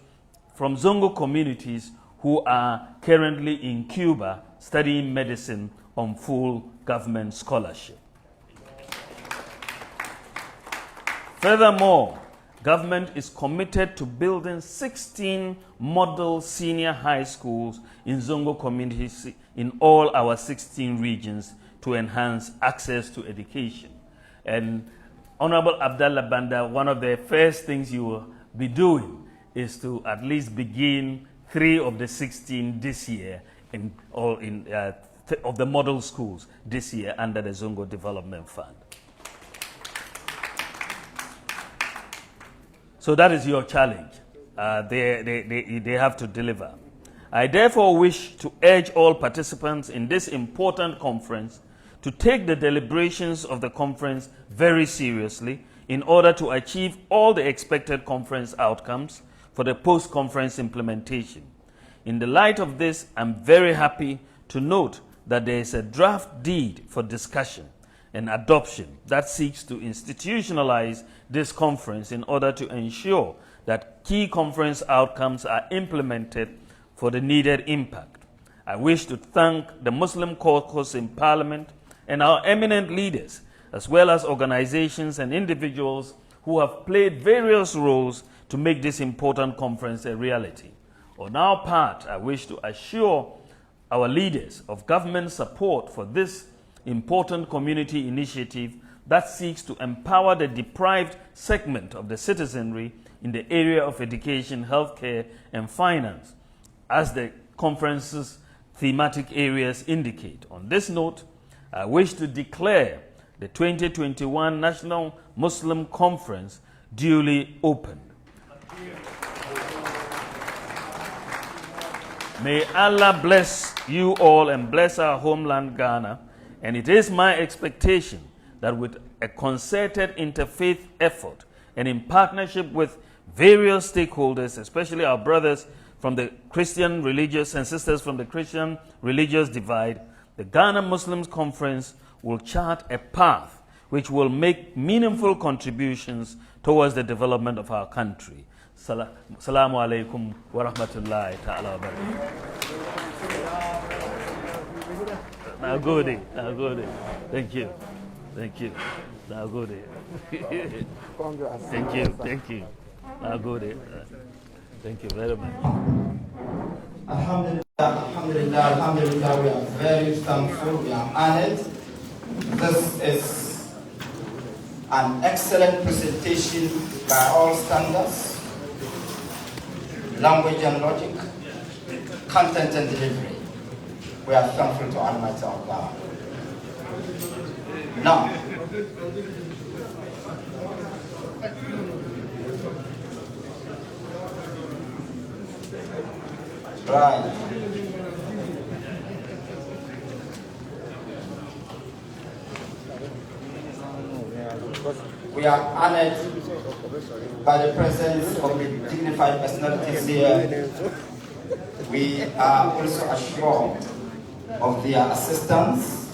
from Zongo communities who are currently in Cuba studying medicine on full government scholarship. Furthermore, government is committed to building 16 model senior high schools in Zongo communities in all our 16 regions to enhance access to education. And Honorable Abdallah Banda, one of the first things you will be doing is to at least begin 3 of the 16 this year of the model schools this year under the Zongo Development Fund. So that is your challenge. They have to deliver. I therefore wish to urge all participants in this important conference to take the deliberations of the conference very seriously in order to achieve all the expected conference outcomes for the post-conference implementation. In the light of this, I'm very happy to note that there is a draft deed for discussion and adoption that seeks to institutionalize this conference in order to ensure that key conference outcomes are implemented for the needed impact. I wish to thank the Muslim Caucus in Parliament and our eminent leaders, as well as organizations and individuals who have played various roles to make this important conference a reality. On our part, I wish to assure our leaders of government support for this important community initiative that seeks to empower the deprived segment of the citizenry in the area of education, healthcare, and finance, as the conference's thematic areas indicate. On this note, I wish to declare the 2021 National Muslim Conference duly opened. May Allah bless you all and bless our homeland Ghana, and it is my expectation that with a concerted interfaith effort and in partnership with various stakeholders, especially our brothers from the Christian religious and sisters from the Christian religious divide, the Ghana Muslims Conference will chart a path which will make meaningful contributions towards the development of our country. Assalamu alaikum wa rahmatullahi ta'ala wa barakatuh. Now go there. Thank you. Now go there. Thank you. Now go there. Thank you very much. Alhamdulillah, we are very thankful, we are honored. This is an excellent presentation by all standards, language and logic, content and delivery. We are thankful to Almighty Allah. Now, right. We are honored by the presence of the dignified personalities here. We are also assured of their assistance.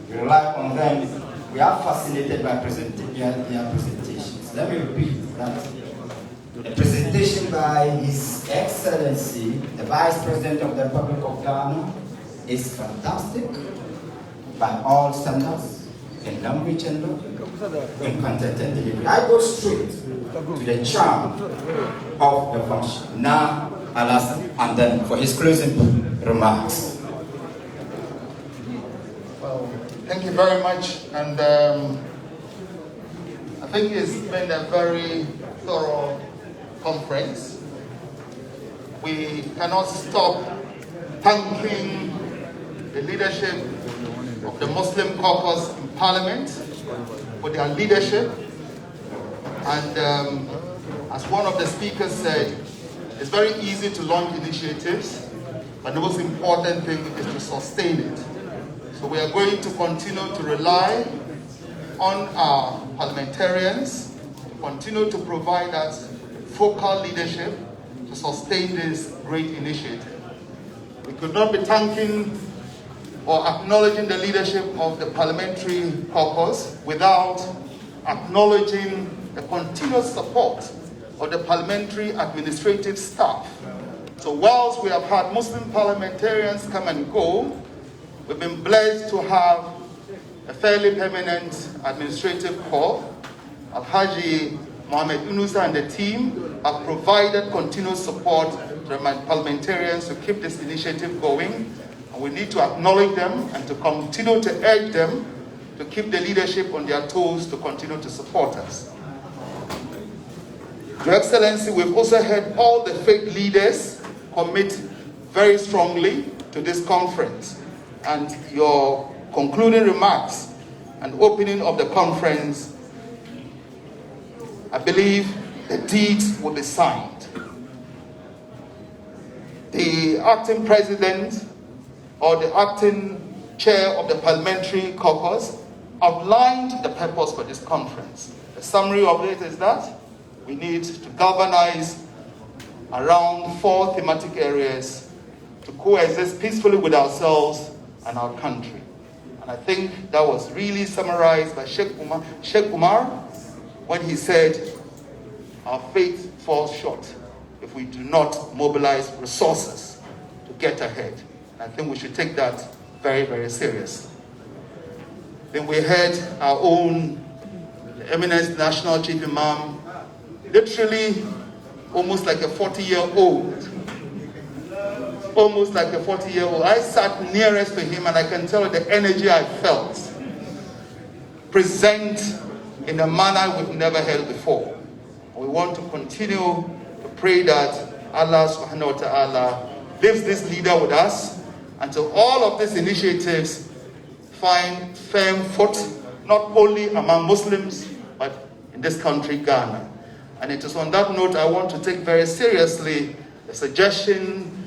We rely on them. We are fascinated by their presentations. Let me repeat that. A presentation by His Excellency, the Vice President of the Republic of Ghana, is fantastic by all standards, in language and logic, in content and delivery. I go straight to the charm of the function. Now, Alasan, and then for his closing remarks. Well, thank you very much, and I think it's been a very thorough conference. We cannot stop thanking the leadership of the Muslim Caucus in Parliament for their leadership. And as one of the speakers said, it's very easy to launch initiatives, but the most important thing is to sustain it. So we are going to continue to rely on our parliamentarians to continue to provide us focal leadership to sustain this great initiative. We could not be thanking or acknowledging the leadership of the Parliamentary Caucus without acknowledging the continuous support of the parliamentary administrative staff. So whilst we have had Muslim parliamentarians come and go, we've been blessed to have a fairly permanent administrative corps. Al-Haji Mohammed Unusa and the team have provided continuous support to the parliamentarians to keep this initiative going. And we need to acknowledge them and to continue to urge them to keep the leadership on their toes to continue to support us. Your Excellency, we've also heard all the faith leaders commit very strongly to this conference. And your concluding remarks and opening of the conference, I believe the deeds will be signed. The acting president or the acting chair of the Parliamentary Caucus outlined the purpose for this conference. The summary of it is that we need to galvanize around 4 thematic areas to coexist peacefully with ourselves and our country. And I think that was really summarized by Sheikh Umar when he said, our faith falls short if we do not mobilize resources to get ahead. And I think we should take that very, very seriously. Then we had our own eminent national chief imam, literally almost like a 40-year-old. Almost like a 40-year-old. I sat nearest to him and I can tell you the energy I felt. Present in a manner we've never held before. We want to continue to pray that Allah subhanahu wa ta'ala leaves this leader with us until all of these initiatives find firm foot, not only among Muslims, but in this country, Ghana. And it is on that note I want to take very seriously the suggestion